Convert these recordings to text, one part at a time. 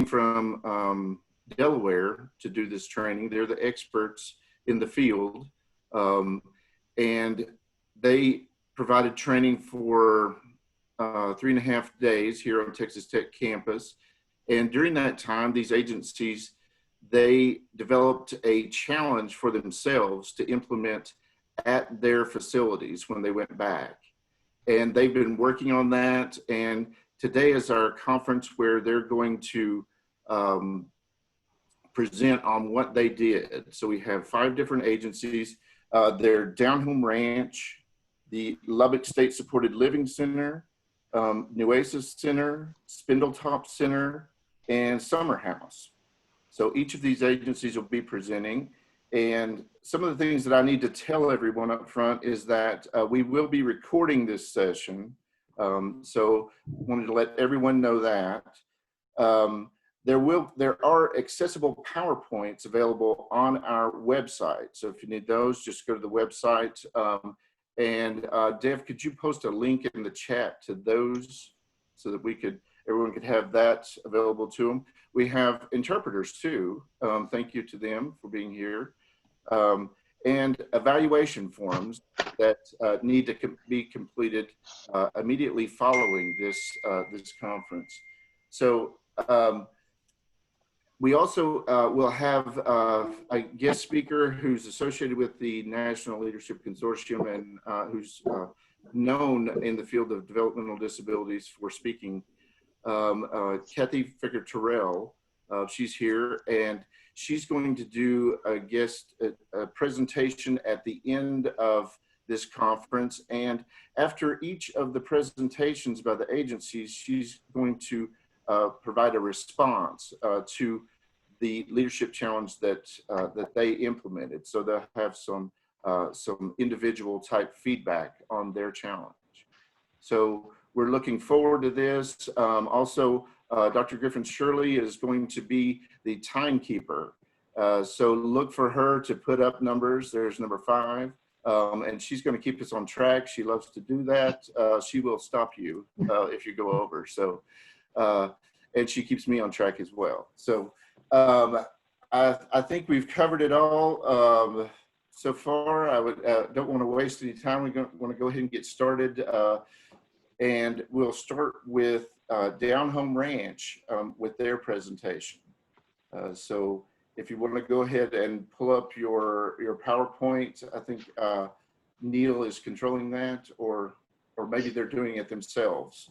from Delaware to do this training. They're the experts in the field, and they provided training for 3.5 days here on Texas Tech campus. And during that time, these agencies, they developed a challenge for themselves to implement at their facilities when they went back. And they've been working on that. And today is our conference where they're going to present on what they did. So we have 5 different agencies. Their Down Home Ranch, the Lubbock State Supported Living Center, Nueces Center, Spindletop Center, and Summer House. So each of these agencies will be presenting. And some of the things that I need to tell everyone up front is that we will be recording this session. So wanted to let everyone know that. There are accessible PowerPoints available on our website. So if you need those, just go to the website. And Dev, could you post a link in the chat to those so that everyone could have that available to them? We have interpreters too. Thank you to them for being here. And evaluation forms that need to be completed immediately following this conference. So we also will have a guest speaker who's associated with the National Leadership Consortium and who's known in the field of developmental disabilities for speaking. Kathy Ficker-Terrell, she's here, and she's going to do a presentation at the end of this conference. And after each of the presentations by the agencies, she's going to provide a response to the leadership challenge that they implemented. So they'll have some individual type feedback on their challenge. So we're looking forward to this. Also, Dr. Griffin Shirley is going to be the timekeeper. So look for her to put up numbers. There's number 5. And she's going to keep us on track. She loves to do that. She will stop you if you go over. So, and she keeps me on track as well. So I think we've covered it all so far. I don't want to waste any time. We want to go ahead and get started. And we'll start with Down Home Ranch with their presentation. So if you want to go ahead and pull up your PowerPoint, I think Neil is controlling that, or maybe they're doing it themselves.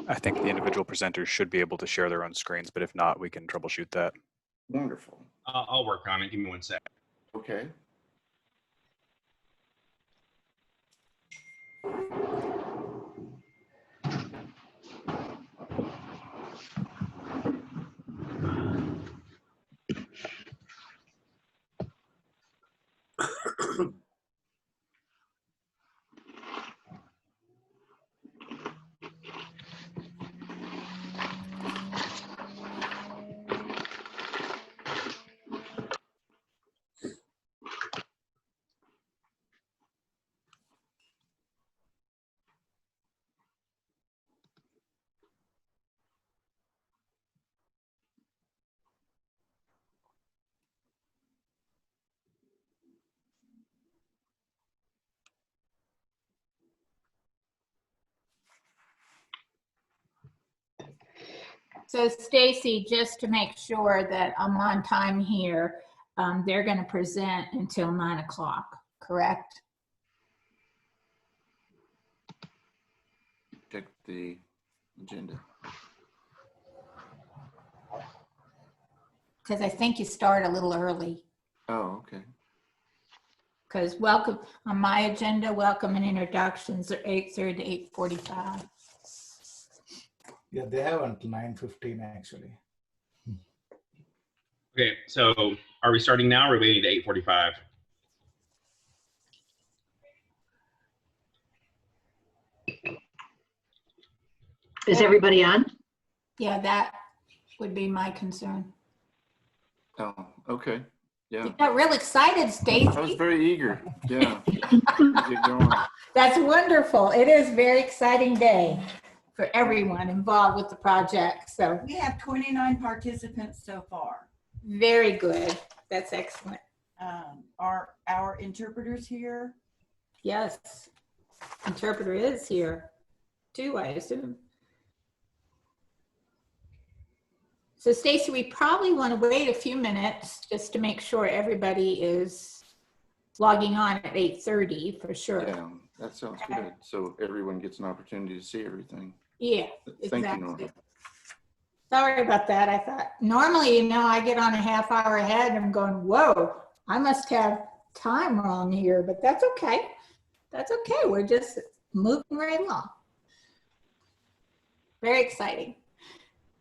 I think the individual presenters should be able to share their own screens, but if not, we can troubleshoot that. Wonderful. I'll work on it. Give me 1 sec. Okay. So Stacy, just to make sure that I'm on time here, they're going to present until 9 o'clock, correct? Check the agenda. Because I think you start a little early. Oh, okay. Because welcome on my agenda, welcome and introductions are 8:30 to 8:45. Yeah, they have until 9:15 actually. Okay, so are we starting now or are we waiting to 8:45? Is everybody on? Yeah, that would be my concern. Oh, okay. Yeah. You got real excited, Stacy. I was very eager. Yeah. Get going. That's wonderful. It is a very exciting day. for everyone involved with the project. So We have 29 participants so far. very good. That's excellent. Are our interpreters here? Yes. Interpreter is here too, I assume. So Stacy, we probably want to wait a few minutes just to make sure everybody is logging on at 8:30 for sure. Yeah, that sounds good. So everyone gets an opportunity to see everything. Yeah, Thank you, exactly. Norma. Sorry about that. I thought normally, I get on a half hour ahead and I'm going, whoa, I must have time wrong here, but that's okay. That's okay. We're just moving right along. Very exciting.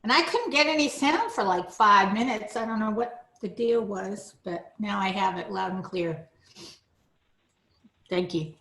And I couldn't get any sound for like 5 minutes. I don't know what the deal was, but now I have it loud and clear. Thank you.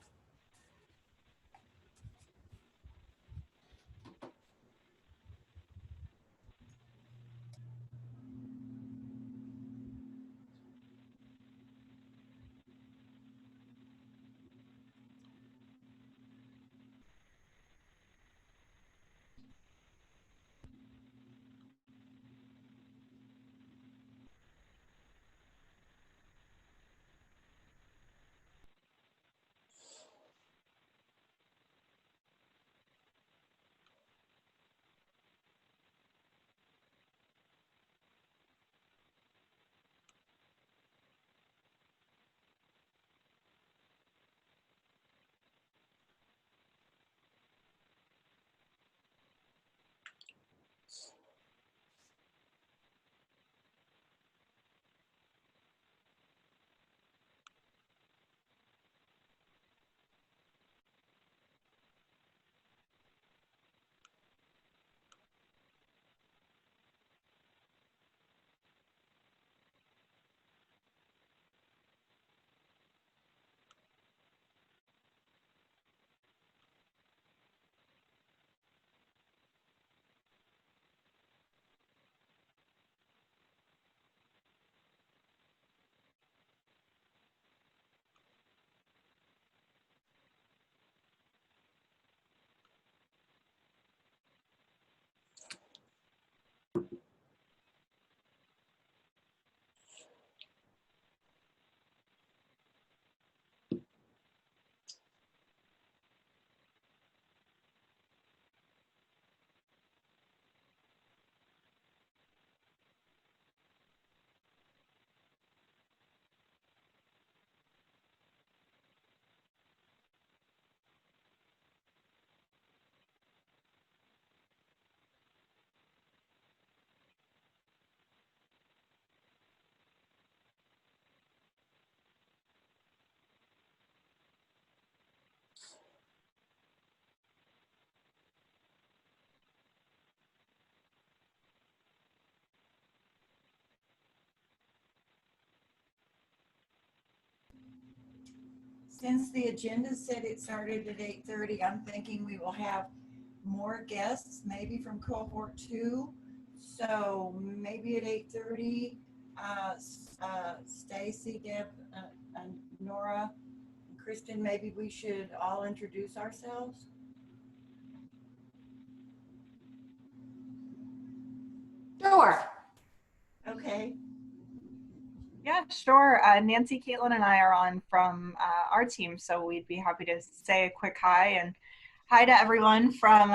Since the agenda said it started at 8:30, I'm thinking we will have more guests, maybe from cohort 2. So maybe at 8:30, Stacy, Deb, and Nora, and Kristen, maybe we should all introduce ourselves. Sure. Okay. Yeah, sure. Nancy, Caitlin, and I are on from our team, so we'd be happy to say a quick hi and hi to everyone from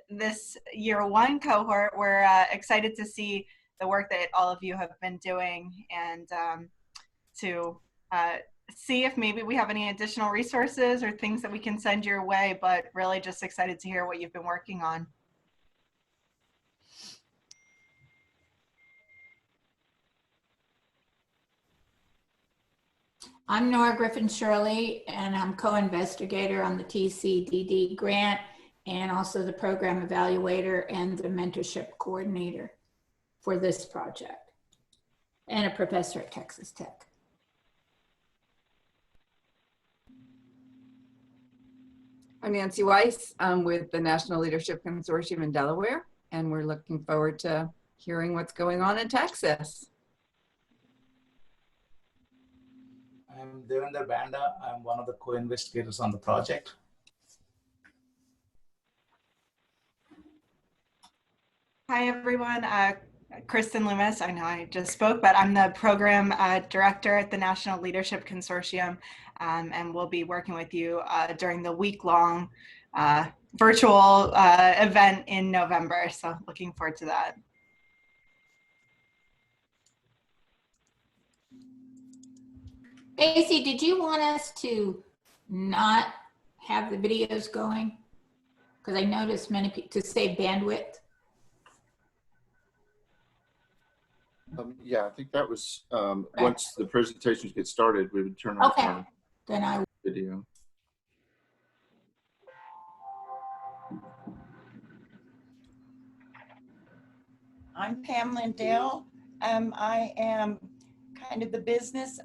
this year 1 cohort. We're excited to see the work that all of you have been doing and to see if maybe we have any additional resources or things that we can send your way, but really just excited to hear what you've been working on. I'm Nora Griffin Shirley, and I'm co-investigator on the TCDD grant and also the program evaluator and the mentorship coordinator for this project, and a professor at Texas Tech. I'm Nancy Weiss. I'm with the National Leadership Consortium in Delaware, and we're looking forward to hearing what's going on in Texas. I'm Devendra Banda. I'm one of the co-investigators on the project. Hi, everyone. Kristen Loomis. I know I just spoke, but I'm the program director at the National Leadership Consortium, and we'll be working with you during the week-long virtual event in November. So looking forward to that. Stacy, did you want us to not have the videos going? Because I noticed many people to save bandwidth. Yeah, I think that was, once the presentations get started, we would turn off Okay, our then I video. I'm Pam Lindell. I am kind of the business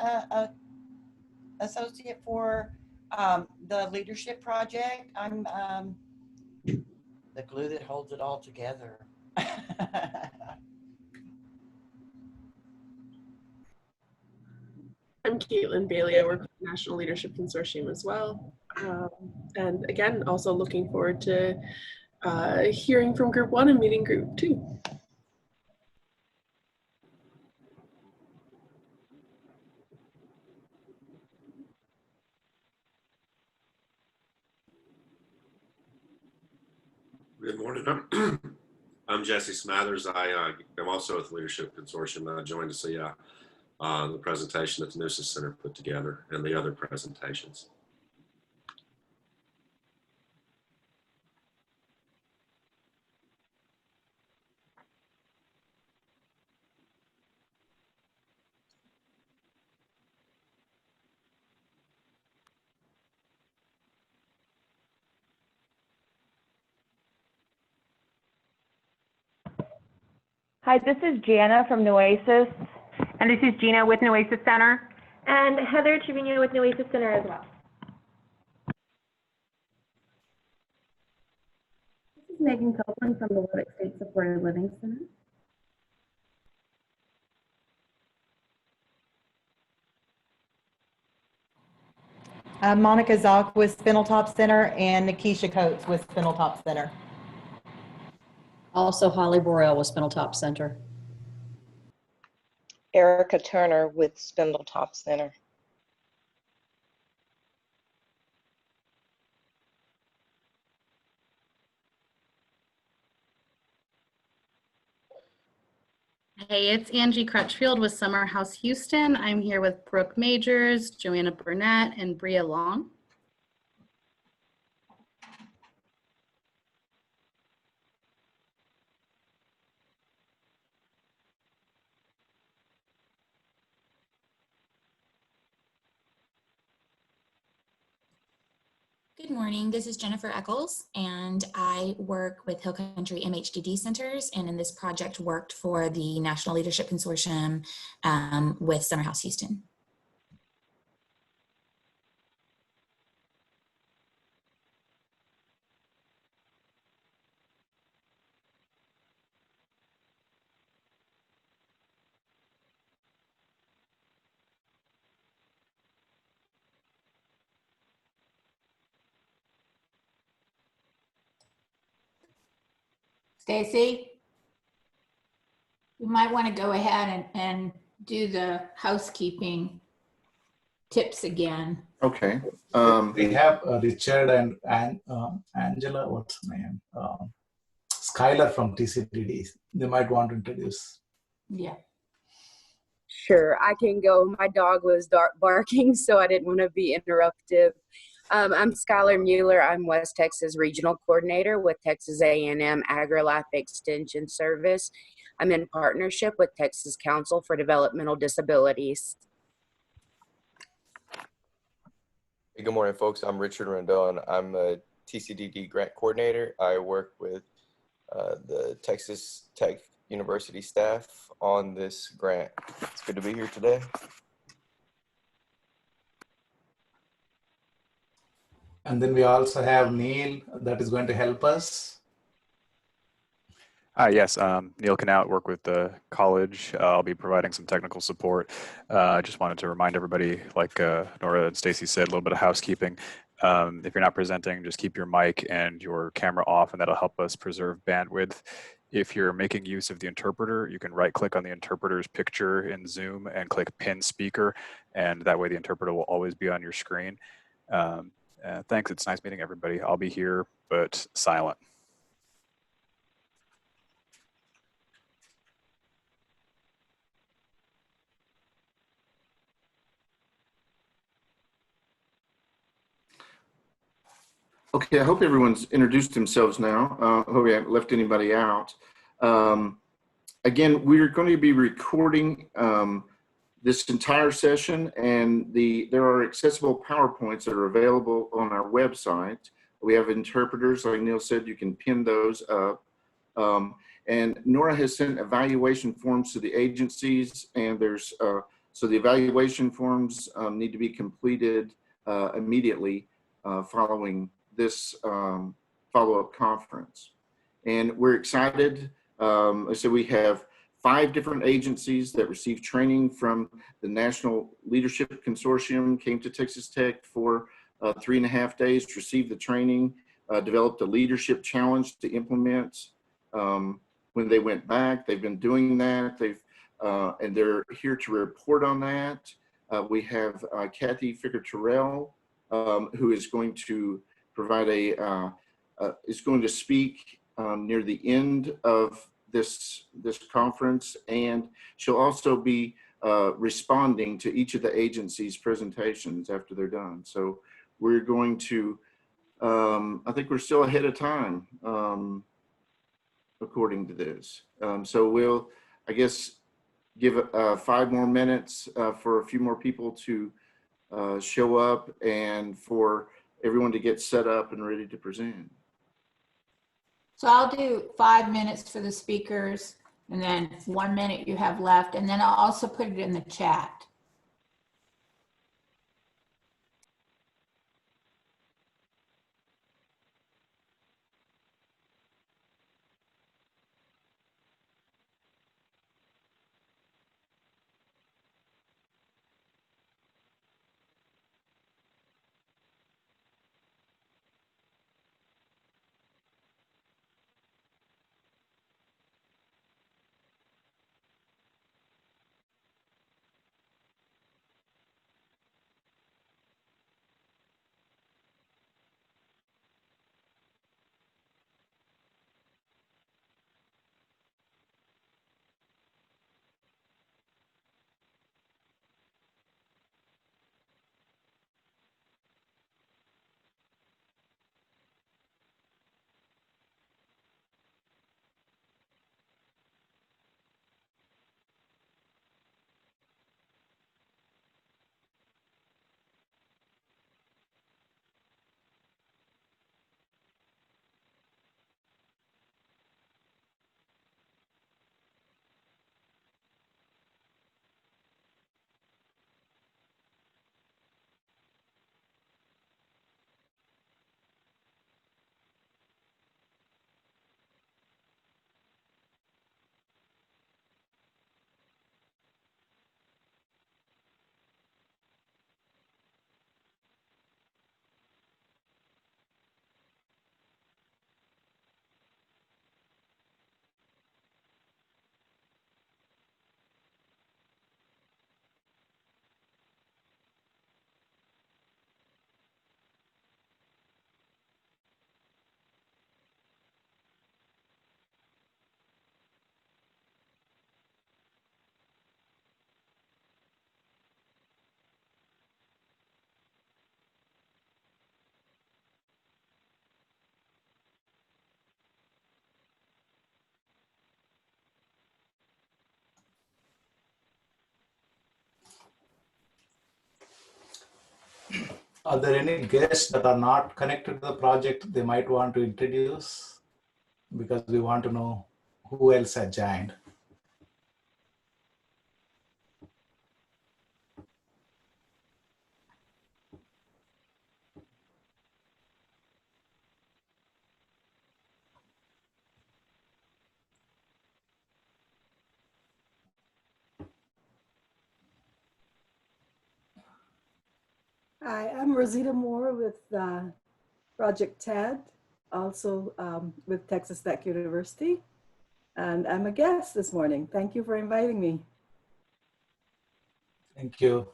associate for the leadership project. I'm the glue that holds it all together. I'm Caitlin Bailey. I work with the National Leadership Consortium as well. And again, also looking forward to hearing from Group 1 and meeting Group 2. Good morning. I'm Jesse Smathers. I am also with the Leadership Consortium. I joined to see the presentation that the Noosa Center put together and the other presentations. Hi, this is Jana from Nueces. And this is Gina with Nueces Center. And Heather Trevino with Nueces Center as well. This is Megan Copeland from the Lubbock State Supported Living Center. Monica Zock with Spindletop Center and Nikisha Coates with Spindletop Center. Also Holly Borrell with Spindletop Center. Erica Turner with Spindletop Center. Hey, it's Angie Crutchfield with Summer House Houston. I'm here with Brooke Majors, Joanna Burnett, and Bria Long. Good morning, this is Jennifer Eccles, and I work with Hill Country MHDD Centers, and in this project worked for the National Leadership Consortium with Summer House Houston. Stacy, you might want to go ahead and do the housekeeping tips again. Okay. We have Richard and Angela, what's her name? Skylar from TCDD. They might want to introduce. Yeah. Sure, I can go. My dog was barking, so I didn't want to be interruptive. I'm Skylar Mueller. I'm West Texas Regional Coordinator with Texas A&M AgriLife Extension Service. I'm in partnership with Texas Council for Developmental Disabilities. Hey, good morning, folks. I'm Richard Rendon. I'm a TCDD Grant Coordinator. I work with the Texas Tech University staff on this grant. It's good to be here today. And then we also have Neil that is going to help us. Yes, Neil Knaut, work with the college. I'll be providing some technical support. I just wanted to remind everybody, like Nora and Stacy said, a little bit of housekeeping. If you're not presenting, just keep your mic and your camera off, and that'll help us preserve bandwidth. If you're making use of the interpreter, you can right click on the interpreter's picture in Zoom and click pin speaker, and that way the interpreter will always be on your screen. Thanks, it's nice meeting everybody. I'll be here, but silent. Okay, I hope everyone's introduced themselves now. I hope we haven't left anybody out. Again, we're going to be recording this entire session, and there are accessible PowerPoints that are available on our website. We have interpreters, like Neil said, you can pin those up. And Nora has sent evaluation forms to the agencies, and so the evaluation forms need to be completed immediately following this follow-up conference. And we're excited. So we have 5 different agencies that received training from the National Leadership Consortium, came to Texas Tech for 3.5 days to receive the training, developed a leadership challenge to implement when they went back. They've been doing that. And they're here to report on that. We have Kathy Ficker-Terrell, who is going to provide is going to speak near the end of this conference, and she'll also be responding to each of the agencies' presentations after they're done. So we're going to, I think we're still ahead of time according to this. So we'll, I guess, give 5 more minutes for a few more people to show up and for everyone to get set up and ready to present. So I'll do 5 minutes for the speakers, and then 1 minute you have left, and then I'll also put it in the chat. Are there any guests that are not connected to the project they might want to introduce? Because we want to know who else has joined. Hi, I'm Rosita Moore with Project TED, also with Texas Tech University. and I'm a guest this morning. Thank you for inviting me. Thank you.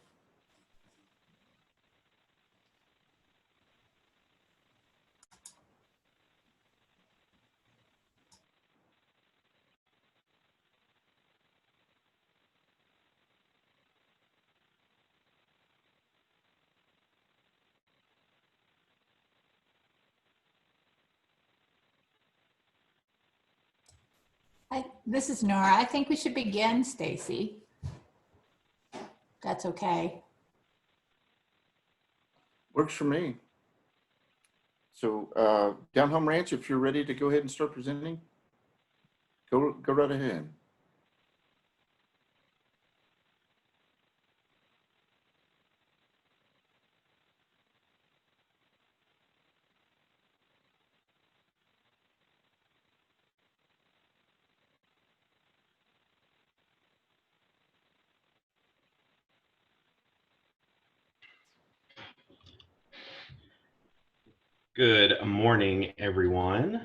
This is Nora. I think we should begin, Stacy. That's okay. Works for me. So Down Home Ranch, if you're ready to go ahead and start presenting, go right ahead. Good morning, everyone.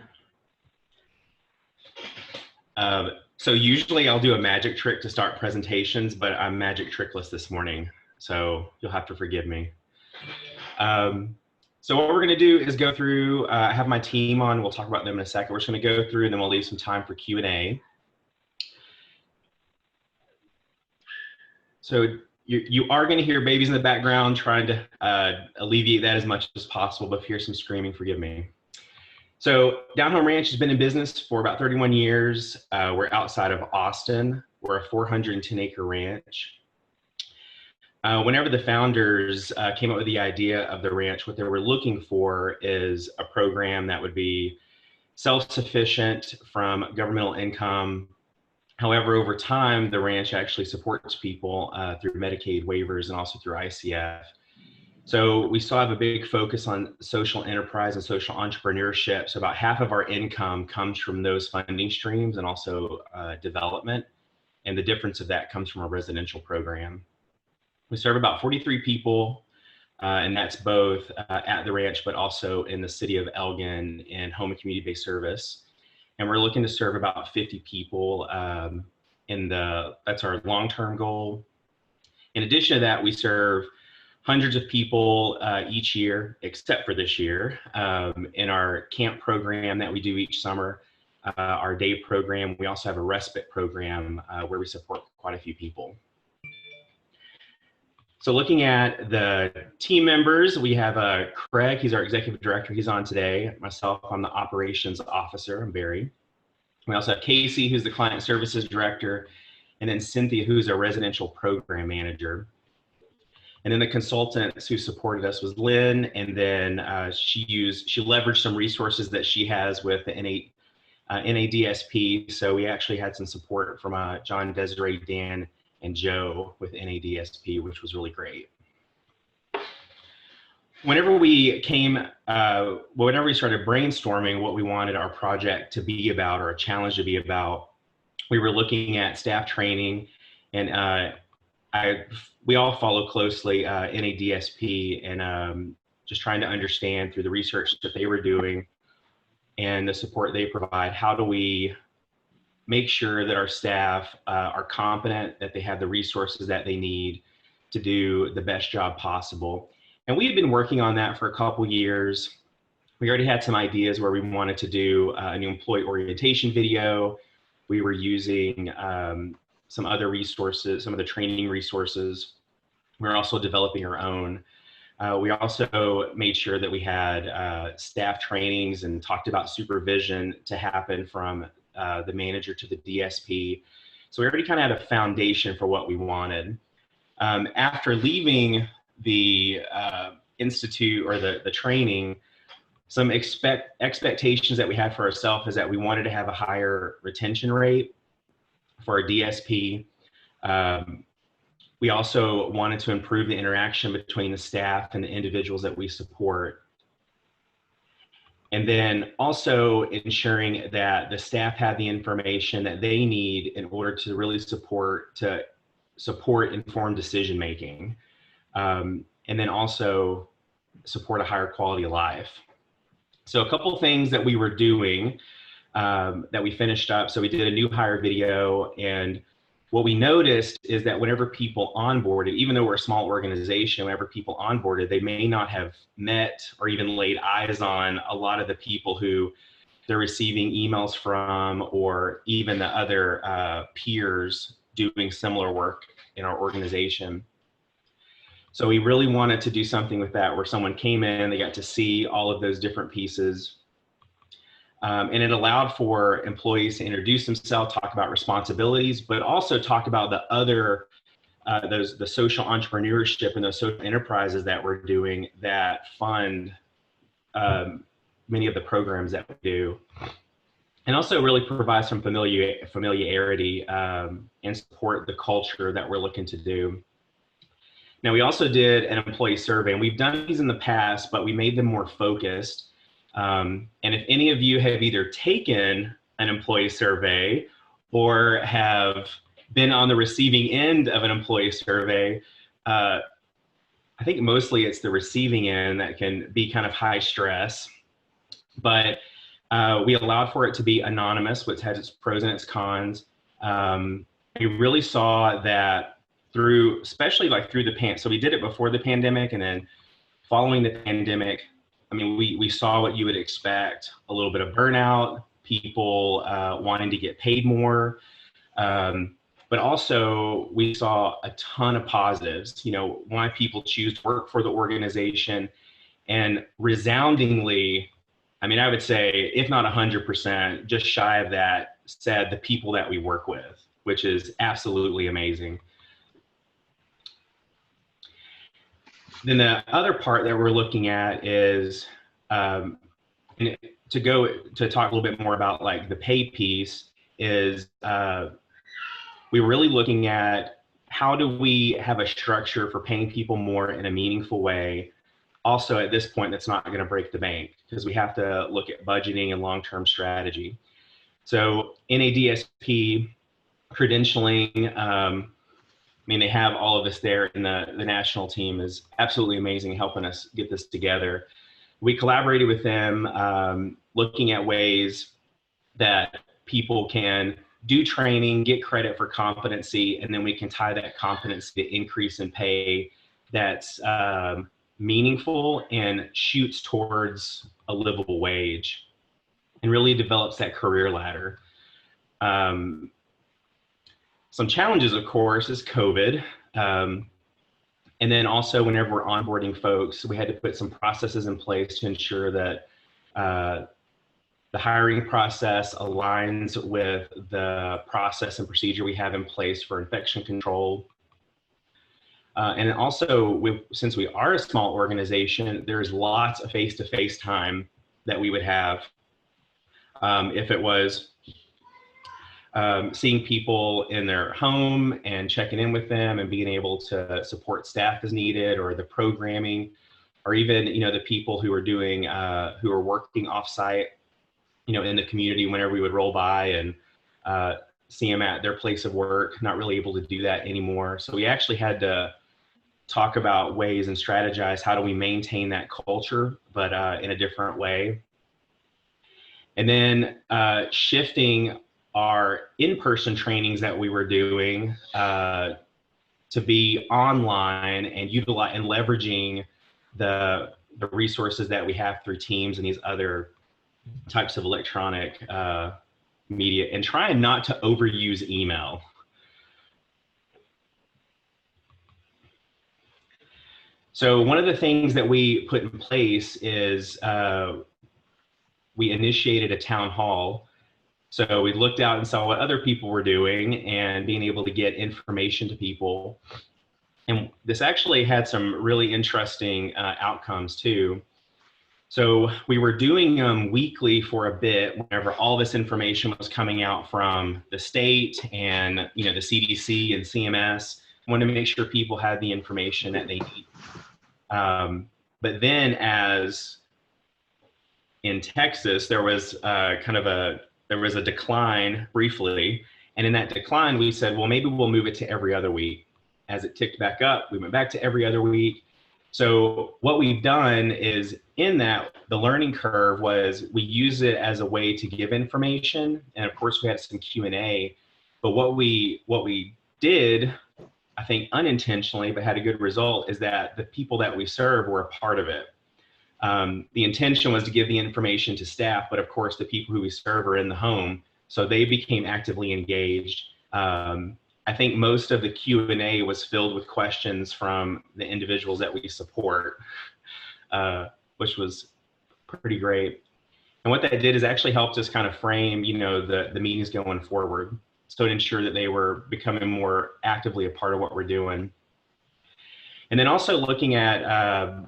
So usually I'll do a magic trick to start presentations, but I'm magic trickless this morning, so you'll have to forgive me. So what we're going to do is go through, I have my team on, we'll talk about them in a second. We're just going to go through and then we'll leave some time for Q&A. So you are going to hear babies in the background, trying to alleviate that as much as possible, but if you hear some screaming, forgive me. So Down Home Ranch has been in business for about 31 years. We're outside of Austin. We're a 410-acre ranch. Whenever the founders came up with the idea of the ranch, what they were looking for is a program that would be self-sufficient from governmental income. However, over time, the ranch actually supports people through Medicaid waivers and also through ICF. So we still have a big focus on social enterprise and social entrepreneurship. So about half of our income comes from those funding streams and also development. And the difference of that comes from our residential program. We serve about 43 people, and that's both at the ranch, but also in the city of Elgin in home and community-based service. And we're looking to serve about 50 people that's our long-term goal. In addition to that, we serve hundreds of people each year, except for this year, in our camp program that we do each summer, our day program. We also have a respite program where we support quite a few people. So looking at the team members, we have Craig, he's our executive director, he's on today. Myself, I'm the operations officer, I'm Barry. We also have Casey, who's the client services director, and then Cynthia, who's our residential program manager. And then the consultants who supported us was Lynn, and then she leveraged some resources that she has with the NADSP. So we actually had some support from John, Desiree, Dan, and Joe with NADSP, which was really great. Whenever we started brainstorming what we wanted our project to be about or a challenge to be about, we were looking at staff training, and we all follow closely NADSP, and just trying to understand through the research that they were doing and the support they provide, how do we make sure that our staff are competent, that they have the resources that they need to do the best job possible. And we had been working on that for a couple years. We already had some ideas where we wanted to do a new employee orientation video. We were using some other resources, some of the training resources. We're also developing our own. We also made sure that we had staff trainings and talked about supervision to happen from the manager to the DSP. So we already kind of had a foundation for what we wanted. After leaving the institute or the training, some expectations that we had for ourselves is that we wanted to have a higher retention rate for our DSP. We also wanted to improve the interaction between the staff and the individuals that we support. And then also ensuring that the staff have the information that they need in order to really support informed decision making. And then also support a higher quality of life. So a couple of things that we were doing that we finished up. So we did a new hire video, and what we noticed is that whenever people onboarded, even though we're a small organization, whenever people onboarded, they may not have met or even laid eyes on a lot of the people who they're receiving emails from, or even the other peers doing similar work in our organization. So we really wanted to do something with that, where someone came in, they got to see all of those different pieces. And it allowed for employees to introduce themselves, talk about responsibilities, but also talk about the other, the social entrepreneurship and those social enterprises that we're doing that fund many of the programs that we do. And also really provide some familiarity and support the culture that we're looking to do. Now, we also did an employee survey, and we've done these in the past, but we made them more focused. And if any of you have either taken an employee survey or have been on the receiving end of an employee survey, I think mostly it's the receiving end that can be kind of high stress. But we allowed for it to be anonymous, which has its pros and its cons. We really saw that through, especially like through the so we did it before the pandemic, and then following the pandemic, I mean, we saw what you would expect: a little bit of burnout, people wanting to get paid more, but also we saw a ton of positives. You know, why people choose to work for the organization, and resoundingly, I mean, I would say, if not 100%, just shy of that, said the people that we work with, which is absolutely amazing. Then the other part that we're looking at is to talk a little bit more about like the pay piece is we're really looking at how do we have a structure for paying people more in a meaningful way. Also, at this point, that's not going to break the bank, because we have to look at budgeting and long-term strategy. So NADSP, credentialing, I mean, they have all of this there, and the national team is absolutely amazing helping us get this together. We collaborated with them, looking at ways that people can do training, get credit for competency, and then we can tie that competency to increase in pay that's meaningful and shoots towards a livable wage, and really develops that career ladder. Some challenges, of course, is COVID. And then also, whenever we're onboarding folks, we had to put some processes in place to ensure that the hiring process aligns with the process and procedure we have in place for infection control. And also, since we are a small organization, there's lots of face-to-face time that we would have. If it was seeing people in their home and checking in with them and being able to support staff as needed, or the programming, or even, you know, the people who are doing, who are working offsite, you know, in the community, whenever we would roll by and see them at their place of work, not really able to do that anymore. So we actually had to talk about ways and strategize how do we maintain that culture, but in a different way. And then shifting our in-person trainings that we were doing to be online and utilize and leveraging the resources that we have through Teams and these other types of electronic media, and trying not to overuse email. So one of the things that we put in place is we initiated a town hall. So we looked out and saw what other people were doing and being able to get information to people. And this actually had some really interesting outcomes too. So we were doing them weekly for a bit, whenever all this information was coming out from the state and, you know, the CDC and CMS. Wanted to make sure people had the information that they need. But then, as in Texas, there was there was a decline briefly, and in that decline, we said, well, maybe we'll move it to every other week. As it ticked back up, we went back to every other week. So what we've done is in that, the learning curve was we use it as a way to give information. And of course we had some Q&A, but what we did, I think unintentionally, but had a good result, is that the people that we serve were a part of it. The intention was to give the information to staff, but of course the people who we serve are in the home, so they became actively engaged. I think most of the Q&A was filled with questions from the individuals that we support, which was pretty great. And what that did is actually helped us kind of frame, you know, the meetings going forward. So to ensure that they were becoming more actively a part of what we're doing. And then also looking at,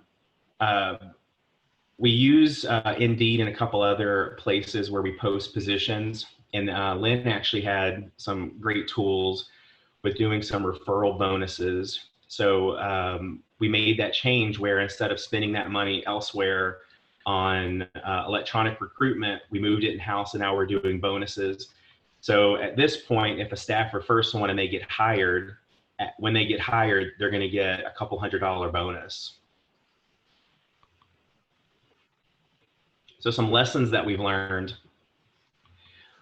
we use Indeed and a couple other places where we post positions. And Lynn actually had some great tools with doing some referral bonuses. So we made that change where instead of spending that money elsewhere on electronic recruitment, we moved it in-house, and now we're doing bonuses. So at this point, if a staff refers someone and they get hired, when they get hired, they're going to get a couple $100 bonus. So some lessons that we've learned.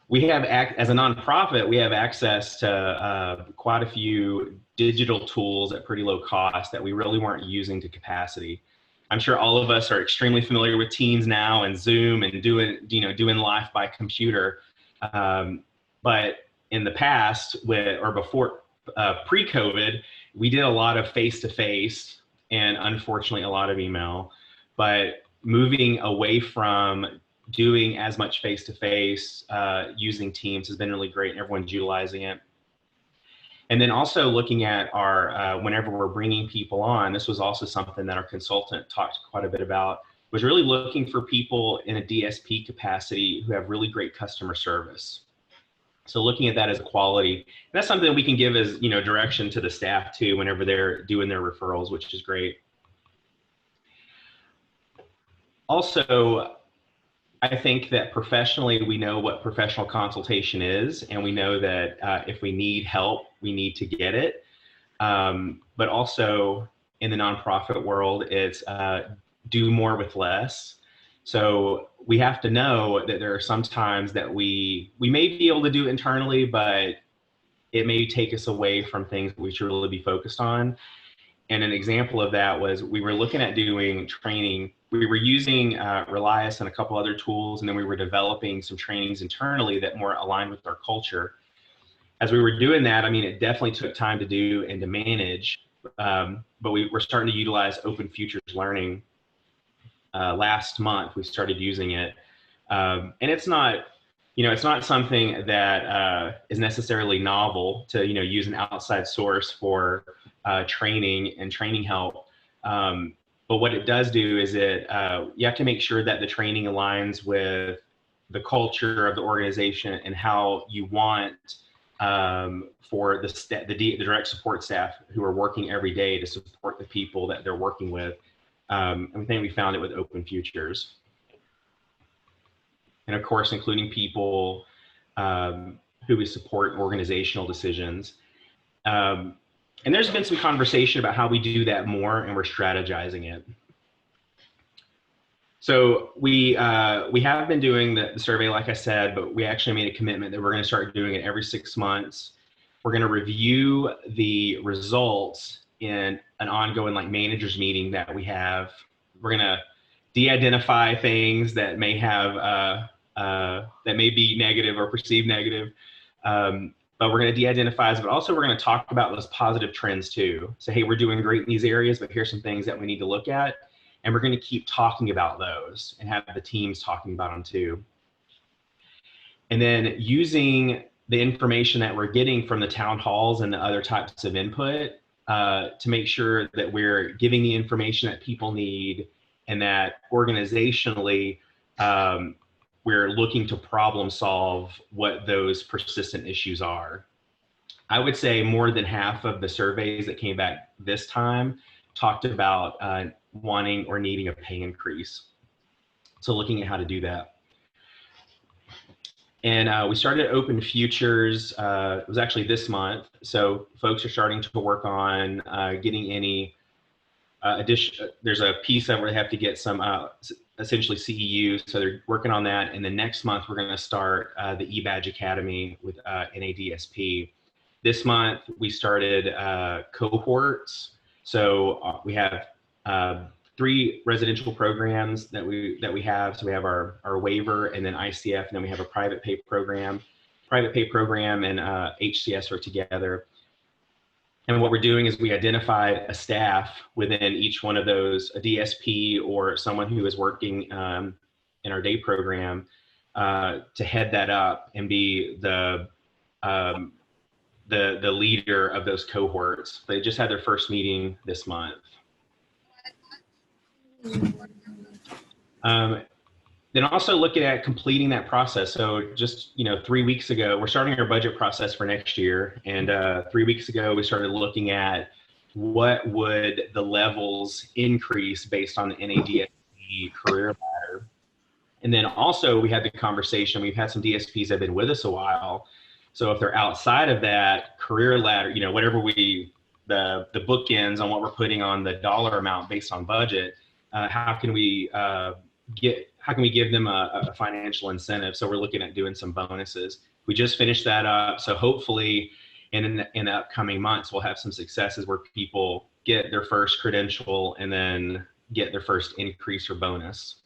We have, as a nonprofit, we have access to quite a few digital tools at pretty low cost that we really weren't using to capacity. I'm sure all of us are extremely familiar with Teams now and Zoom and doing live by computer. But in the past, or before pre-COVID, we did a lot of face-to-face and unfortunately a lot of email. But moving away from doing as much face-to-face using Teams has been really great, and everyone's utilizing it. And then also looking at our, whenever we're bringing people on, this was also something that our consultant talked quite a bit about, was really looking for people in a DSP capacity who have really great customer service. So looking at that as a quality, and that's something that we can give as, you know, direction to the staff too, whenever they're doing their referrals, which is great. Also, I think that professionally, we know what professional consultation is, and we know that if we need help, we need to get it. But also in the nonprofit world, it's do more with less. So we have to know that there are some times that we may be able to do internally, but it may take us away from things that we should really be focused on. And an example of that was we were looking at doing training. We were using Relias and a couple other tools, and then we were developing some trainings internally that more aligned with our culture. As we were doing that, I mean, it definitely took time to do and to manage, but we were starting to utilize Open Futures Learning. Last month, we started using it. And it's not, you know, it's not something that is necessarily novel to, you know, use an outside source for training and training help. But what it does do is you have to make sure that the training aligns with the culture of the organization and how you want for the direct support staff who are working every day to support the people that they're working with. And I think we found it with Open Futures. And of course, including people who we support in organizational decisions. And there's been some conversation about how we do that more, and we're strategizing it. So we have been doing the survey, like I said, but we actually made a commitment that we're going to start doing it every 6 months. We're going to review the results in an ongoing managers meeting that we have. We're going to de-identify things that may have that may be negative or perceived negative. But we're going to de-identify, but also we're going to talk about those positive trends too. So, hey, we're doing great in these areas, but here's some things that we need to look at. And we're going to keep talking about those and have the teams talking about them too. And then using the information that we're getting from the town halls and the other types of input to make sure that we're giving the information that people need, and that organizationally, we're looking to problem solve what those persistent issues are. I would say more than half of the surveys that came back this time talked about wanting or needing a pay increase. So looking at how to do that. And we started Open Futures, it was actually this month. So folks are starting to work on getting any there's a piece of where they have to get some essentially CEUs, so they're working on that. And then next month we're going to start the eBadge Academy with NADSP. This month we started cohorts, so we have 3 residential programs that we have. So we have our waiver, and then ICF, and then we have a private pay program. Private pay program and HCS are together. And what we're doing is we identified a staff within each one of those, a DSP or someone who is working in our day program to head that up and be the leader of those cohorts. They just had their first meeting this month. Then also looking at completing that process. So just 3 weeks ago, we're starting our budget process for next year. And 3 weeks ago, we started looking at what would the levels increase based on the NADSP career ladder. And then also we had the conversation, we've had some DSPs that have been with us a while. So if they're outside of that career ladder, whatever the bookends on what we're putting on the dollar amount based on budget, how can we give them a financial incentive? So we're looking at doing some bonuses. We just finished that up. So hopefully in the upcoming months, we'll have some successes where people get their first credential and then get their first increase or bonus.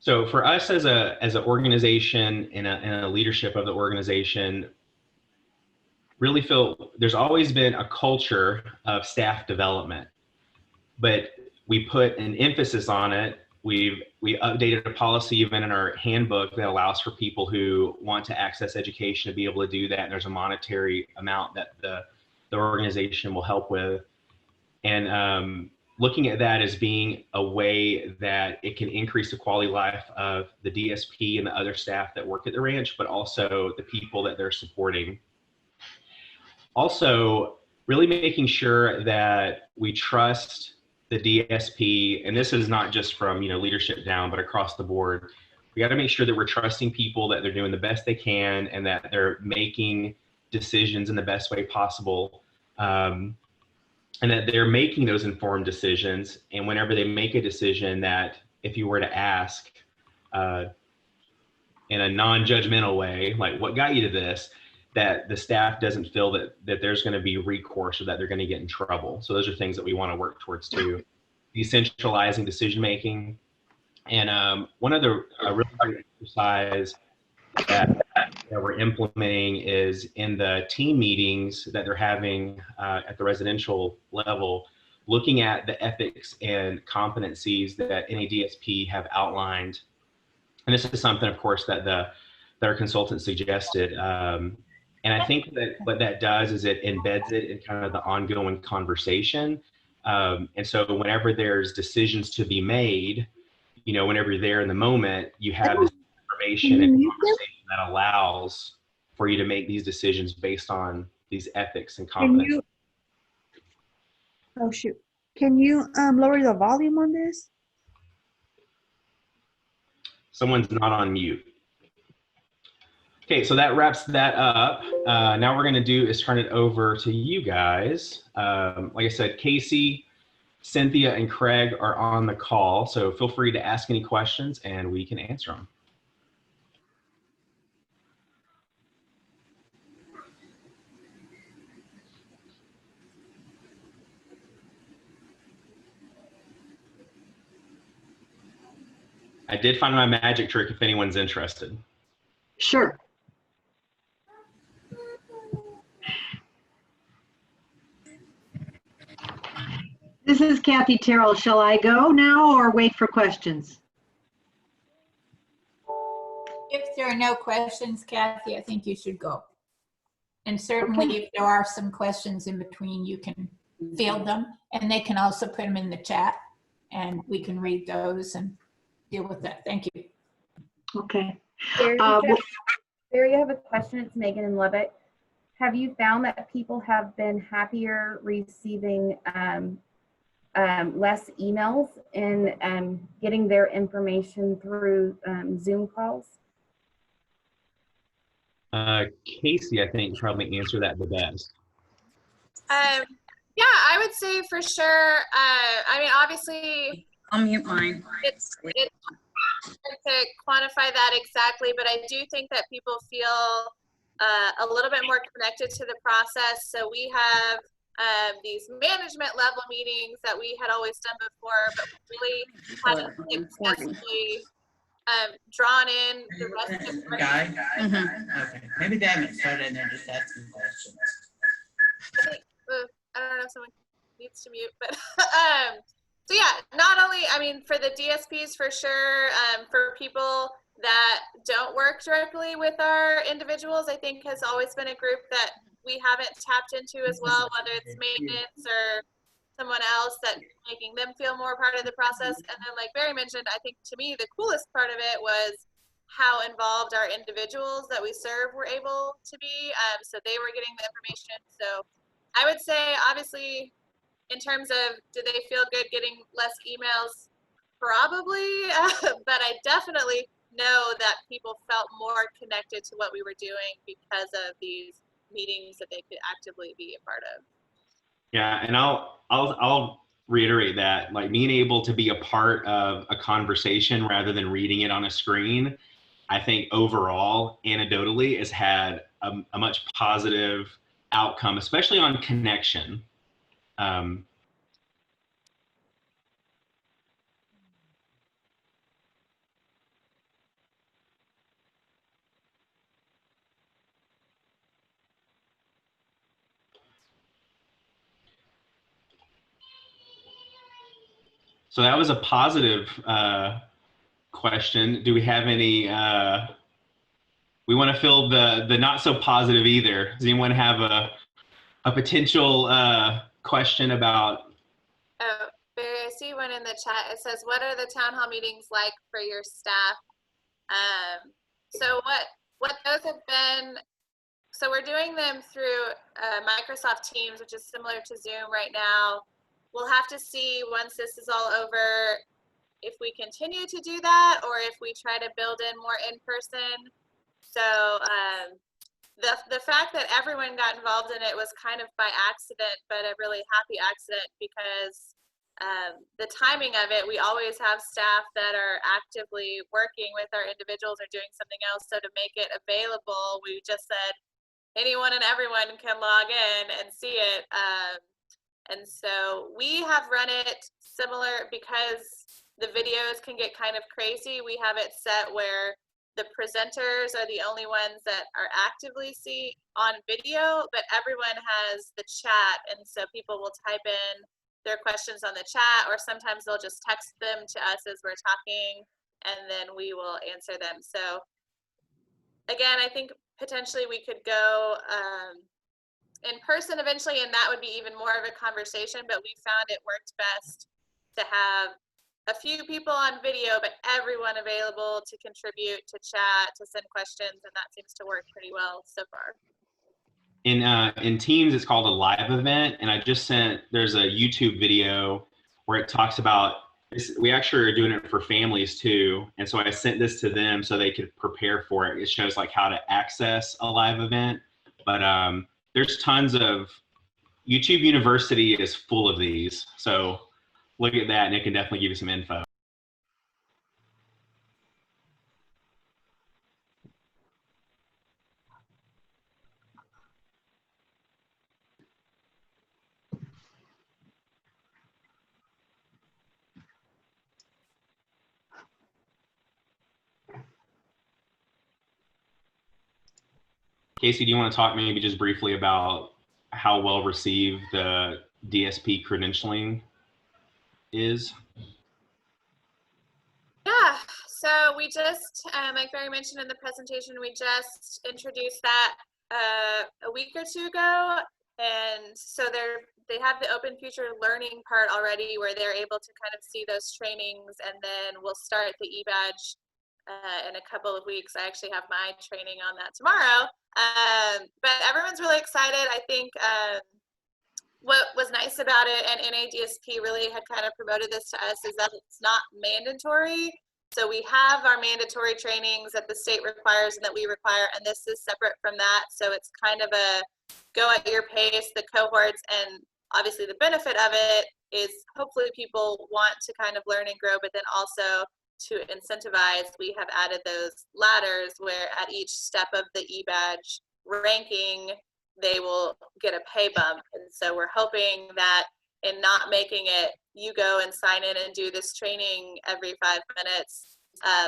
So for us as an organization and a leadership of the organization, really feel there's always been a culture of staff development, but we put an emphasis on it. We updated a policy even in our handbook that allows for people who want to access education to be able to do that. And there's a monetary amount that the organization will help with. And looking at that as being a way that it can increase the quality of life of the DSP and the other staff that work at the ranch, but also the people that they're supporting. Also, really making sure that we trust the DSP, and this is not just from leadership down, but across the board. We got to make sure that we're trusting people, that they're doing the best they can, and that they're making decisions in the best way possible, and that they're making those informed decisions. And whenever they make a decision, that if you were to ask in a non-judgmental way, like, what got you to this, that the staff doesn't feel that there's going to be recourse or that they're going to get in trouble. So those are things that we want to work towards too. Decentralizing decision-making. And one other really great exercise that we're implementing is in the team meetings that they're having at the residential level, looking at the ethics and competencies that NADSP have outlined. And this is something, of course, that our consultant suggested. And I think that what that does is it embeds it in kind of the ongoing conversation. And so whenever there's decisions to be made, whenever you're there in the moment, you have this information and conversation that allows for you to make these decisions based on these ethics and competence. Oh shoot. Can you lower the volume on this? Someone's not on mute. Okay, so that wraps that up. Now we're going to do is turn it over to you guys. Like I said, Casey, Cynthia, and Craig are on the call, so feel free to ask any questions and we can answer them. I did find my magic trick if anyone's interested. Sure. This is Kathy Terrell. Shall I go now or wait for questions? If there are no questions, Kathy, I think you should go. And certainly if there are some questions in between, you can field them, and they can also put them in the chat and we can read those and deal with that. Thank you. Okay. There you have a question. It's Megan in Lubbock. Have you found that people have been happier receiving less emails and getting their information through Zoom calls? Casey, I think, probably answer that the best. Yeah, I would say for sure. I mean, obviously, I'll mute mine. It's hard to quantify that exactly, but I do think that people feel a little bit more connected to the process. So we have these management level meetings that we had always done before, but we really haven't successfully drawn in the rest of the Guy? Okay, maybe they haven't started and they're just asking questions. I don't know if someone needs to mute, but so yeah, not only, I mean, for the DSPs for sure, for people that don't work directly with our individuals, I think has always been a group that we haven't tapped into as well, whether it's maintenance or someone else that making them feel more part of the process. And then like Barry mentioned, I think to me, the coolest part of it was how involved our individuals that we serve were able to be. So they were getting the information. So I would say, obviously, in terms of do they feel good getting less emails? Probably, but I definitely know that people felt more connected to what we were doing because of these meetings that they could actively be a part of. Yeah, and I'll reiterate that, like being able to be a part of a conversation rather than reading it on a screen, I think overall, anecdotally, has had a much positive outcome, especially on connection. So that was a positive question. Do we have any, we want to fill the not so positive either. Does anyone have a potential question about? Oh, Barry, I see one in the chat. It says, what are the town hall meetings like for your staff? So what those have been, so we're doing them through Microsoft Teams, which is similar to Zoom right now. We'll have to see once this is all over if we continue to do that or if we try to build in more in person. So the fact that everyone got involved in it was kind of by accident, but a really happy accident because the timing of it, we always have staff that are actively working with our individuals or doing something else. So to make it available, we just said anyone and everyone can log in and see it. And so we have run it similar because the videos can get kind of crazy. We have it set where the presenters are the only ones that are actively seen on video, but everyone has the chat. And so people will type in their questions on the chat, or sometimes they'll just text them to us as we're talking, and then we will answer them. So again, I think potentially we could go in person eventually, and that would be even more of a conversation, but we found it worked best to have a few people on video, but everyone available to contribute, to chat, to send questions, and that seems to work pretty well so far. In Teams, it's called a live event, and I just sent, there's a YouTube video where it talks about, we actually are doing it for families too, and so I sent this to them so they could prepare for it. It shows like how to access a live event, but there's tons of, YouTube University is full of these, so look at that and it can definitely give you some info. Casey, do you want to talk maybe just briefly about how well received the DSP credentialing is? Yeah, so we just, like Barry mentioned in the presentation, we just introduced that a week or two ago. And so they have the open future learning part already where they're able to kind of see those trainings, and then we'll start the e-badge in a couple of weeks. I actually have my training on that tomorrow. But everyone's really excited. I think what was nice about it, and NADSP really had kind of promoted this to us, is that it's not mandatory. So we have our mandatory trainings that the state requires and that we require, and this is separate from that. So it's kind of a go at your pace, the cohorts, and obviously the benefit of it is hopefully people want to kind of learn and grow, but then also to incentivize, we have added those ladders where at each step of the e-badge ranking, they will get a pay bump. And so we're hoping that in not making it, you go and sign in and do this training every 5 minutes,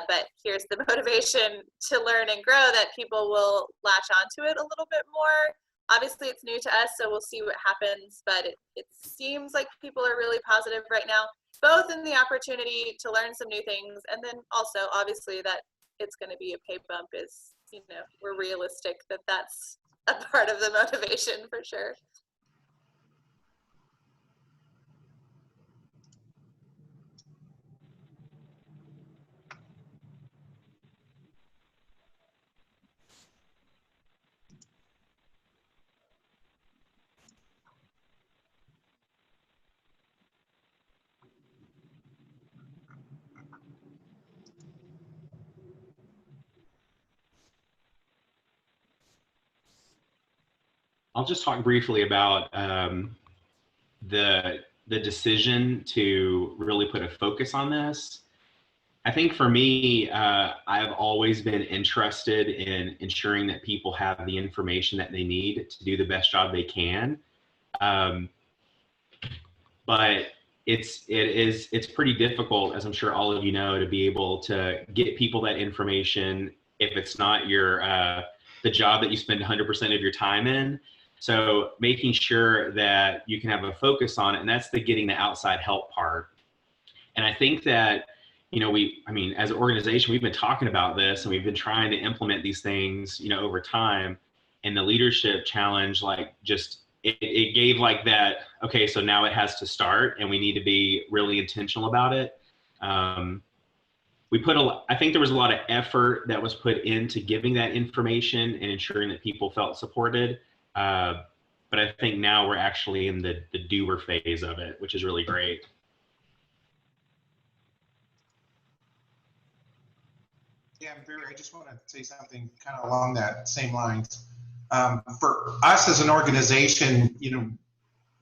but here's the motivation to learn and grow, that people will latch onto it a little bit more. Obviously it's new to us, so we'll see what happens, but it seems like people are really positive right now, both in the opportunity to learn some new things, and then also obviously that it's going to be a pay bump is, you know, we're realistic that that's a part of the motivation for sure. I'll just talk briefly about the decision to really put a focus on this. I think for me, I've always been interested in ensuring that people have the information that they need to do the best job they can. But it's pretty difficult, as I'm sure all of you know, to be able to get people that information if it's not your the job that you spend 100% of your time in. So making sure that you can have a focus on it, and that's the getting the outside help part. And I think that, you know, I mean, as an organization, we've been talking about this and we've been trying to implement these things, you know, over time. And the leadership challenge, like just, it gave like that, okay, so now it has to start and we need to be really intentional about it. I think there was a lot of effort that was put into giving that information and ensuring that people felt supported. But I think now we're actually in the doer phase of it, which is really great. Yeah, Barry, I just want to say something kind of along that same lines. For us as an organization, you know,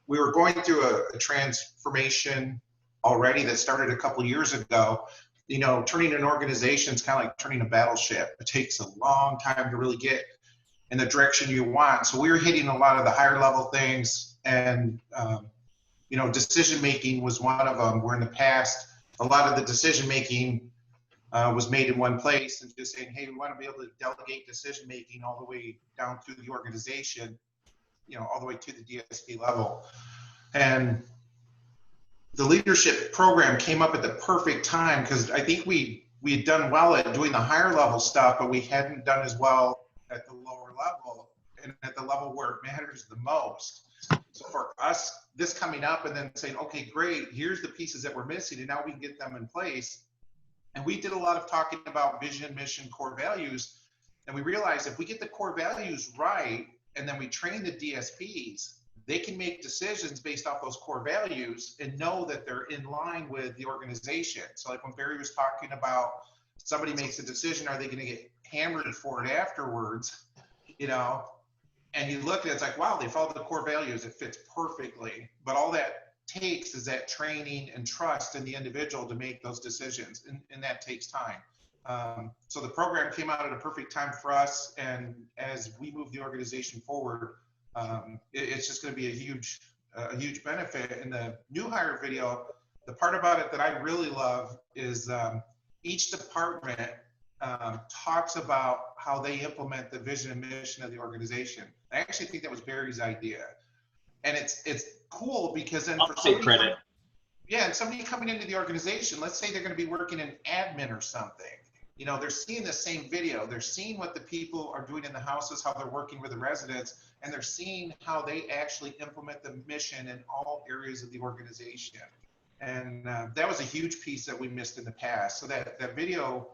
we were going through a transformation already that started a couple years ago. You know, turning an organization is kind of like turning a battleship. It takes a long time to really get in the direction you want. So we were hitting a lot of the higher level things, and you know, decision making was one of them. Where in the past, a lot of the decision making was made in one place, and just saying, hey, we want to be able to delegate decision making all the way down through the organization, you know, all the way to the DSP level. And the leadership program came up at the perfect time, because I think we had done well at doing the higher level stuff, but we hadn't done as well at the lower level and at the level where it matters the most. So for us, this coming up and then saying, okay, great, here's the pieces that we're missing, and now we can get them in place. And we did a lot of talking about vision, mission, core values. And we realized if we get the core values right, and then we train the DSPs, they can make decisions based off those core values and know that they're in line with the organization. So like when Barry was talking about somebody makes a decision, are they going to get hammered for it afterwards? You know, and you look at it, it's like, wow, they followed the core values. It fits perfectly. But all that takes is that training and trust in the individual to make those decisions, and that takes time. So the program came out at a perfect time for us, and as we move the organization forward, it's just going to be a huge benefit. In the new hire video, the part about it that I really love is each department talks about how they implement the vision and mission of the organization. I actually think that was Barry's idea. And it's cool because then for somebody, and somebody coming into the organization, let's say they're going to be working in admin or something, you know, they're seeing the same video, they're seeing what the people are doing in the houses, how they're working with the residents, and they're seeing how they actually implement the mission in all areas of the organization. And that was a huge piece that we missed in the past. So that video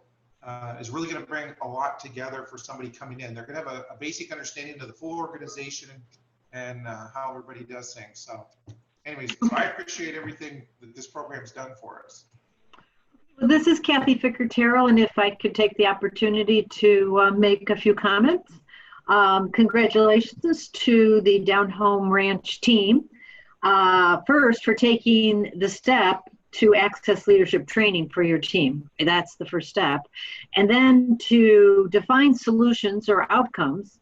is really going to bring a lot together for somebody coming in. They're going to have a basic understanding of the full organization and how everybody does things. So anyways, so I appreciate everything that this program's done for us. This is Kathy Ficker-Terrell, and if I could take the opportunity to make a few comments. Congratulations to the Down Home Ranch team. First, for taking the step to access leadership training for your team. That's the first step. And then to define solutions or outcomes,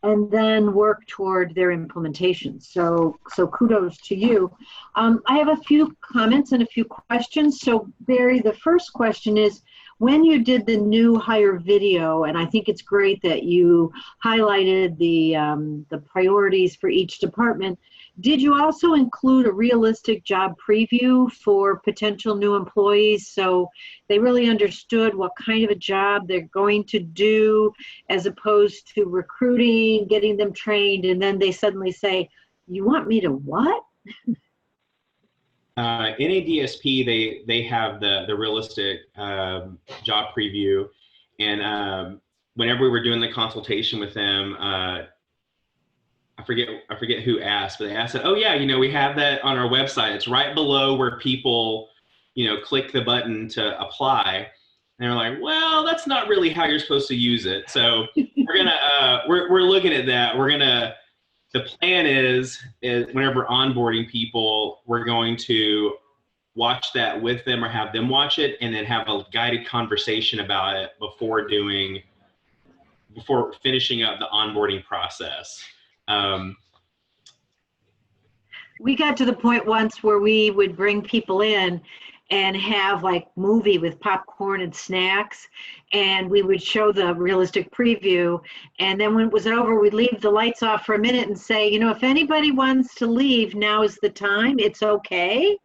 and then work toward their implementation. So kudos to you. I have a few comments and a few questions. So Barry, the first question is, when you did the new hire video, and I think it's great that you highlighted the priorities for each department, did you also include a realistic job preview for potential new employees so they really understood what kind of a job they're going to do, as opposed to recruiting, getting them trained, and then they suddenly say, "You want me to what?" NADSP, they have the realistic job preview, and whenever we were doing the consultation with them, I forget who asked, but they asked, "Oh yeah, we have that on our website. It's right below where people, click the button to apply." And they're like, "Well, that's not really how you're supposed to use it." So we're looking at that. The plan is whenever onboarding people, we're going to watch that with them or have them watch it, and then have a guided conversation about it before finishing up the onboarding process. We got to the point once where we would bring people in and have like movie with popcorn and snacks, and we would show the realistic preview, and then when it was over, we'd leave the lights off for a minute and say, if anybody wants to leave, now is the time. It's okay.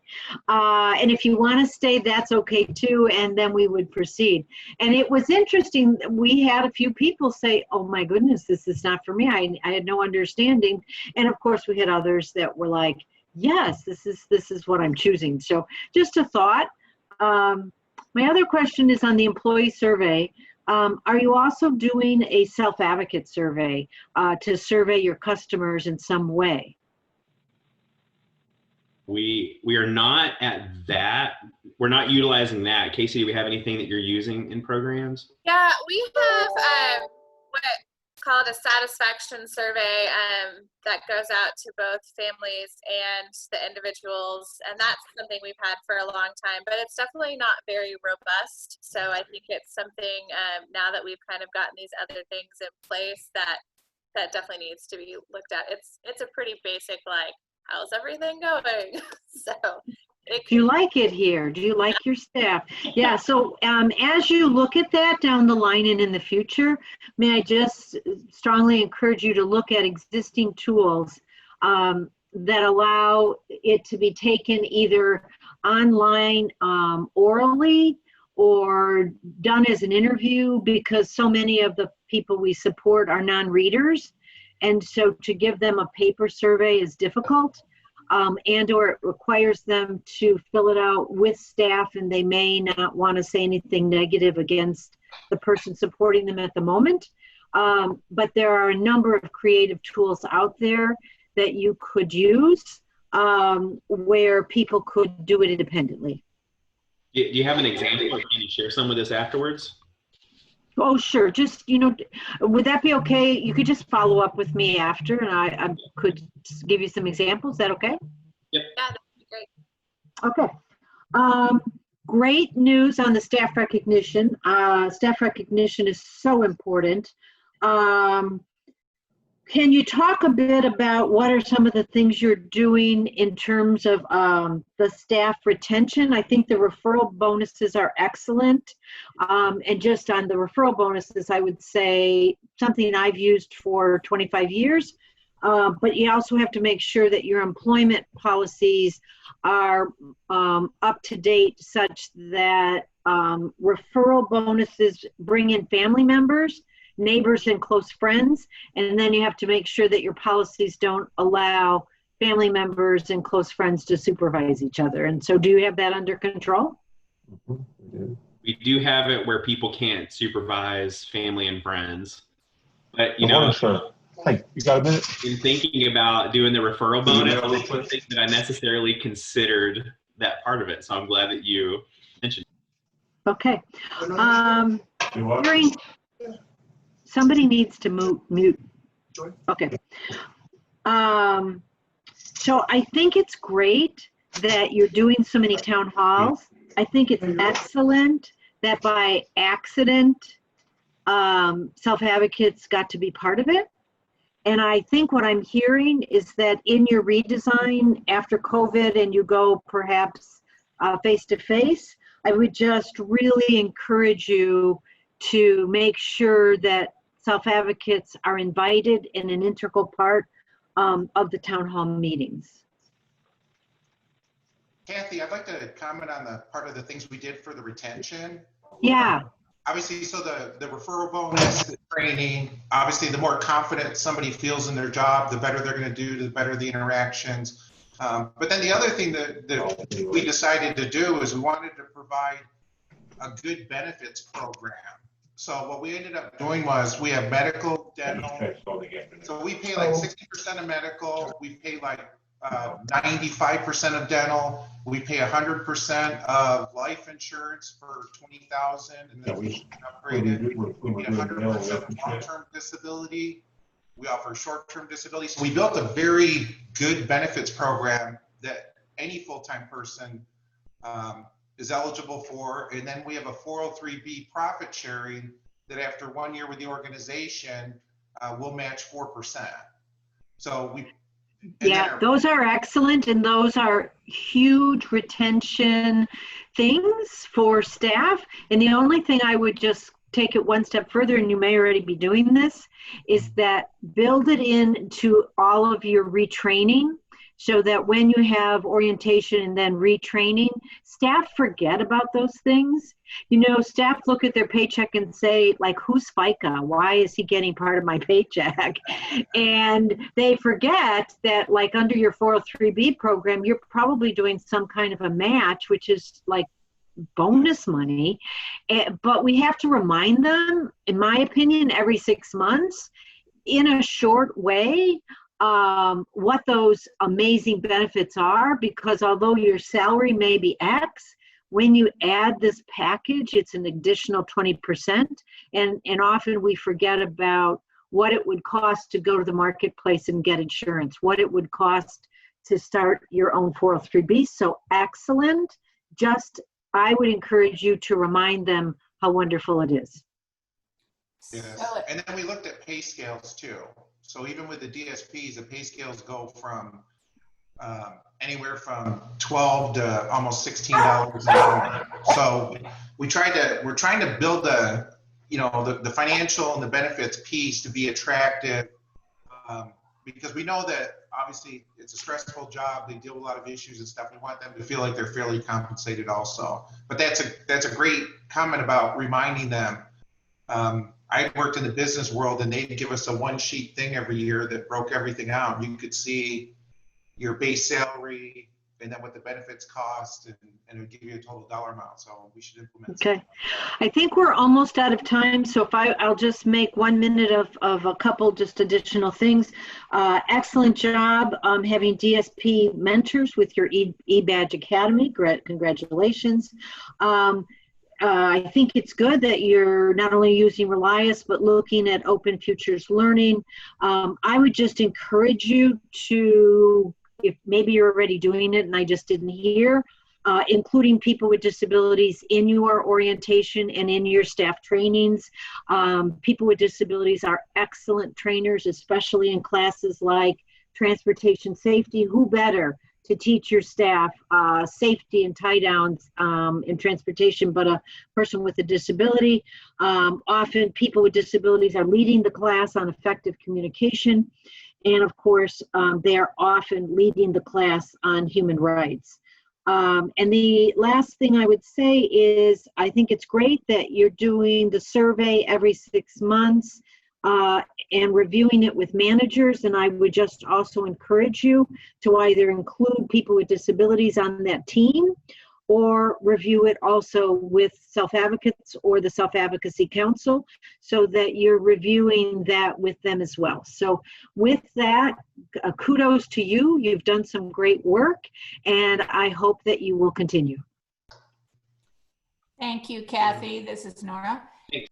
And if you want to stay, that's okay too. And then we would proceed. And it was interesting. We had a few people say, "Oh my goodness, this is not for me. I had no understanding." And of course we had others that were like, "Yes, this is what I'm choosing." So just a thought. My other question is on the employee survey. Are you also doing a self-advocate survey to survey your customers in some way? We are not at that. We're not utilizing that. Casey, do we have anything that you're using in programs? Yeah, we have what's called a satisfaction survey that goes out to both families and the individuals, and that's something we've had for a long time, but it's definitely not very robust. So I think it's something now that we've kind of gotten these other things in place that definitely needs to be looked at. It's a pretty basic, like, how's everything going? So do you like it here? Do you like your staff? Yeah, so as you look at that down the line and in the future, may I just strongly encourage you to look at existing tools that allow it to be taken either online orally or done as an interview, because so many of the people we support are non-readers. And so to give them a paper survey is difficult, and or it requires them to fill it out with staff, and they may not want to say anything negative against the person supporting them at the moment. But there are a number of creative tools out there that you could use where people could do it independently. Do you have an example, or can you share some with us afterwards? Oh, sure. Just, would that be okay? You could just follow up with me after, and I could give you some examples. Is that okay? Yep. Yeah, that'd be great. Okay. Great news on the staff recognition. Staff recognition is so important. Can you talk a bit about what are some of the things you're doing in terms of the staff retention? I think the referral bonuses are excellent. And just on the referral bonuses, I would say something I've used for 25 years. But you also have to make sure that your employment policies are up to date such that referral bonuses bring in family members, neighbors, and close friends, and then you have to make sure that your policies don't allow family members and close friends to supervise each other. And so do you have that under control? We do have it where people can't supervise family and friends, but Hey, you got a minute? In thinking about doing the referral bonus, I don't think that I necessarily considered that part of it, so I'm glad that you mentioned it. Okay. Hearing, somebody needs to mute. Okay. So I think it's great that you're doing so many town halls. I think it's excellent that by accident, self-advocates got to be part of it. And I think what I'm hearing is that in your redesign after COVID and you go perhaps face-to-face, I would just really encourage you to make sure that self-advocates are invited in an integral part of the town hall meetings. Kathy, I'd like to comment on the part of the things we did for the retention. Yeah. Obviously, so the referral bonus, the training, obviously the more confident somebody feels in their job, the better they're going to do, the better the interactions. But then the other thing that we decided to do is we wanted to provide a good benefits program. So what we ended up doing was we have medical, dental. So we pay like 60% of medical. We pay like 95% of dental. We pay 100% of life insurance for $20,000, and then we upgraded. We get 100% long-term disability. We offer short-term disability. So we built a very good benefits program that any full-time person is eligible for. And then we have a 403B profit sharing that after 1 year with the organization, we'll match 4%. So yeah, those are excellent, and those are huge retention things for staff. And the only thing I would just take it one step further, and you may already be doing this, is that build it into all of your retraining so that when you have orientation and then retraining, staff forget about those things. You know, staff look at their paycheck and say, like, who's FICA? Why is he getting part of my paycheck? And they forget that, like, under your 403B program, you're probably doing some kind of a match, which is like bonus money. But we have to remind them, in my opinion, every 6 months, in a short way, what those amazing benefits are, because although your salary may be X, when you add this package, it's an additional 20%. And often we forget about what it would cost to go to the marketplace and get insurance, what it would cost to start your own 403B. So excellent. Just, I would encourage you to remind them how wonderful it is. Yes. And then we looked at pay scales too. So even with the DSPs, the pay scales go from anywhere from $12 to almost $16 an hour. So we're trying to build the financial and the benefits piece to be attractive, because we know that obviously it's a stressful job. They deal with a lot of issues and stuff. We want them to feel like they're fairly compensated also. But that's a great comment about reminding them. I worked in the business world, and they'd give us a one-sheet thing every year that broke everything out. You could see your base salary and then what the benefits cost, and it would give you a total dollar amount. So we should implement. Okay. I think we're almost out of time. So if I'll just make 1 minute of a couple just additional things. Excellent job having DSP mentors with your eBadge Academy. Great, congratulations. I think it's good that you're not only using Relias, but looking at Open Futures Learning. I would just encourage you to, if maybe you're already doing it and I just didn't hear, including people with disabilities in your orientation and in your staff trainings. People with disabilities are excellent trainers, especially in classes like transportation safety. Who better to teach your staff safety and tie downs in transportation, but a person with a disability. Often people with disabilities are leading the class on effective communication. And of course, they are often leading the class on human rights. And the last thing I would say is, I think it's great that you're doing the survey every 6 months and reviewing it with managers. And I would just also encourage you to either include people with disabilities on that team or review it also with self-advocates or the Self-Advocacy Council, so that you're reviewing that with them as well. So with that, kudos to you. You've done some great work, and I hope that you will continue. Thank you, Kathy. This is Nora.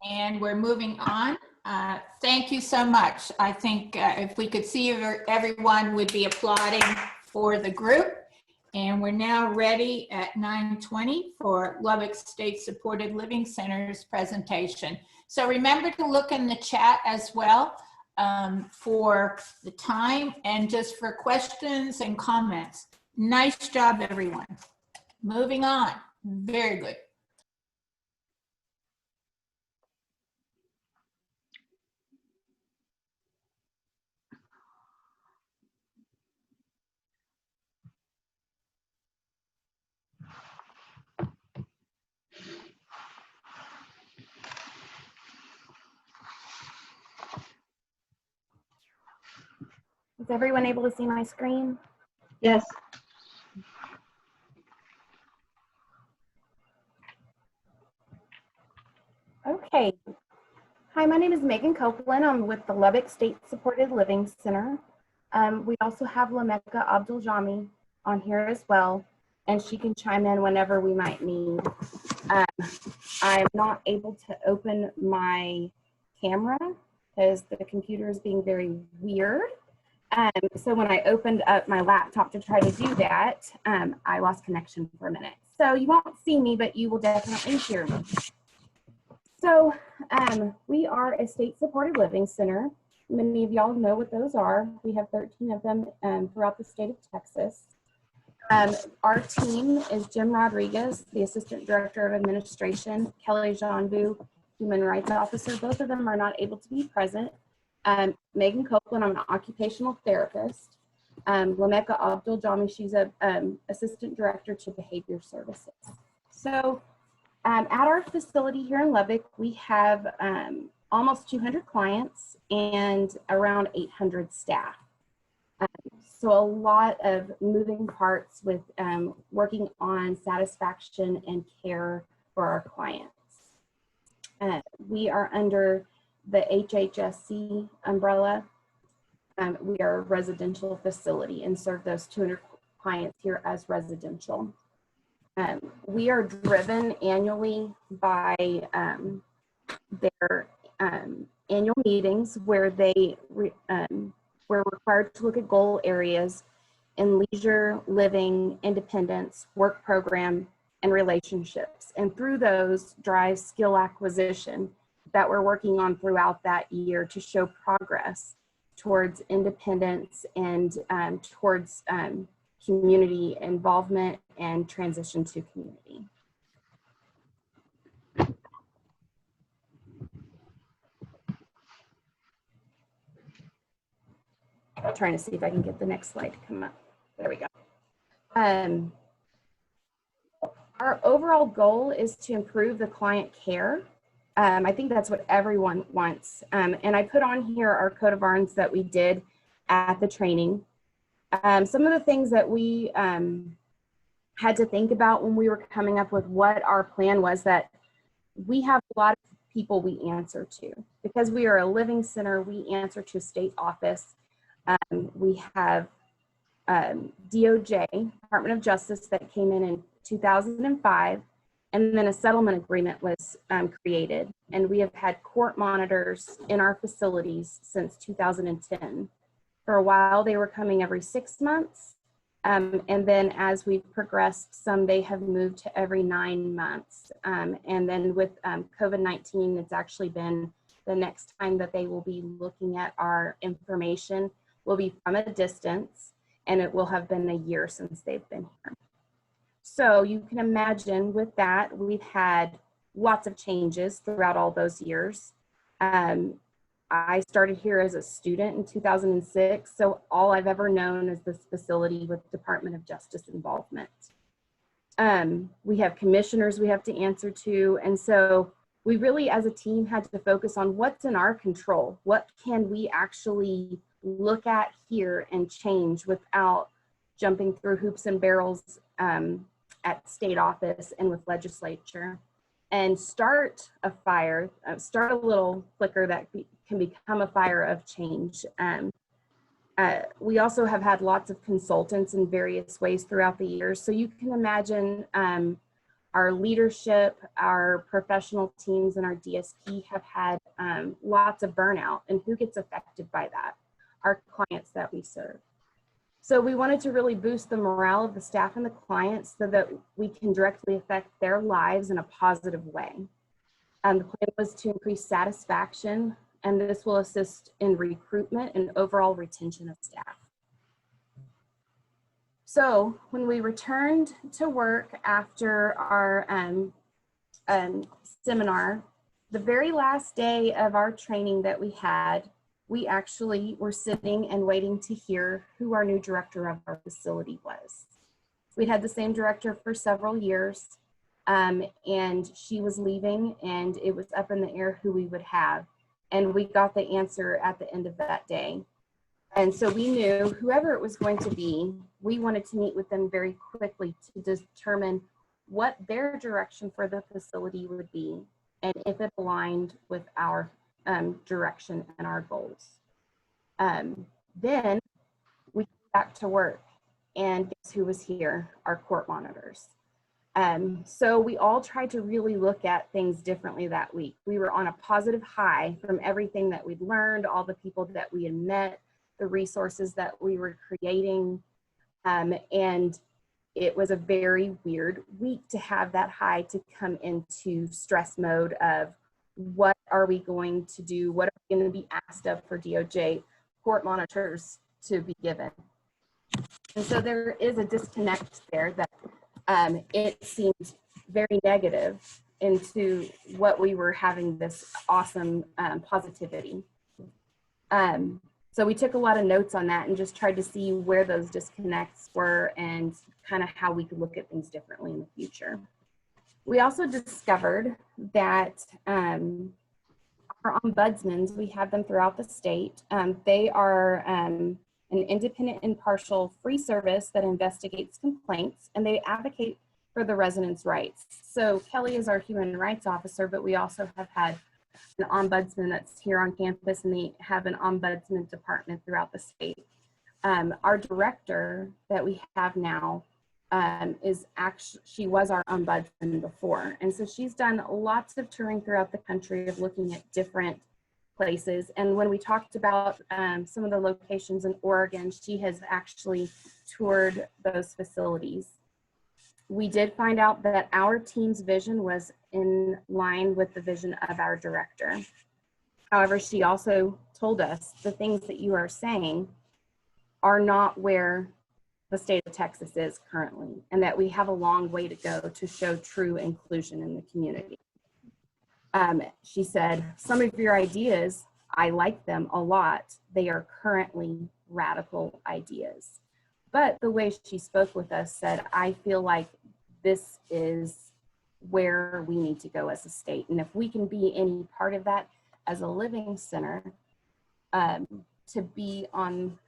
And we're moving on. Thank you so much. I think if we could see everyone would be applauding for the group. And we're now ready at 9:20 for Lubbock State Supported Living Center's presentation. So remember to look in the chat as well for the time and just for questions and comments. Nice job, everyone. Moving on. Very good. Is everyone able to see my screen? Yes. Okay. Hi, my name is Megan Copeland. I'm with the Lubbock State Supported Living Center. We also have Lameka Abdul-Jami on here as well, and she can chime in whenever we might need. I'm not able to open my camera because the computer is being very weird. So when I opened up my laptop to try to do that, I lost connection for a minute. So you won't see me, but you will definitely hear me. So we are a state-supported living center. Many of y'all know what those are. We have 13 of them throughout the state of Texas. Our team is Jim Rodriguez, the Assistant Director of Administration, Kelly Janbu, Human Rights Officer. Both of them are not able to be present. Megan Copeland, I'm an occupational therapist. Lameka Abdul-Jami, she's an Assistant Director to Behavior Services. So at our facility here in Lubbock, we have almost 200 clients and around 800 staff. So a lot of moving parts with working on satisfaction and care for our clients. We are under the HHSC umbrella. We are a residential facility and serve those 200 clients here as residential. We are driven annually by their annual meetings where we're required to look at goal areas in leisure, living, independence, work program, and relationships. And through those drive skill acquisition that we're working on throughout that year to show progress towards independence and towards community involvement and transition to community. I'm trying to see if I can get the next slide to come up. There we go. Our overall goal is to improve the client care. I think that's what everyone wants. And I put on here our coat of arms that we did at the training. Some of the things that we had to think about when we were coming up with what our plan was, that we have a lot of people we answer to. Because we are a living center, we answer to a state office. We have DOJ, Department of Justice, that came in 2005, and then a settlement agreement was created. And we have had court monitors in our facilities since 2010. For a while, they were coming every 6 months. And then as we've progressed, some they have moved to every 9 months. And then with COVID-19, it's actually been the next time that they will be looking at our information will be from a distance, and it will have been a year since they've been here. So you can imagine with that, we've had lots of changes throughout all those years. I started here as a student in 2006, so all I've ever known is this facility with Department of Justice involvement. We have commissioners we have to answer to, and so we really as a team had to focus on what's in our control. What can we actually look at here and change without jumping through hoops and barrels at state office and with legislature, and start a fire, start a little flicker that can become a fire of change. We also have had lots of consultants in various ways throughout the years. So you can imagine Our leadership, our professional teams, and our DSP have had lots of burnout. And who gets affected by that? Our clients that we serve. So we wanted to really boost the morale of the staff and the clients so that we can directly affect their lives in a positive way. The plan was to increase satisfaction, and this will assist in recruitment and overall retention of staff. So when we returned to work after our seminar, the very last day of our training that we had, we actually were sitting and waiting to hear who our new director of our facility was. We'd had the same director for several years, and she was leaving, and it was up in the air who we would have. And we got the answer at the end of that day. And so we knew whoever it was going to be, we wanted to meet with them very quickly to determine what their direction for the facility would be and if it aligned with our direction and our goals. Then we got back to work, and guess who was here? Our court monitors. So we all tried to really look at things differently that week. We were on a positive high from everything that we'd learned, all the people that we had met, the resources that we were creating. And it was a very weird week to have that high to come into stress mode of what are we going to do? What are we going to be asked of for DOJ court monitors to be given? And so there is a disconnect there that it seemed very negative into what we were having this awesome positivity. So we took a lot of notes on that and just tried to see where those disconnects were and kind of how we could look at things differently in the future. We also discovered that our ombudsmen, we have them throughout the state. They are an independent, impartial, free service that investigates complaints, and they advocate for the residents' rights. So Kelly is our human rights officer, but we also have had an ombudsman that's here on campus, and they have an ombudsman department throughout the state. Our director that we have now is actually, she was our ombudsman before. And so she's done lots of touring throughout the country of looking at different places. And when we talked about some of the locations in Oregon, she has actually toured those facilities. We did find out that our team's vision was in line with the vision of our director. However, she also told us the things that you are saying are not where the state of Texas is currently, and that we have a long way to go to show true inclusion in the community. She said, some of your ideas, I like them a lot. They are currently radical ideas. But the way she spoke with us said, I feel like this is where we need to go as a state. And if we can be any part of that as a living center, to be on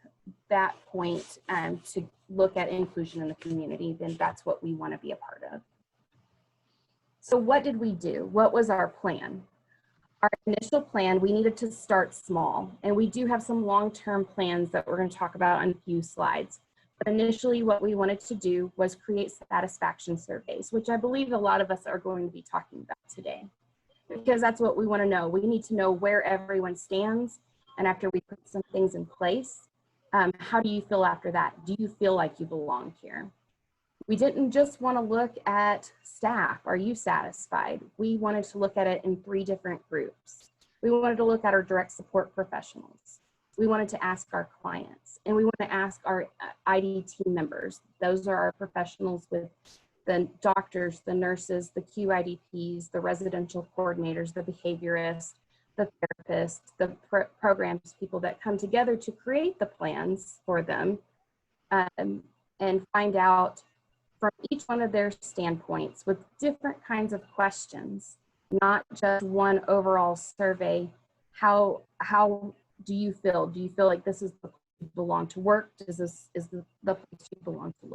that point to look at inclusion in the community, then that's what we want to be a part of. So what did we do? What was our plan? Our initial plan, we needed to start small, and we do have some long-term plans that we're going to talk about in a few slides. But initially what we wanted to do was create satisfaction surveys, which I believe a lot of us are going to be talking about today, because that's what we want to know. We need to know where everyone stands, and after we put some things in place, how do you feel after that? Do you feel like you belong here? We didn't just want to look at staff. Are you satisfied? We wanted to look at it in 3 different groups. We wanted to look at our direct support professionals. We wanted to ask our clients, and we want to ask our ID team members. Those are our professionals with the doctors, the nurses, the QIDPs, the residential coordinators, the behaviorists, the therapists, the programs people that come together to create the plans for them, and find out from each one of their standpoints with different kinds of questions, not just one overall survey. How do you feel? Do you feel like this is the place you belong to work? Is this the place you belong to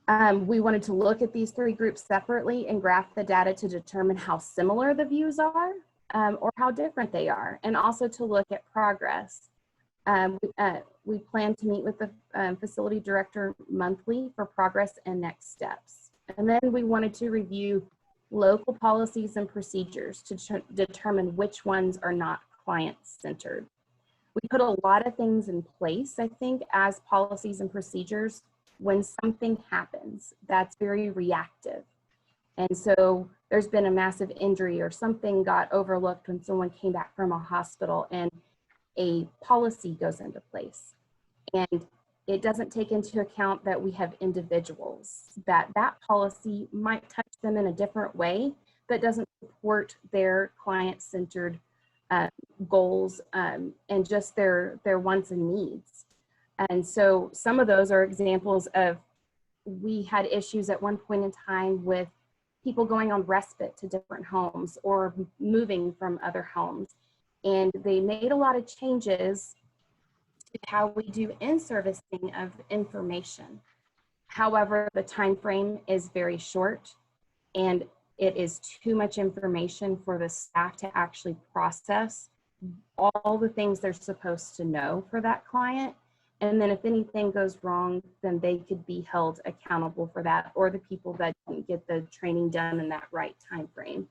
live? We wanted to look at these 3 groups separately and graph the data to determine how similar the views are or how different they are, and also to look at progress. We plan to meet with the facility director monthly for progress and next steps. And then we wanted to review local policies and procedures to determine which ones are not client-centered. We put a lot of things in place, I think, as policies and procedures when something happens that's very reactive. And so there's been a massive injury or something got overlooked when someone came back from a hospital, and a policy goes into place. And it doesn't take into account that we have individuals, that policy might touch them in a different way, but doesn't support their client-centered goals and just their wants and needs. And so some of those are examples of, we had issues at one point in time with people going on respite to different homes or moving from other homes. And they made a lot of changes to how we do in-servicing of information. However, the time frame is very short, and it is too much information for the staff to actually process all the things they're supposed to know for that client. And then if anything goes wrong, then they could be held accountable for that, or the people that didn't get the training done in that right time frame.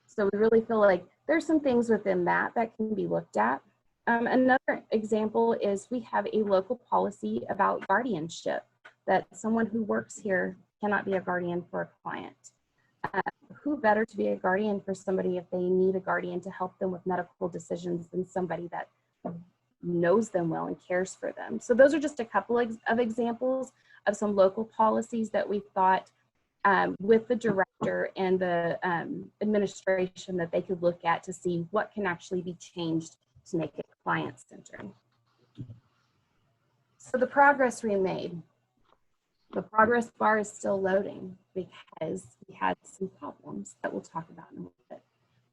So we really feel like there's some things within that can be looked at. Another example is we have a local policy about guardianship, that someone who works here cannot be a guardian for a client. Who better to be a guardian for somebody if they need a guardian to help them with medical decisions than somebody that knows them well and cares for them. So those are just a couple of examples of some local policies that we thought with the director and the administration that they could look at to see what can actually be changed to make it client-centered. So the progress we made. The progress bar is still loading because we had some problems that we'll talk about in a little bit.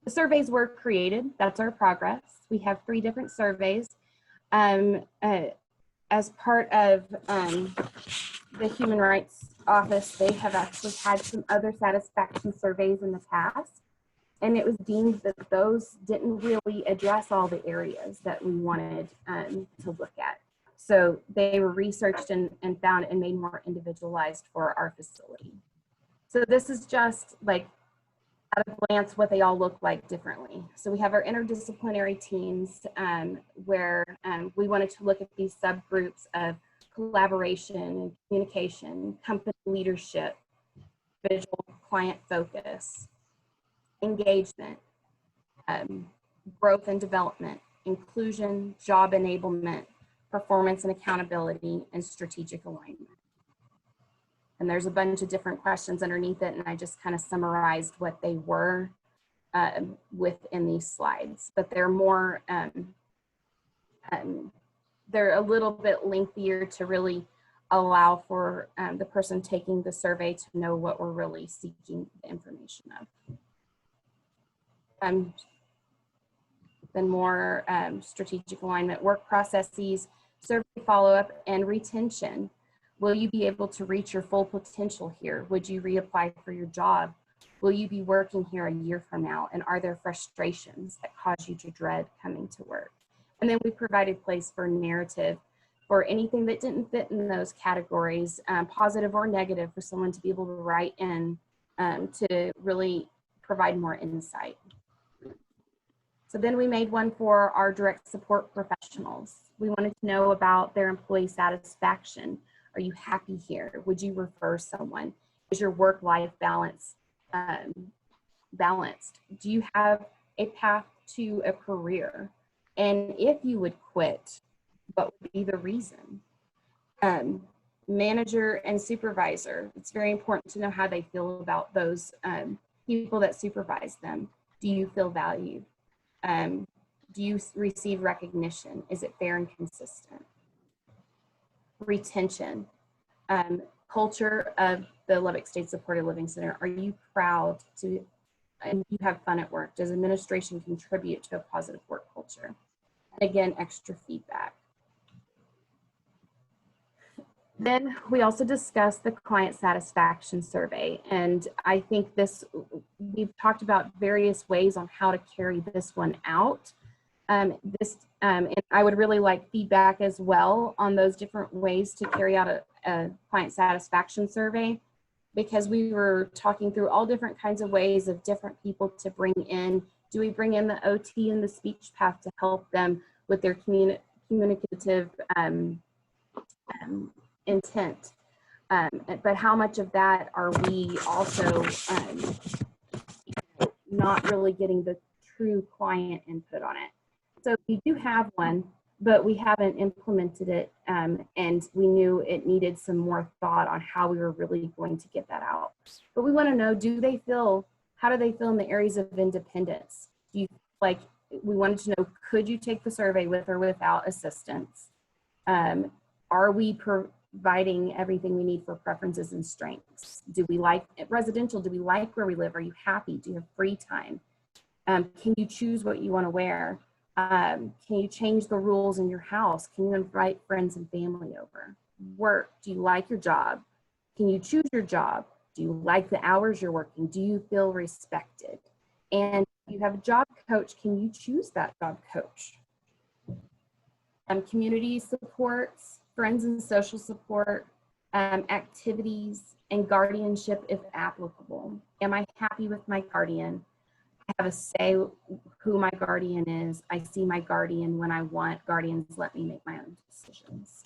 The surveys were created. That's our progress. We have 3 different surveys. As part of the Human Rights Office, they have actually had some other satisfaction surveys in the past, and it was deemed that those didn't really address all the areas that we wanted to look at. So they were researched and found and made more individualized for our facility. So this is just like at a glance what they all look like differently. So we have our interdisciplinary teams where we wanted to look at these subgroups of collaboration and communication, company leadership, individual client focus, engagement, growth and development, inclusion, job enablement, performance and accountability, and strategic alignment. And there's a bunch of different questions underneath it, and I just kind of summarized what they were within these slides. But they're more, they're a little bit lengthier to really allow for the person taking the survey to know what we're really seeking the information of. Then more strategic alignment, work processes, survey follow-up, and retention. Will you be able to reach your full potential here? Would you reapply for your job? Will you be working here a year from now? And are there frustrations that cause you to dread coming to work? And then we provided place for narrative for anything that didn't fit in those categories, positive or negative, for someone to be able to write in to really provide more insight. So then we made one for our direct support professionals. We wanted to know about their employee satisfaction. Are you happy here? Would you refer someone? Is your work-life balance balanced? Do you have a path to a career? And if you would quit, what would be the reason? Manager and supervisor. It's very important to know how they feel about those people that supervise them. Do you feel valued? Do you receive recognition? Is it fair and consistent? Retention, culture of the Lubbock State Supported Living Center. Are you proud to, and you have fun at work? Does administration contribute to a positive work culture? And again, extra feedback. Then we also discussed the client satisfaction survey. And I think we've talked about various ways on how to carry this one out. And I would really like feedback as well on those different ways to carry out a client satisfaction survey, because we were talking through all different kinds of ways of different people to bring in. Do we bring in the OT and the speech path to help them with their communicative intent? But how much of that are we also not really getting the true client input on it? So we do have one, but we haven't implemented it, and we knew it needed some more thought on how we were really going to get that out. But we want to know, how do they feel in the areas of independence? Do you, like, we wanted to know, could you take the survey with or without assistance? Are we providing everything we need for preferences and strengths? Do we like residential? Do we like where we live? Are you happy? Do you have free time? Can you choose what you want to wear? Can you change the rules in your house? Can you invite friends and family over? Work, do you like your job? Can you choose your job? Do you like the hours you're working? Do you feel respected? And if you have a job coach, can you choose that job coach? Community supports, friends and social support, activities, and guardianship if applicable. Am I happy with my guardian? I have a say who my guardian is. I see my guardian when I want. Guardians let me make my own decisions.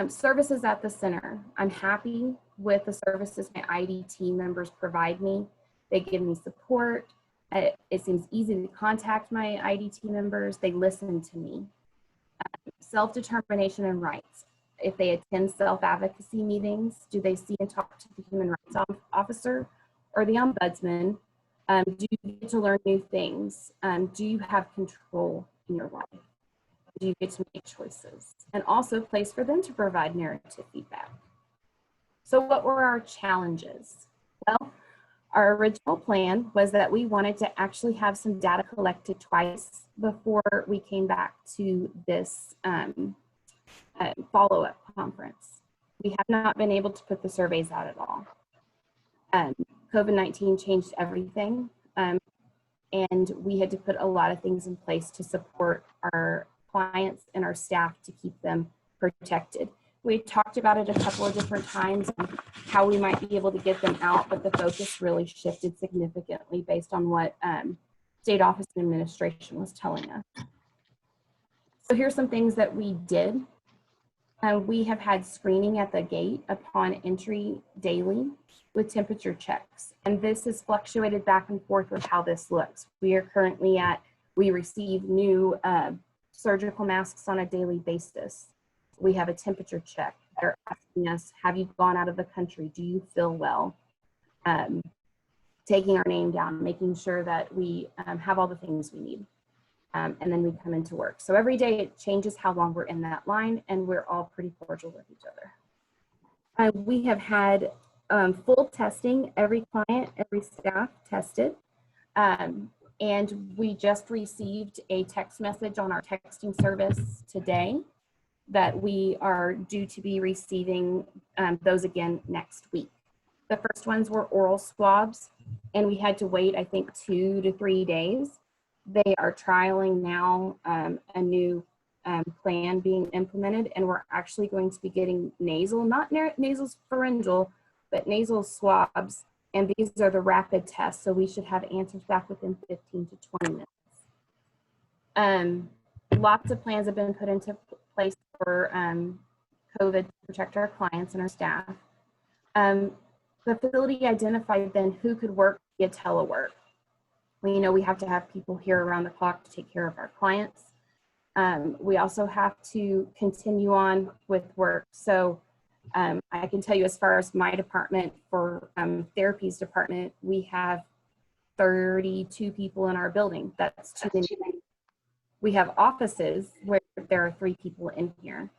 Services at the center. I'm happy with the services my ID team members provide me. They give me support. It seems easy to contact my ID team members. They listen to me. Self-determination and rights. If they attend self-advocacy meetings, do they see and talk to the human rights officer or the ombudsman? Do you get to learn new things? Do you have control in your life? Do you get to make choices? And also place for them to provide narrative feedback. So what were our challenges? Well, our original plan was that we wanted to actually have some data collected twice before we came back to this follow-up conference. We have not been able to put the surveys out at all. COVID-19 changed everything, and we had to put a lot of things in place to support our clients and our staff to keep them protected. We talked about it a couple of different times and how we might be able to get them out, but the focus really shifted significantly based on what State Office and Administration was telling us. So here's some things that we did. We have had screening at the gate upon entry daily with temperature checks. And this has fluctuated back and forth with how this looks. We are currently we receive new surgical masks on a daily basis. We have a temperature check. They're asking us, have you gone out of the country? Do you feel well? Taking our name down, making sure that we have all the things we need. And then we come into work. So every day it changes how long we're in that line, and we're all pretty cordial with each other. We have had full testing, every client, every staff tested. And we just received a text message on our texting service today that we are due to be receiving those again next week. The first ones were oral swabs, and we had to wait, I think, 2 to 3 days. They are trialing now a new plan being implemented, and we're actually going to be getting nasal, not nasal pharyngeal, but nasal swabs. And these are the rapid tests, so we should have answers back within 15 to 20 minutes. Lots of plans have been put into place for COVID to protect our clients and our staff. The facility identified then who could work via telework. We know we have to have people here around the clock to take care of our clients. We also have to continue on with work. So I can tell you, as far as my department, for therapies department, we have 32 people in our building. That's too many. We have offices where there are 3 people in here.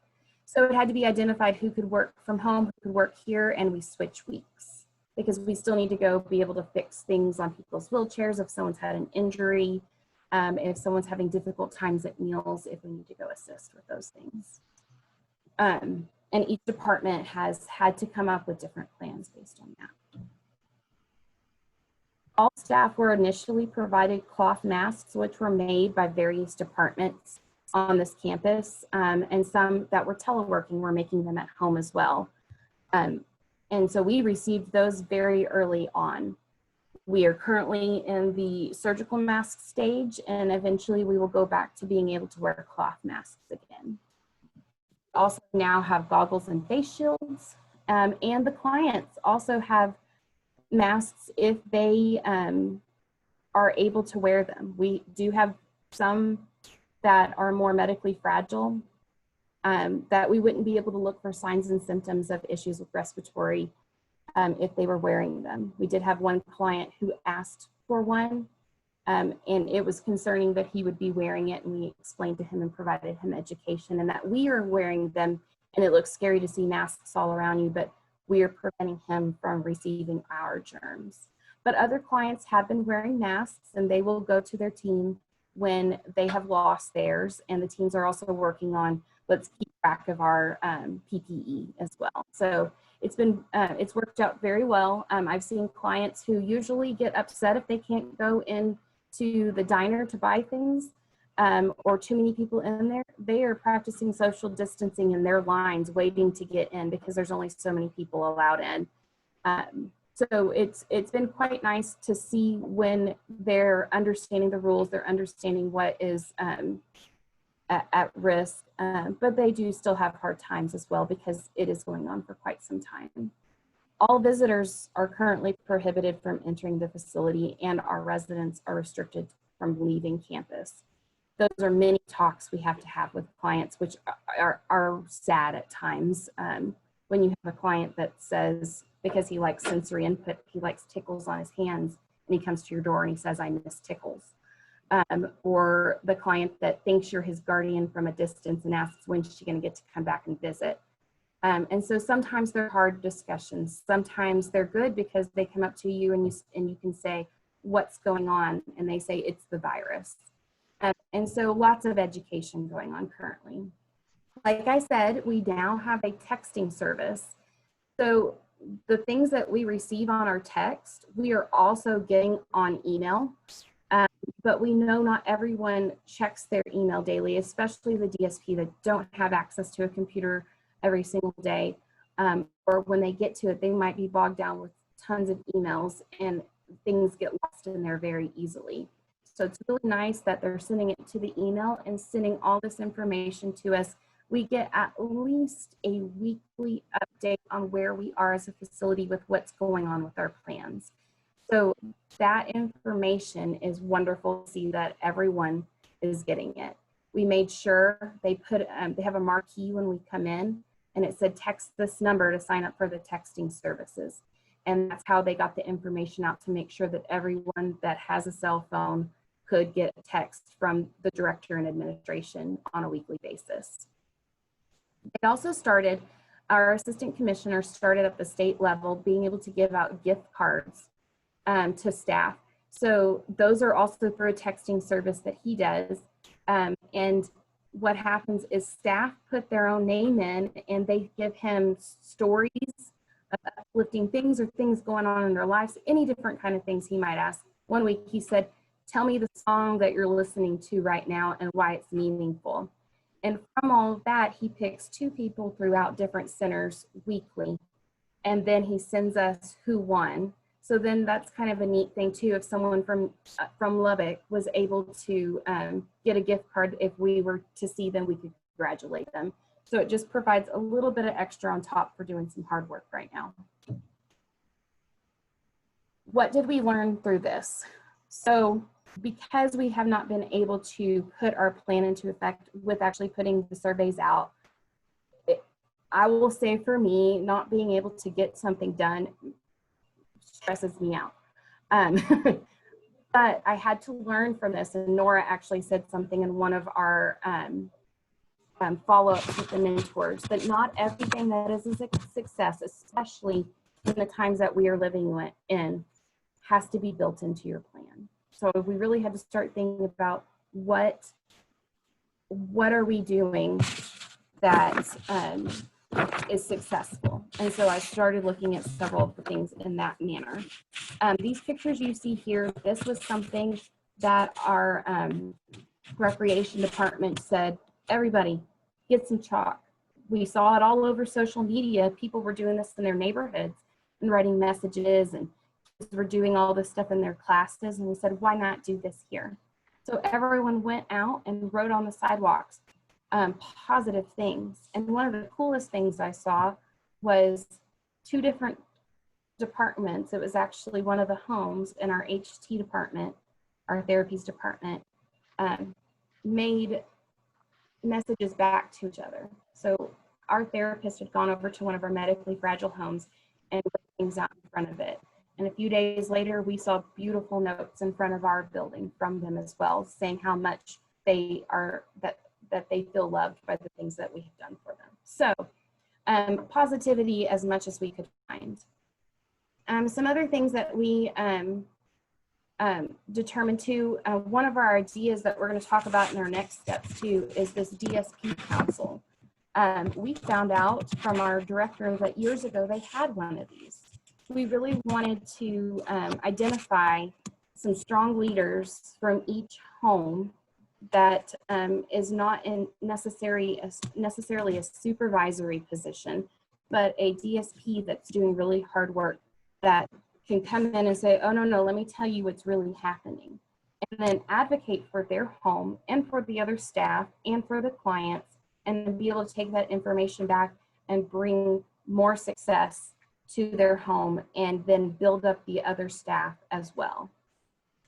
So it had to be identified who could work from home, who could work here, and we switch weeks because we still need to go be able to fix things on people's wheelchairs if someone's had an injury, if someone's having difficult times at meals, if we need to go assist with those things. And each department has had to come up with different plans based on that. All staff were initially provided cloth masks, which were made by various departments on this campus, and some that were teleworking were making them at home as well. And so we received those very early on. We are currently in the surgical mask stage, and eventually we will go back to being able to wear cloth masks again. Also now have goggles and face shields, and the clients also have masks if they are able to wear them. We do have some that are more medically fragile, that we wouldn't be able to look for signs and symptoms of issues with respiratory if they were wearing them. We did have one client who asked for one, and it was concerning that he would be wearing it, and we explained to him and provided him education, and that we are wearing them, and it looks scary to see masks all around you, but we are preventing him from receiving our germs. But other clients have been wearing masks, and they will go to their team when they have lost theirs, and the teams are also working on, let's keep track of our PPE as well. So it's been, it's worked out very well. I've seen clients who usually get upset if they can't go into the diner to buy things, or too many people in there. They are practicing social distancing in their lines waiting to get in because there's only so many people allowed in. So it's been quite nice to see when they're understanding the rules, they're understanding what is at risk, but they do still have hard times as well because it is going on for quite some time. All visitors are currently prohibited from entering the facility, and our residents are restricted from leaving campus. Those are many talks we have to have with clients, which are sad at times. When you have a client that says, because he likes sensory input, he likes tickles on his hands, and he comes to your door and he says, I miss tickles. Or the client that thinks you're his guardian from a distance and asks, when's she gonna get to come back and visit? And so sometimes they're hard discussions. Sometimes they're good because they come up to you and you can say, what's going on? And they say, it's the virus. And so lots of education going on currently. Like I said, we now have a texting service. So the things that we receive on our text, we are also getting on email. But we know not everyone checks their email daily, especially the DSP that don't have access to a computer every single day. Or when they get to it, they might be bogged down with tons of emails and things get lost in there very easily. So it's really nice that they're sending it to the email and sending all this information to us. We get at least a weekly update on where we are as a facility with what's going on with our plans. So that information is wonderful to see that everyone is getting it. We made sure they have a marquee when we come in, and it said text this number to sign up for the texting services. And that's how they got the information out, to make sure that everyone that has a cell phone could get a text from the director and administration on a weekly basis. They also started, our assistant commissioner started at the state level being able to give out gift cards to staff. So those are also through a texting service that he does. And what happens is staff put their own name in and they give him stories of uplifting things or things going on in their lives, any different kind of things he might ask. One week he said, tell me the song that you're listening to right now and why it's meaningful. And from all of that, he picks 2 people throughout different centers weekly. And then he sends us who won. So then that's kind of a neat thing too. If someone from Lubbock was able to get a gift card, if we were to see them, we could congratulate them. So it just provides a little bit of extra on top for doing some hard work right now. What did we learn through this? So because we have not been able to put our plan into effect with actually putting the surveys out, I will say for me, not being able to get something done stresses me out. But I had to learn from this, and Nora actually said something in one of our follow-ups with the mentors, that not everything that is a success, especially in the times that we are living in, has to be built into your plan. So we really had to start thinking about what are we doing that is successful. And so I started looking at several of the things in that manner. These pictures you see here, this was something that our recreation department said, everybody get some chalk. We saw it all over social media. People were doing this in their neighborhoods. and writing messages, and kids were doing all this stuff in their classes. And we said, why not do this here? So everyone went out and wrote on the sidewalks positive things. And one of the coolest things I saw was 2 different departments. It was actually one of the homes in our HT department, our therapies department, made messages back to each other. So our therapist had gone over to one of our medically fragile homes and wrote things out in front of it. And a few days later, we saw beautiful notes in front of our building from them as well, saying how much they are, that they feel loved by the things that we have done for them. So positivity as much as we could find. Some other things that we determined too, one of our ideas that we're going to talk about in our next steps too is this DSP council. We found out from our director that years ago they had one of these. We really wanted to identify some strong leaders from each home that is not necessarily a supervisory position, but a DSP that's doing really hard work that can come in and say, oh, no, let me tell you what's really happening. And then advocate for their home and for the other staff and for the clients, and be able to take that information back and bring more success to their home and then build up the other staff as well.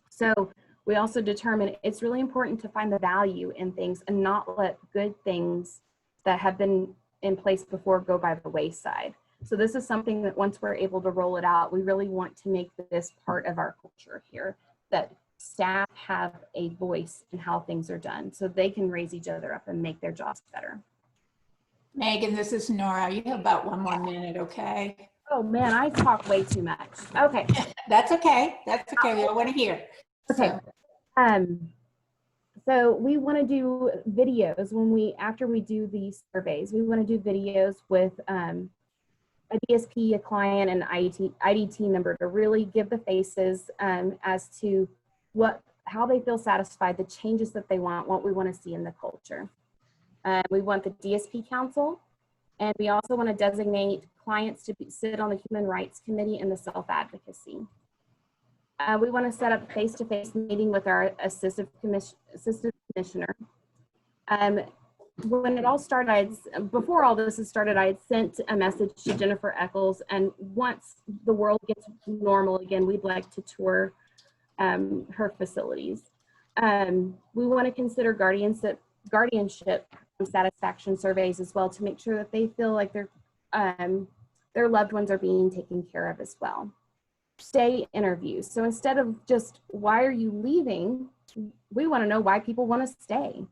So we also determined it's really important to find the value in things and not let good things that have been in place before go by the wayside. So this is something that once we're able to roll it out, we really want to make this part of our culture here, that staff have a voice in how things are done so they can raise each other up and make their jobs better. Megan, this is Nora. You have about 1 more minute, okay? Oh man, I talk way too much. Okay. That's okay. That's okay. We all want to hear. Okay. So we want to do videos after we do these surveys. We want to do videos with a DSP, a client, and IDT member to really give the faces as to how they feel satisfied, the changes that they want, what we want to see in the culture. We want the DSP council, and we also want to designate clients to sit on the Human Rights Committee and the self-advocacy. We want to set up a face-to-face meeting with our assistant commissioner. When it all started, before all this has started, I had sent a message to Jennifer Eccles, and once the world gets normal again, we'd like to tour her facilities. We want to consider guardianship satisfaction surveys as well to make sure that they feel like their loved ones are being taken care of as well. Stay interviews. So instead of just, why are you leaving? We want to know why people want to stay.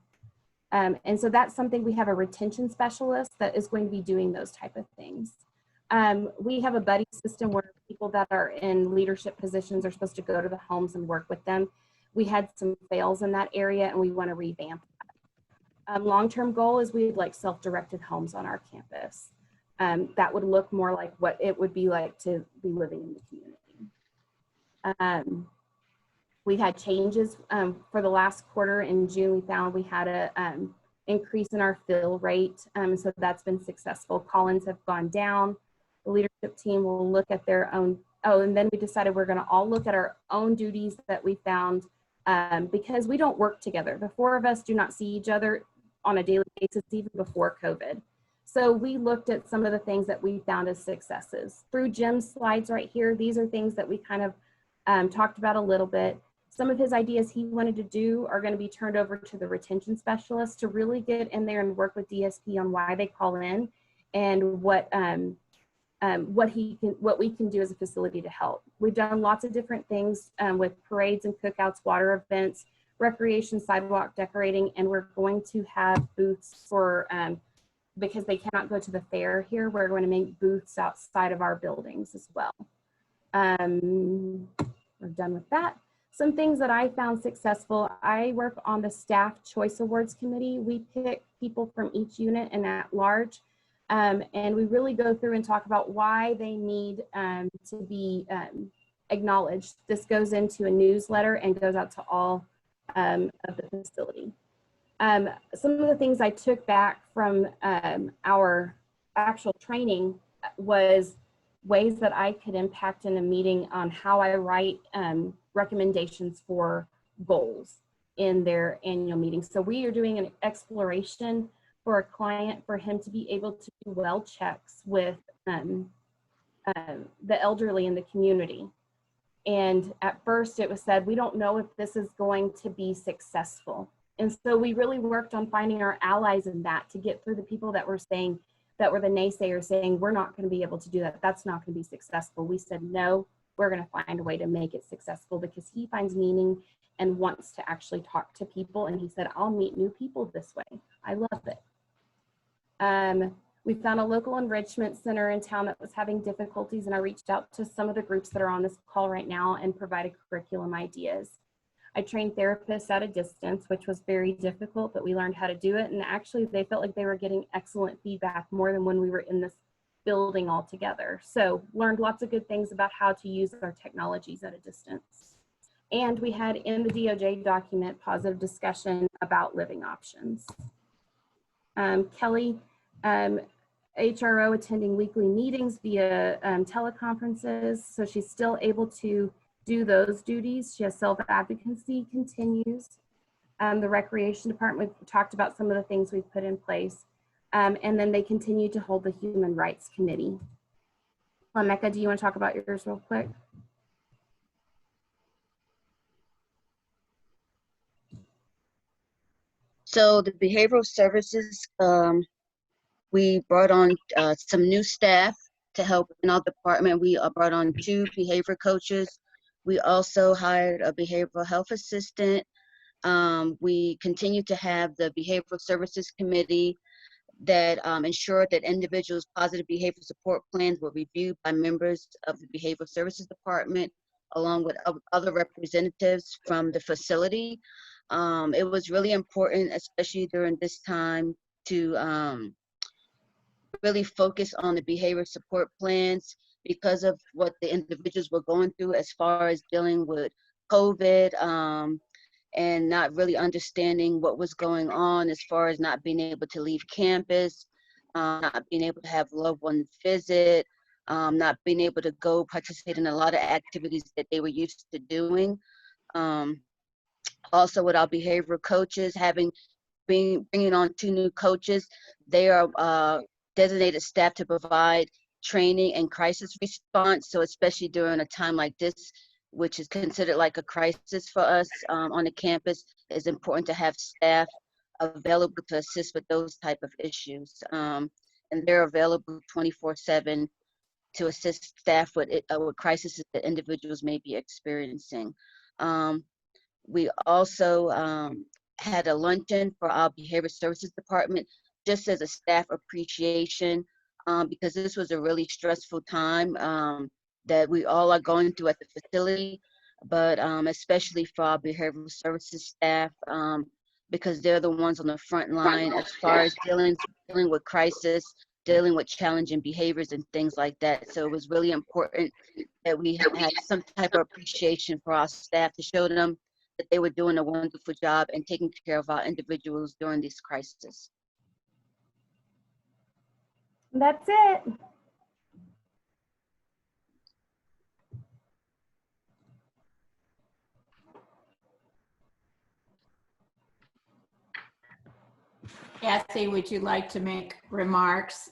And so that's something, we have a retention specialist that is going to be doing those type of things. We have a buddy system where people that are in leadership positions are supposed to go to the homes and work with them. We had some fails in that area and we want to revamp that. Long-term goal is we'd like self-directed homes on our campus. That would look more like what it would be like to be living in the community. We had changes for the last quarter. In June, we found we had a increase in our fill rate. So that's been successful. Call-ins have gone down. The leadership team will look at their own. Oh, and then we decided we're going to all look at our own duties that we found because we don't work together. The 4 of us do not see each other on a daily basis, even before COVID. So we looked at some of the things that we found as successes. Through Jim's slides right here, these are things that we kind of talked about a little bit. Some of his ideas he wanted to do are going to be turned over to the retention specialist to really get in there and work with DSP on why they call in and what we can do as a facility to help. We've done lots of different things with parades and cookouts, water events, recreation, sidewalk decorating, and we're going to have booths for, because they cannot go to the fair here, we're going to make booths outside of our buildings as well. We're done with that. Some things that I found successful, I work on the Staff Choice Awards Committee. We pick people from each unit and at large, and we really go through and talk about why they need to be acknowledged. This goes into a newsletter and goes out to all of the facility. Some of the things I took back from our actual training was ways that I could impact in a meeting on how I write recommendations for goals in their annual meeting. So we are doing an exploration for a client for him to be able to do well checks with the elderly in the community. And at first it was said, we don't know if this is going to be successful. And so we really worked on finding our allies in that to get through the people that were saying, that were the naysayers saying, we're not going to be able to do that. That's not going to be successful. We said, no, we're going to find a way to make it successful, because he finds meaning and wants to actually talk to people. And he said, I'll meet new people this way. I love it. We found a local enrichment center in town that was having difficulties, and I reached out to some of the groups that are on this call right now and provided curriculum ideas. I trained therapists at a distance, which was very difficult, but we learned how to do it. And actually they felt like they were getting excellent feedback, more than when we were in this building all together. So learned lots of good things about how to use our technologies at a distance. And we had in the DOJ document positive discussion about living options. Kelly, HRO attending weekly meetings via teleconferences, so she's still able to do those duties. She has self-advocacy continues. The recreation department, we talked about some of the things we've put in place. And then they continue to hold the Human Rights Committee. Lamecca, do you want to talk about yours real quick? So the behavioral services, we brought on some new staff to help in our department. We brought on 2 behavior coaches. We also hired a behavioral health assistant. We continue to have the behavioral services committee that ensured that individuals' positive behavior support plans were reviewed by members of the behavioral services department, along with other representatives from the facility. It was really important, especially during this time, to really focus on the behavior support plans because of what the individuals were going through as far as dealing with COVID and not really understanding what was going on as far as not being able to leave campus, not being able to have loved ones visit, not being able to go participate in a lot of activities that they were used to doing. Also with our behavioral coaches, bringing on 2 new coaches, they are designated staff to provide training and crisis response. So especially during a time like this, which is considered like a crisis for us on the campus, it's important to have staff available to assist with those type of issues. And they're available 24/7 to assist staff with crises that individuals may be experiencing. We also had a luncheon for our behavior services department, just as a staff appreciation, because this was a really stressful time that we all are going through at the facility, but especially for our behavioral services staff, because they're the ones on the front line as far as dealing with crisis, dealing with challenging behaviors and things like that. So it was really important that we had some type of appreciation for our staff to show them that they were doing a wonderful job and taking care of our individuals during these crises. That's it. Kathy, would you like to make remarks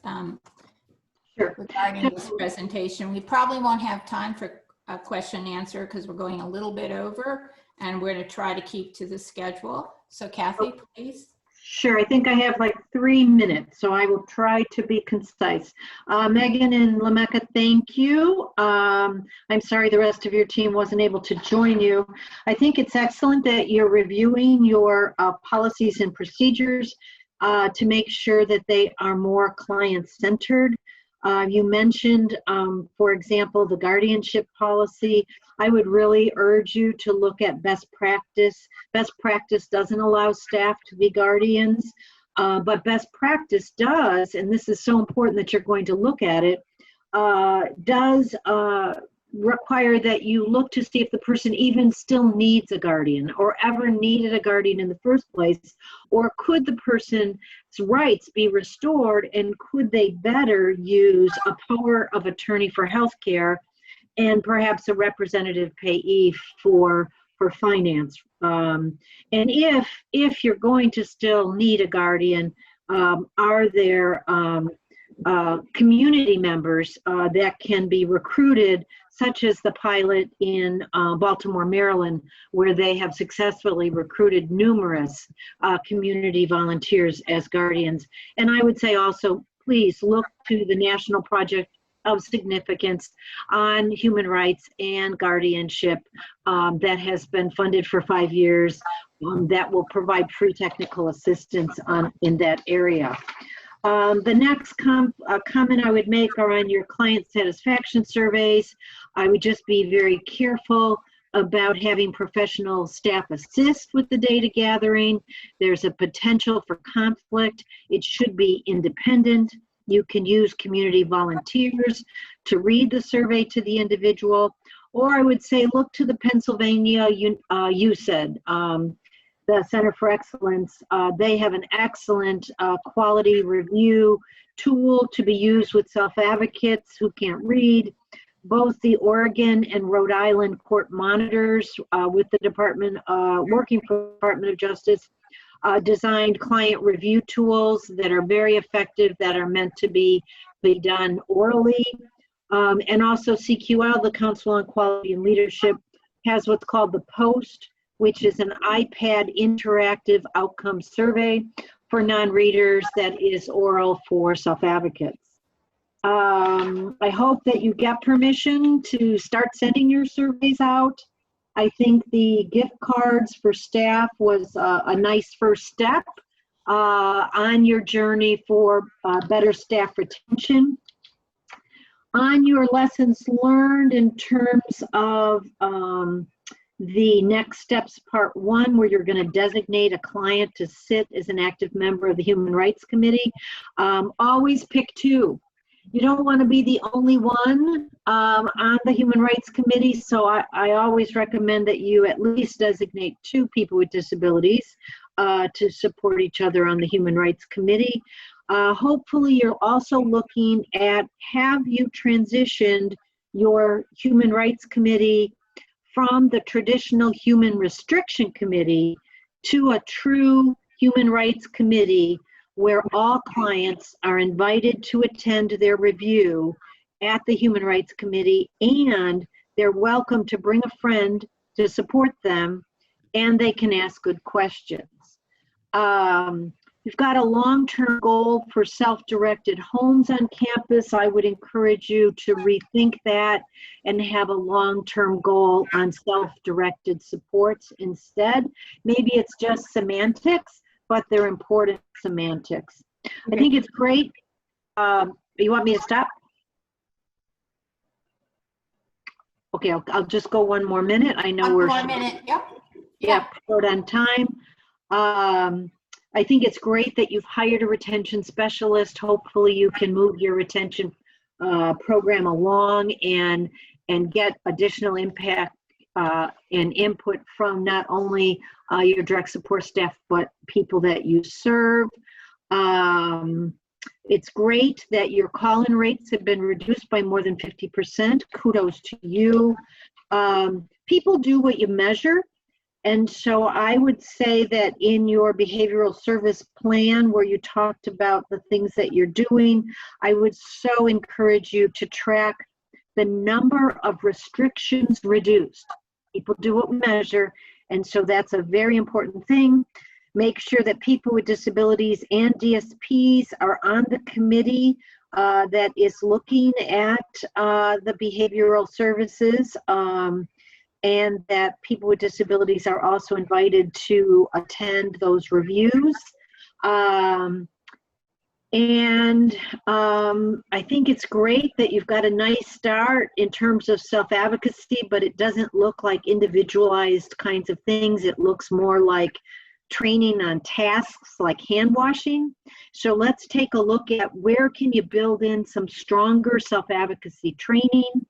regarding this presentation? We probably won't have time for a question and answer because we're going a little bit over, and we're going to try to keep to the schedule. So Kathy, please. Sure, I think I have like 3 minutes, so I will try to be concise. Megan and Lamecca, thank you. I'm sorry the rest of your team wasn't able to join you. I think it's excellent that you're reviewing your policies and procedures to make sure that they are more client-centered. You mentioned, for example, the guardianship policy. I would really urge you to look at best practice. Best practice doesn't allow staff to be guardians, but best practice does, and this is so important that you're going to look at it, does require that you look to see if the person even still needs a guardian or ever needed a guardian in the first place, or could the person's rights be restored, and could they better use a power of attorney for healthcare and perhaps a representative payee for finance. And if you're going to still need a guardian, are there community members that can be recruited, such as the pilot in Baltimore, Maryland, where they have successfully recruited numerous community volunteers as guardians. And I would say also, please look to the National Project of Significance on Human Rights and Guardianship that has been funded for 5 years that will provide free technical assistance in that area. The next comment I would make are on your client satisfaction surveys. I would just be very careful about having professional staff assist with the data gathering. There's a potential for conflict. It should be independent. You can use community volunteers to read the survey to the individual, or I would say look to the Pennsylvania USED, the Center for Excellence. They have an excellent quality review tool to be used with self-advocates who can't read. Both the Oregon and Rhode Island court monitors with the working for the Department of Justice designed client review tools that are very effective, that are meant to be done orally. And also CQL, the Council on Quality and Leadership, has what's called the POST, which is an iPad interactive outcome survey for non-readers that is oral for self-advocates. I hope that you get permission to start sending your surveys out. I think the gift cards for staff was a nice first step on your journey for better staff retention. On your lessons learned in terms of the next steps, part 1, where you're going to designate a client to sit as an active member of the Human Rights Committee, always pick 2. You don't want to be the only one on the Human Rights Committee, so I always recommend that you at least designate 2 people with disabilities to support each other on the Human Rights Committee. Hopefully you're also looking at, have you transitioned your Human Rights Committee from the traditional Human Restriction Committee to a true Human Rights Committee where all clients are invited to attend their review at the Human Rights Committee, and they're welcome to bring a friend to support them, and they can ask good questions. You've got a long-term goal for self-directed homes on campus. I would encourage you to rethink that and have a long-term goal on self-directed supports instead. Maybe it's just semantics, but they're important semantics. I think it's great. You want me to stop? Okay, I'll just go one more minute. I know we're one more minute. Yep. Yeah, short on time. I think it's great that you've hired a retention specialist. Hopefully you can move your retention program along and get additional impact and input from not only your direct support staff, but people that you serve. It's great that your call-in rates have been reduced by more than 50%. Kudos to you. People do what you measure. And so I would say that in your behavioral service plan, where you talked about the things that you're doing, I would so encourage you to track the number of restrictions reduced. People do what we measure, and so that's a very important thing. Make sure that people with disabilities and DSPs are on the committee that is looking at the behavioral services, and that people with disabilities are also invited to attend those reviews. I think it's great that you've got a nice start in terms of self-advocacy, but it doesn't look like individualized kinds of things. It looks more like training on tasks like hand washing. So let's take a look at where can you build in some stronger self-advocacy training.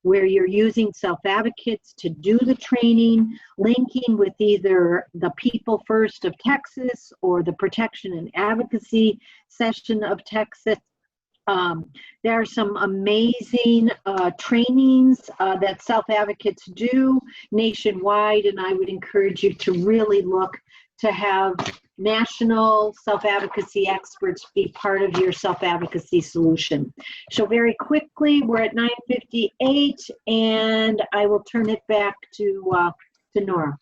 where you're using self-advocates to do the training, linking with either the People First of Texas or the Protection and Advocacy session of Texas. There are some amazing trainings that self-advocates do nationwide, and I would encourage you to really look to have national self-advocacy experts be part of your self-advocacy solution. So very quickly, we're at 9:58, and I will turn it back to Nora.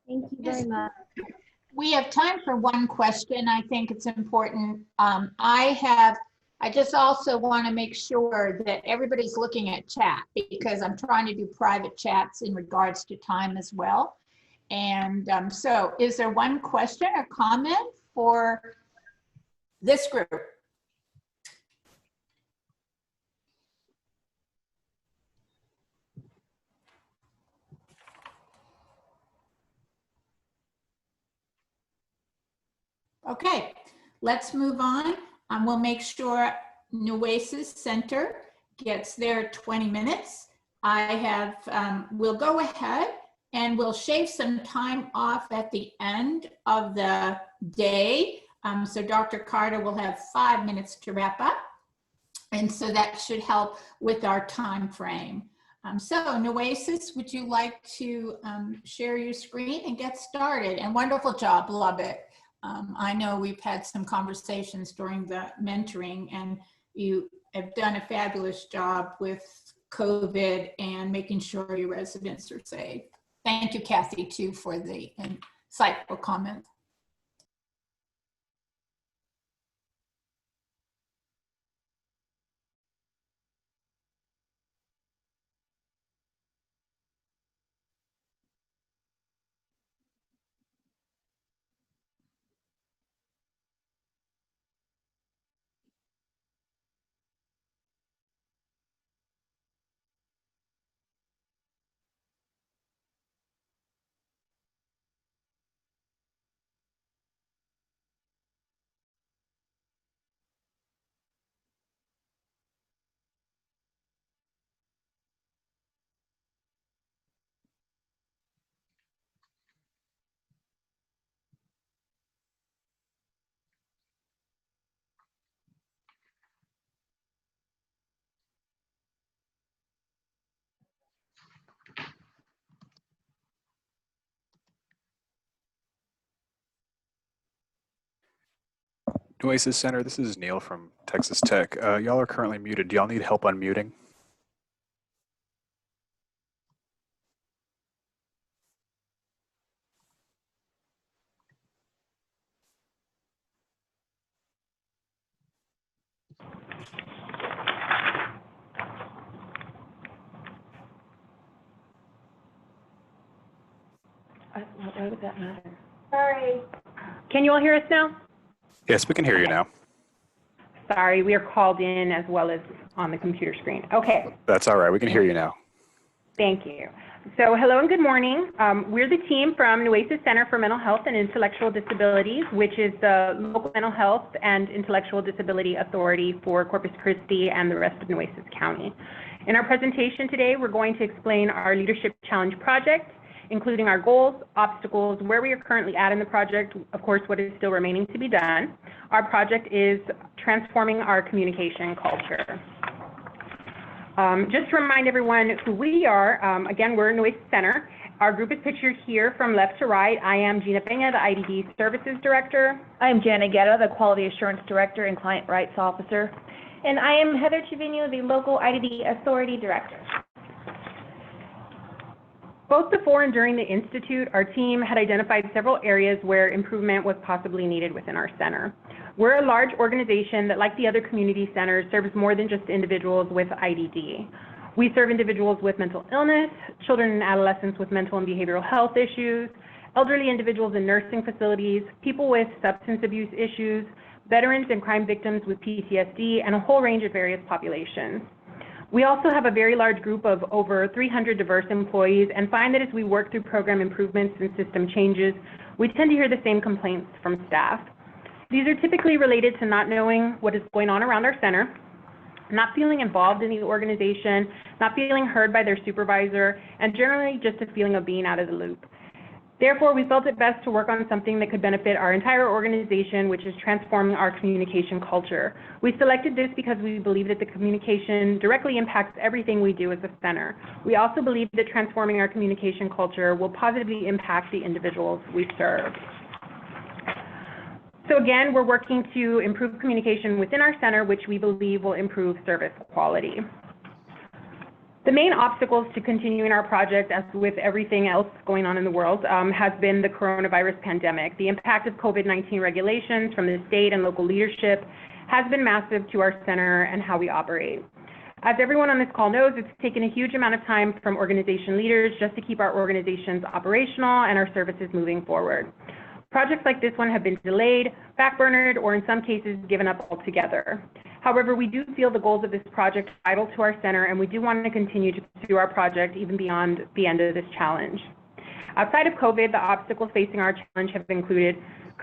Thank you very much. We have time for one question. I think it's important. I just also want to make sure that everybody's looking at chat, because I'm trying to do private chats in regards to time as well. And so is there one question or comment for this group? Okay, let's move on. We'll make sure Nueces Center gets their 20 minutes. We'll go ahead and we'll shave some time off at the end of the day. So Dr. Carter will have 5 minutes to wrap up. And so that should help with our time frame. So Nueces, would you like to share your screen and get started? And wonderful job, love it. I know we've had some conversations during the mentoring, and you have done a fabulous job with COVID and making sure your residents are safe. Thank you, Kathy, too, for the insightful comments. Nueces Center, this is Neil from Texas Tech. Y'all are currently muted. Do y'all need help unmuting? Why would that matter? Sorry. Can you all hear us now? Yes, we can hear you now. Sorry, we are called in as well as on the computer screen. Okay. That's all right. We can hear you now. Thank you. So hello and good morning. We're the team from Nueces Center for Mental Health and Intellectual Disabilities, which is the local mental health and intellectual disability authority for Corpus Christi and the rest of Nueces County. In our presentation today, we're going to explain our Leadership Challenge project, including our goals, obstacles, where we are currently at in the project, of course, what is still remaining to be done. Our project is transforming our communication culture. Just to remind everyone who we are, again, we're Nueces Center. Our group is pictured here from left to right. I am Gina Peña, the IDD Services Director. I am Janet Guerra, the Quality Assurance Director and Client Rights Officer. And I am Heather Trevino, the Local IDD Authority Director. Both before and during the Institute, our team had identified several areas where improvement was possibly needed within our center. We're a large organization that, like the other community centers, serves more than just individuals with IDD. We serve individuals with mental illness, children and adolescents with mental and behavioral health issues, elderly individuals in nursing facilities, people with substance abuse issues, veterans and crime victims with PTSD, and a whole range of various populations. We also have a very large group of over 300 diverse employees and find that as we work through program improvements and system changes, we tend to hear the same complaints from staff. These are typically related to not knowing what is going on around our center, not feeling involved in the organization, not feeling heard by their supervisor, and generally just a feeling of being out of the loop. Therefore, we felt it best to work on something that could benefit our entire organization, which is transforming our communication culture. We selected this because we believe that the communication directly impacts everything we do as a center. We also believe that transforming our communication culture will positively impact the individuals we serve. So again, we're working to improve communication within our center, which we believe will improve service quality. The main obstacles to continuing our project, as with everything else going on in the world, has been the coronavirus pandemic. The impact of COVID-19 regulations from the state and local leadership has been massive to our center and how we operate. As everyone on this call knows, it's taken a huge amount of time from organization leaders just to keep our organizations operational and our services moving forward. Projects like this one have been delayed, backburnered, or in some cases given up altogether. However, we do feel the goals of this project are vital to our center, and we do want to continue to pursue our project even beyond the end of this challenge. Outside of COVID, the obstacles facing our challenge have included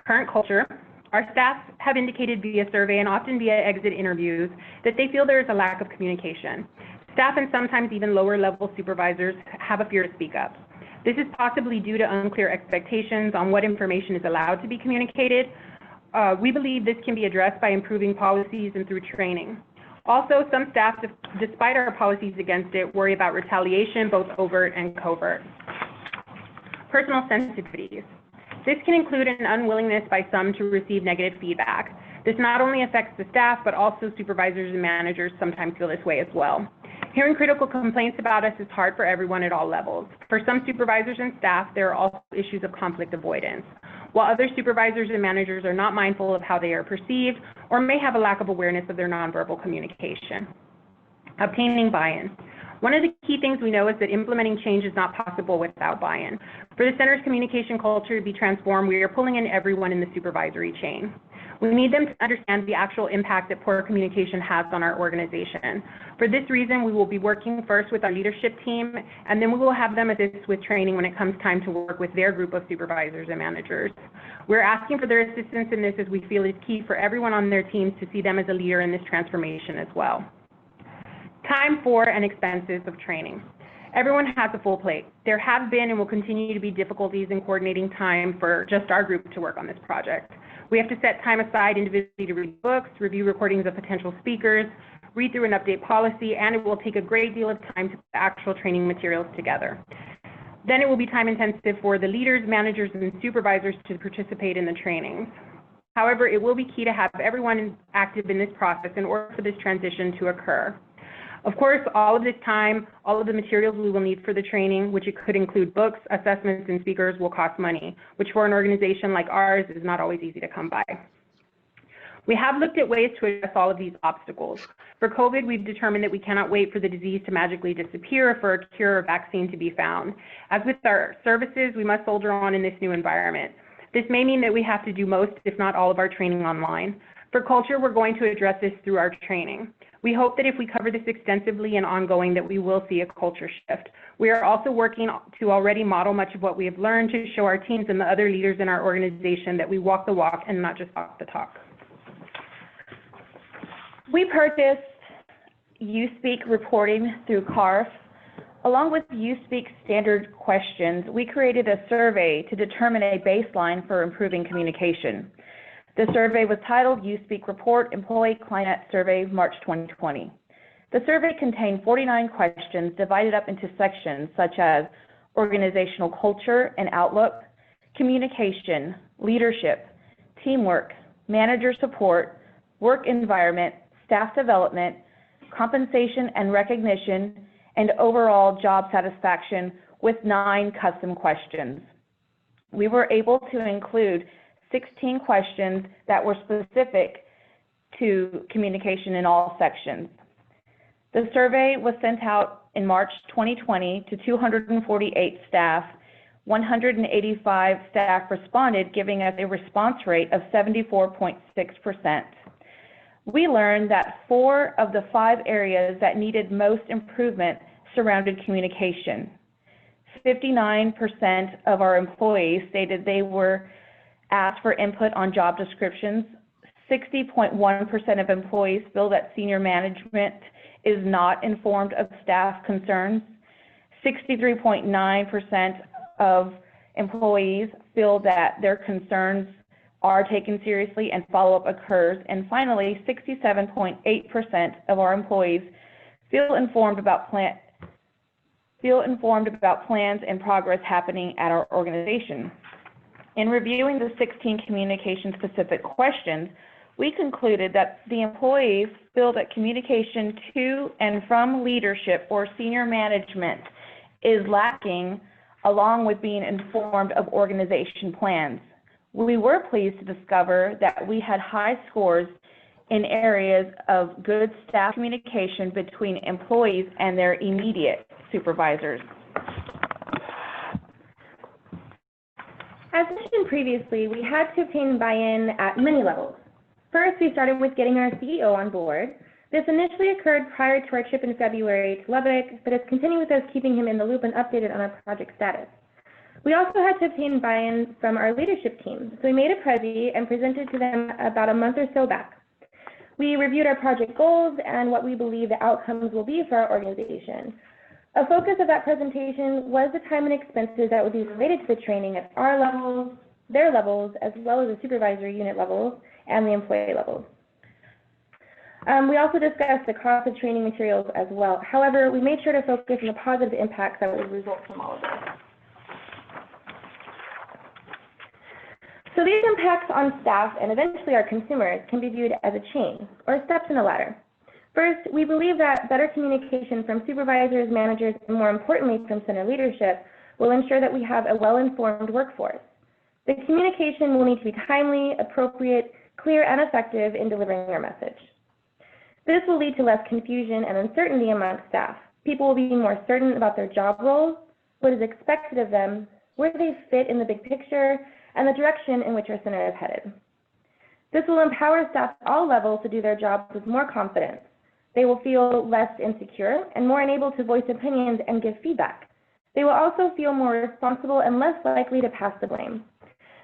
current culture. Our staff have indicated via survey and often via exit interviews that they feel there is a lack of communication. Staff and sometimes even lower level supervisors have a fear to speak up. This is possibly due to unclear expectations on what information is allowed to be communicated. We believe this can be addressed by improving policies and through training. Also, some staff, despite our policies against it, worry about retaliation, both overt and covert. Personal sensitivities. This can include an unwillingness by some to receive negative feedback. This not only affects the staff, but also supervisors and managers sometimes feel this way as well. Hearing critical complaints about us is hard for everyone at all levels. For some supervisors and staff, there are also issues of conflict avoidance, while other supervisors and managers are not mindful of how they are perceived or may have a lack of awareness of their nonverbal communication. Obtaining buy-in. One of the key things we know is that implementing change is not possible without buy-in. For the center's communication culture to be transformed, we are pulling in everyone in the supervisory chain. We need them to understand the actual impact that poor communication has on our organization. For this reason, we will be working first with our leadership team, and then we will have them assist with training when it comes time to work with their group of supervisors and managers. We're asking for their assistance in this as we feel it's key for everyone on their teams to see them as a leader in this transformation as well. Time for and expenses of training. Everyone has a full plate. There have been and will continue to be difficulties in coordinating time for just our group to work on this project. We have to set time aside individually to read books, review recordings of potential speakers, read through and update policy, and it will take a great deal of time to put actual training materials together. Then it will be time intensive for the leaders, managers, and supervisors to participate in the trainings. However, it will be key to have everyone active in this process in order for this transition to occur. Of course, all of this time, all of the materials we will need for the training, which it could include books, assessments, and speakers, will cost money, which for an organization like ours is not always easy to come by. We have looked at ways to address all of these obstacles. For COVID, we've determined that we cannot wait for the disease to magically disappear or for a cure or vaccine to be found. As with our services, we must soldier on in this new environment. This may mean that we have to do most, if not all, of our training online. For culture, we're going to address this through our training. We hope that if we cover this extensively and ongoing, that we will see a culture shift. We are also working to already model much of what we have learned to show our teams and the other leaders in our organization that we walk the walk and not just talk the talk. We purchased USpeak reporting through CARF. Along with USpeak standard questions, we created a survey to determine a baseline for improving communication. The survey was titled USpeak Report Employee Client Survey March 2020. The survey contained 49 questions divided up into sections such as organizational culture and outlook, communication, leadership, teamwork, manager support, work environment, staff development, compensation and recognition, and overall job satisfaction, with 9 custom questions. We were able to include 16 questions that were specific to communication in all sections. The survey was sent out in March 2020 to 248 staff. 185 staff responded, giving us a response rate of 74.6%. We learned that 4 of the 5 areas that needed most improvement surrounded communication. 59% of our employees stated they were asked for input on job descriptions. 60.1% of employees feel that senior management is not informed of staff concerns. 63.9% of employees feel that their concerns are taken seriously and follow-up occurs. And finally, 67.8% of our employees feel informed about plans and progress happening at our organization. In reviewing the 16 communication-specific questions, we concluded that the employees feel that communication to and from leadership or senior management is lacking, along with being informed of organization plans. We were pleased to discover that we had high scores in areas of good staff communication between employees and their immediate supervisors. As mentioned previously, we had to obtain buy-in at many levels. First, we started with getting our CEO on board. This initially occurred prior to our trip in February to Lubbock, but has continued with us keeping him in the loop and updated on our project status. We also had to obtain buy-in from our leadership team, so we made a prezi and presented to them about a month or so back. We reviewed our project goals and what we believe the outcomes will be for our organization. A focus of that presentation was the time and expenses that would be related to the training at our levels, their levels, as well as the supervisory unit levels and the employee levels. We also discussed the cost of training materials as well. However, we made sure to focus on the positive impacts that would result from all of this. So these impacts on staff and eventually our consumers can be viewed as a chain or steps in a ladder. First, we believe that better communication from supervisors, managers, and more importantly from center leadership will ensure that we have a well-informed workforce. The communication will need to be timely, appropriate, clear, and effective in delivering our message. This will lead to less confusion and uncertainty amongst staff. People will be more certain about their job roles, what is expected of them, where they fit in the big picture, and the direction in which our center is headed. This will empower staff at all levels to do their jobs with more confidence. They will feel less insecure and more enabled to voice opinions and give feedback. They will also feel more responsible and less likely to pass the blame.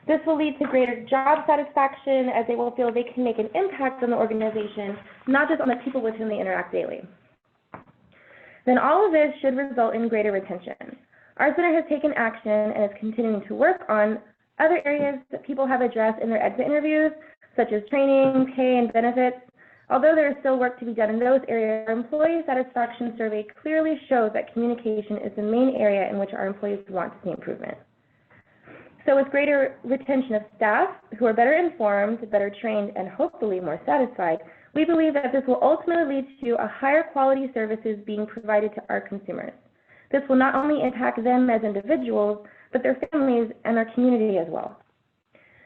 This will lead to greater job satisfaction as they will feel they can make an impact on the organization, not just on the people with whom they interact daily. Then all of this should result in greater retention. Our center has taken action and is continuing to work on other areas that people have addressed in their exit interviews, such as training, pay, and benefits. Although there is still work to be done in those areas, our employee satisfaction survey clearly shows that communication is the main area in which our employees want to see improvement. So with greater retention of staff who are better informed, better trained, and hopefully more satisfied, we believe that this will ultimately lead to a higher quality services being provided to our consumers. This will not only impact them as individuals, but their families and our community as well.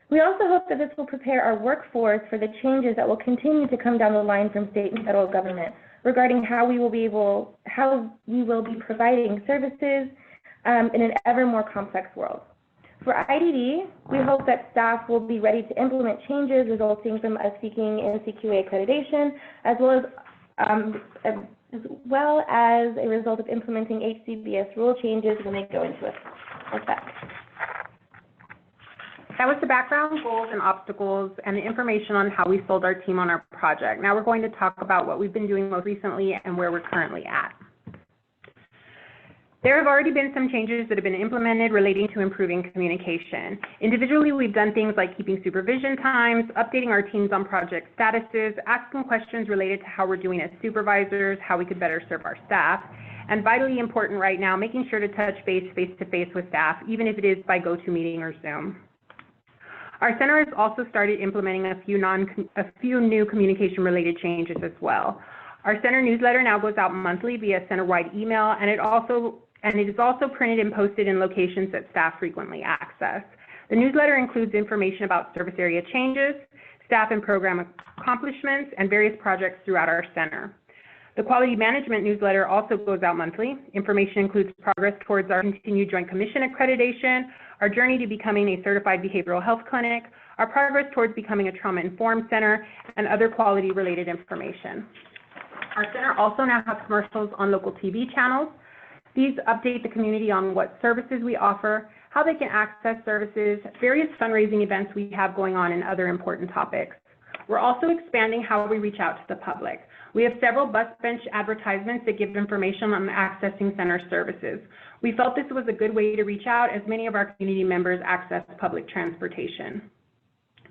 We also hope that this will prepare our workforce for the changes that will continue to come down the line from state and federal government regarding how we will be providing services in an ever more complex world. For IDD, we hope that staff will be ready to implement changes resulting from us seeking NCQA accreditation, as well as a result of implementing HCBS rule changes when they go into effect. That was the background, goals, and obstacles, and the information on how we sold our team on our project. Now we're going to talk about what we've been doing most recently and where we're currently at. There have already been some changes that have been implemented relating to improving communication. Individually, we've done things like keeping supervision times, updating our teams on project statuses, asking questions related to how we're doing as supervisors, how we could better serve our staff, and vitally important right now, making sure to touch base face-to-face with staff, even if it is by GoToMeeting or Zoom. Our center has also started implementing a few new communication-related changes as well. Our center newsletter now goes out monthly via center-wide email, and it is also printed and posted in locations that staff frequently access. The newsletter includes information about service area changes, staff and program accomplishments, and various projects throughout our center. The quality management newsletter also goes out monthly. Information includes progress towards our continued Joint Commission accreditation, our journey to becoming a certified behavioral health clinic, our progress towards becoming a trauma-informed center, and other quality-related information. Our center also now has commercials on local TV channels. These update the community on what services we offer, how they can access services, various fundraising events we have going on, and other important topics. We're also expanding how we reach out to the public. We have several bus bench advertisements that give information on accessing center services. We felt this was a good way to reach out as many of our community members access public transportation.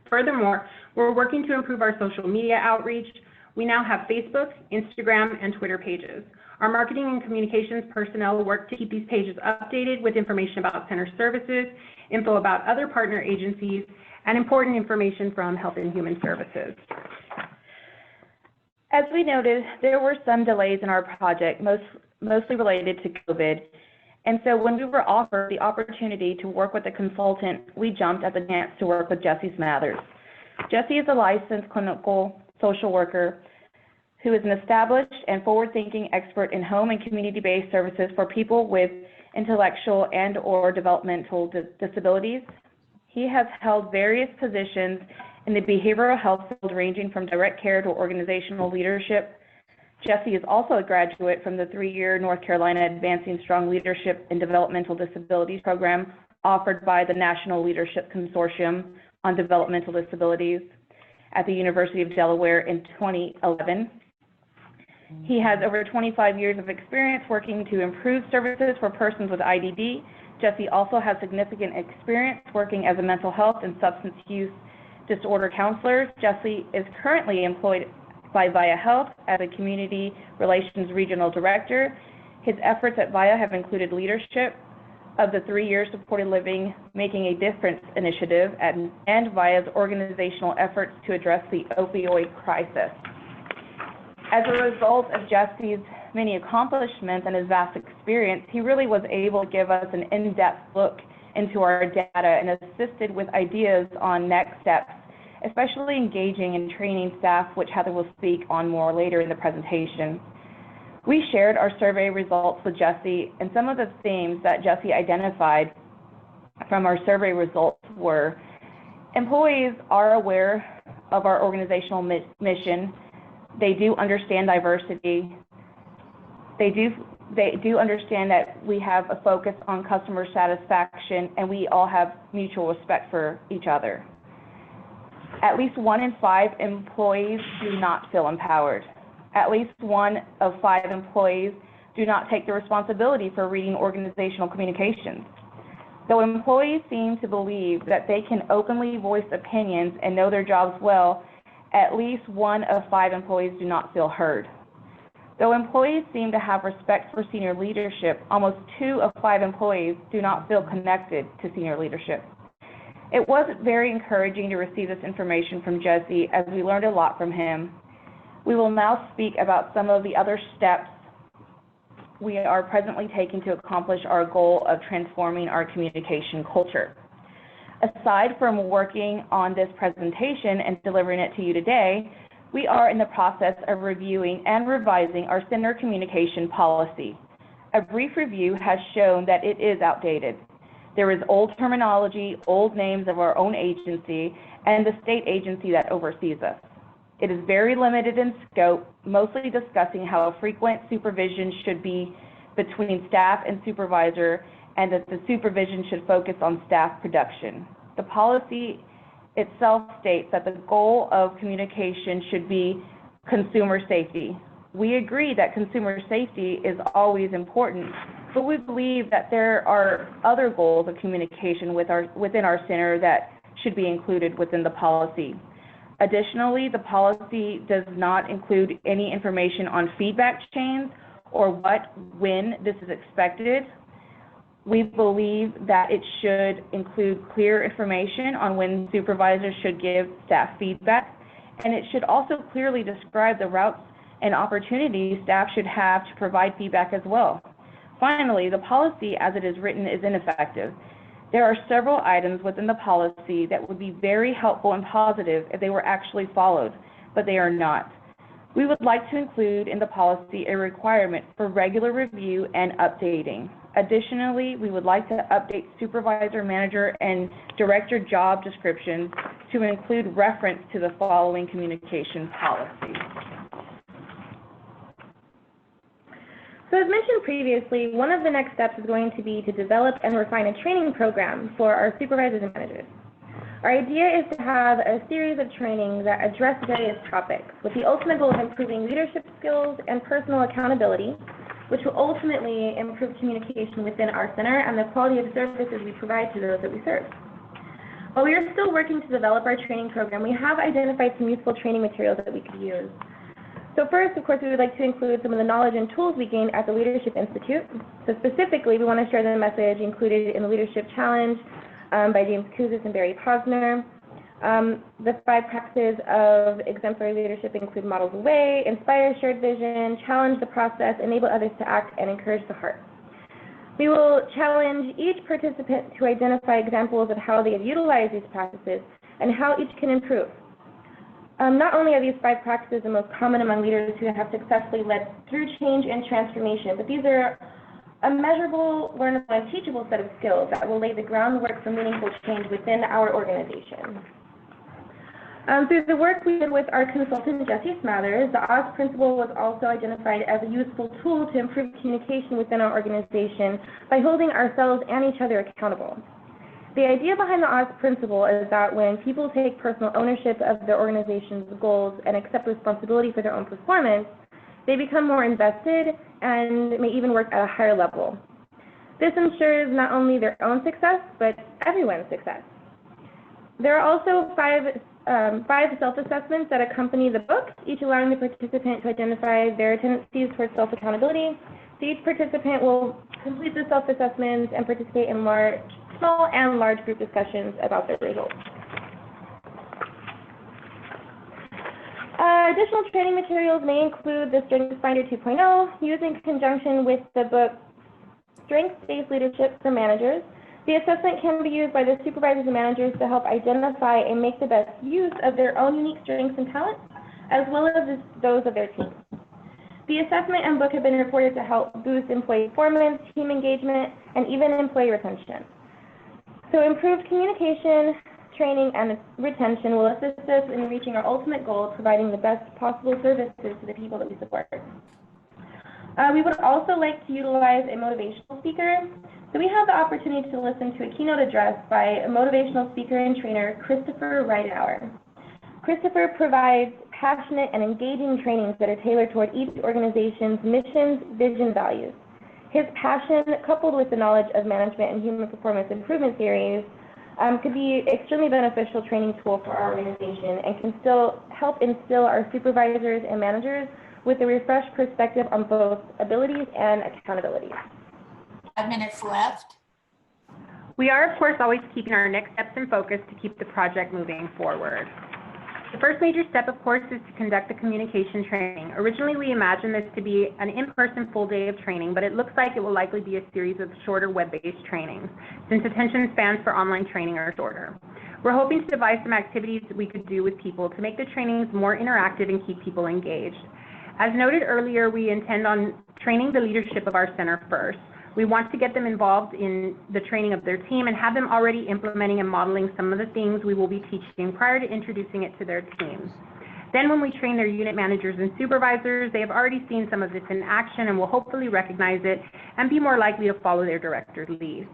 Furthermore, we're working to improve our social media outreach. We now have Facebook, Instagram, and Twitter pages. Our marketing and communications personnel work to keep these pages updated with information about center services, info about other partner agencies, and important information from Health and Human Services. As we noted, there were some delays in our project, mostly related to COVID. And so when we were offered the opportunity to work with a consultant, we jumped at the chance to work with Jesse Smathers. Jesse is a licensed clinical social worker who is an established and forward-thinking expert in home and community-based services for people with intellectual and/or developmental disabilities. He has held various positions in the behavioral health field, ranging from direct care to organizational leadership. Jesse is also a graduate from the 3-year North Carolina Advancing Strong Leadership in Developmental Disabilities program offered by the National Leadership Consortium on Developmental Disabilities at the University of Delaware in 2011. He has over 25 years of experience working to improve services for persons with IDD. Jesse also has significant experience working as a mental health and substance use disorder counselor. Jesse is currently employed by VIA Health as a Community Relations Regional Director. His efforts at VIA have included leadership of the 3-year Supported Living Making a Difference initiative and VIA's organizational efforts to address the opioid crisis. As a result of Jesse's many accomplishments and his vast experience, he really was able to give us an in-depth look into our data and assisted with ideas on next steps, especially engaging and training staff, which Heather will speak on more later in the presentation. We shared our survey results with Jesse, and some of the themes that Jesse identified from our survey results were: employees are aware of our organizational mission. They do understand diversity. They do understand that we have a focus on customer satisfaction, and we all have mutual respect for each other. At least 1 in 5 employees do not feel empowered. At least 1 of 5 employees do not take the responsibility for reading organizational communications. Though employees seem to believe that they can openly voice opinions and know their jobs well, at least 1 of 5 employees do not feel heard. Though employees seem to have respect for senior leadership, almost 2 of 5 employees do not feel connected to senior leadership. It was very encouraging to receive this information from Jesse, as we learned a lot from him. We will now speak about some of the other steps we are presently taking to accomplish our goal of transforming our communication culture. Aside from working on this presentation and delivering it to you today, we are in the process of reviewing and revising our center communication policy. A brief review has shown that it is outdated. There is old terminology, old names of our own agency, and the state agency that oversees us. It is very limited in scope, mostly discussing how frequent supervision should be between staff and supervisor, and that the supervision should focus on staff production. The policy itself states that the goal of communication should be consumer safety. We agree that consumer safety is always important, but we believe that there are other goals of communication within our center that should be included within the policy. Additionally, the policy does not include any information on feedback chains or when this is expected. We believe that it should include clear information on when supervisors should give staff feedback, and it should also clearly describe the routes and opportunities staff should have to provide feedback as well. Finally, the policy as it is written is ineffective. There are several items within the policy that would be very helpful and positive if they were actually followed, but they are not. We would like to include in the policy a requirement for regular review and updating. Additionally, we would like to update supervisor, manager, and director job descriptions to include reference to the following communication policy. So as mentioned previously, one of the next steps is going to be to develop and refine a training program for our supervisors and managers. Our idea is to have a series of trainings that address various topics with the ultimate goal of improving leadership skills and personal accountability, which will ultimately improve communication within our center and the quality of services we provide to those that we serve. While we are still working to develop our training program, we have identified some useful training materials that we could use. So first, of course, we would like to include some of the knowledge and tools we gained at the Leadership Institute. So specifically, we want to share the message included in the Leadership Challenge by James Kouzes and Barry Posner. The 5 practices of exemplary leadership include model the way, inspire shared vision, challenge the process, enable others to act, and encourage the heart. We will challenge each participant to identify examples of how they have utilized these practices and how each can improve. Not only are these 5 practices the most common among leaders who have successfully led through change and transformation, but these are a measurable, learnable, and teachable set of skills that will lay the groundwork for meaningful change within our organization. Through the work we did with our consultant, Jesse Smathers, the Oz principle was also identified as a useful tool to improve communication within our organization by holding ourselves and each other accountable. The idea behind the Oz principle is that when people take personal ownership of their organization's goals and accept responsibility for their own performance, they become more invested and may even work at a higher level. This ensures not only their own success, but everyone's success. There are also five self-assessments that accompany the book, each allowing the participant to identify their tendencies towards self-accountability. So each participant will complete the self-assessments and participate in small and large group discussions about their results. Additional training materials may include the Strengths Finder 2.0, used in conjunction with the book Strengths-Based Leadership for Managers. The assessment can be used by the supervisors and managers to help identify and make the best use of their own unique strengths and talents, as well as those of their team. The assessment and book have been reported to help boost employee performance, team engagement, and even employee retention. So improved communication, training, and retention will assist us in reaching our ultimate goal of providing the best possible services to the people that we support. We would also like to utilize a motivational speaker. So we have the opportunity to listen to a keynote address by a motivational speaker and trainer, Christopher Ridehour. Christopher provides passionate and engaging trainings that are tailored toward each organization's missions, vision, values. His passion, coupled with the knowledge of management and human performance improvement theories, could be extremely beneficial training tool for our organization and can still help instill our supervisors and managers with a refreshed perspective on both abilities and accountability. 5 minutes left. We are, of course, always keeping our next steps in focus to keep the project moving forward. The first major step, of course, is to conduct the communication training. Originally, we imagined this to be an in-person full day of training, but it looks like it will likely be a series of shorter web-based trainings, since attention spans for online training are shorter. We're hoping to devise some activities that we could do with people to make the trainings more interactive and keep people engaged. As noted earlier, we intend on training the leadership of our center first. We want to get them involved in the training of their team and have them already implementing and modeling some of the things we will be teaching prior to introducing it to their teams. Then when we train their unit managers and supervisors, they have already seen some of this in action and will hopefully recognize it and be more likely to follow their director's lead.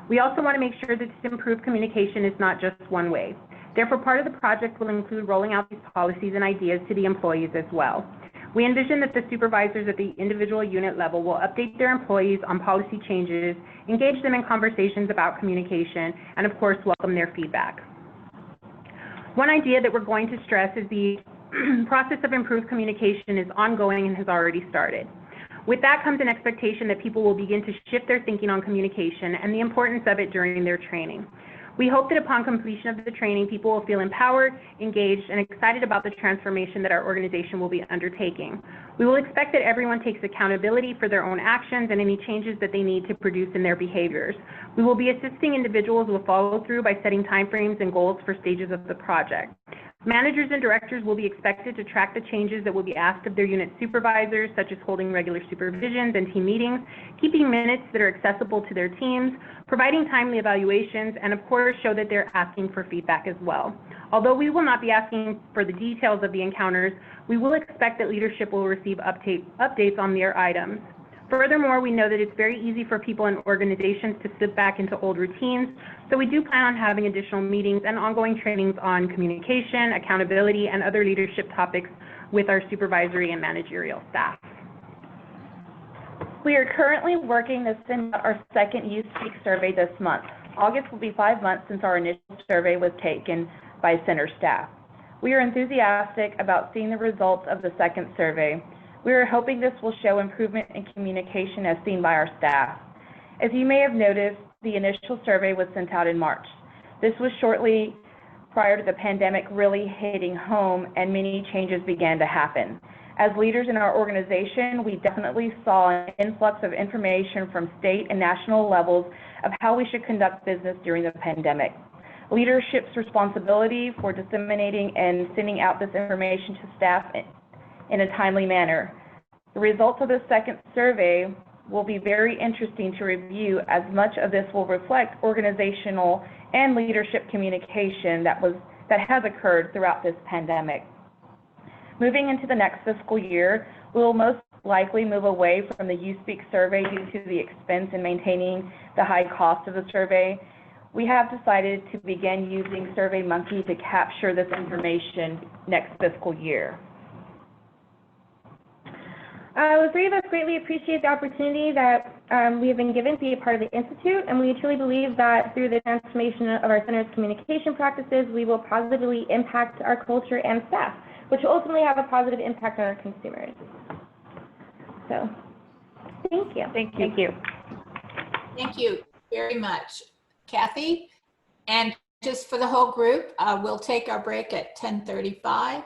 We also want to make sure that this improved communication is not just one way. Therefore, part of the project will include rolling out these policies and ideas to the employees as well. We envision that the supervisors at the individual unit level will update their employees on policy changes, engage them in conversations about communication, and of course, welcome their feedback. One idea that we're going to stress is the process of improved communication is ongoing and has already started. With that comes an expectation that people will begin to shift their thinking on communication and the importance of it during their training. We hope that upon completion of the training, people will feel empowered, engaged, and excited about the transformation that our organization will be undertaking. We will expect that everyone takes accountability for their own actions and any changes that they need to produce in their behaviors. We will be assisting individuals with follow through by setting timeframes and goals for stages of the project. Managers and directors will be expected to track the changes that will be asked of their unit supervisors, such as holding regular supervisions and team meetings, keeping minutes that are accessible to their teams, providing timely evaluations, and of course show that they're asking for feedback as well. Although we will not be asking for the details of the encounters, we will expect that leadership will receive updates on their items. Furthermore, we know that it's very easy for people and organizations to slip back into old routines, so we do plan on having additional meetings and ongoing trainings on communication, accountability, and other leadership topics with our supervisory and managerial staff. We are currently working to send out our second You Speak survey this month. August will be 5 months since our initial survey was taken by center staff. We are enthusiastic about seeing the results of the second survey. We are hoping this will show improvement in communication as seen by our staff. As you may have noticed, the initial survey was sent out in March. This was shortly prior to the pandemic really hitting home and many changes began to happen. As leaders in our organization, we definitely saw an influx of information from state and national levels of how we should conduct business during the pandemic. Leadership's responsibility for disseminating and sending out this information to staff in a timely manner. The results of the second survey will be very interesting to review, as much of this will reflect organizational and leadership communication that has occurred throughout this pandemic. Moving into the next fiscal year, we will most likely move away from the You Speak survey due to the expense in maintaining the high cost of the survey. We have decided to begin using SurveyMonkey to capture this information next fiscal year. The three of us greatly appreciate the opportunity that we have been given to be a part of the Institute, and we truly believe that through the transformation of our center's communication practices, we will positively impact our culture and staff, which will ultimately have a positive impact on our consumers. So, thank you. Thank you. Thank you. Thank you very much, Kathy. And just for the whole group, we'll take our break at 10:35.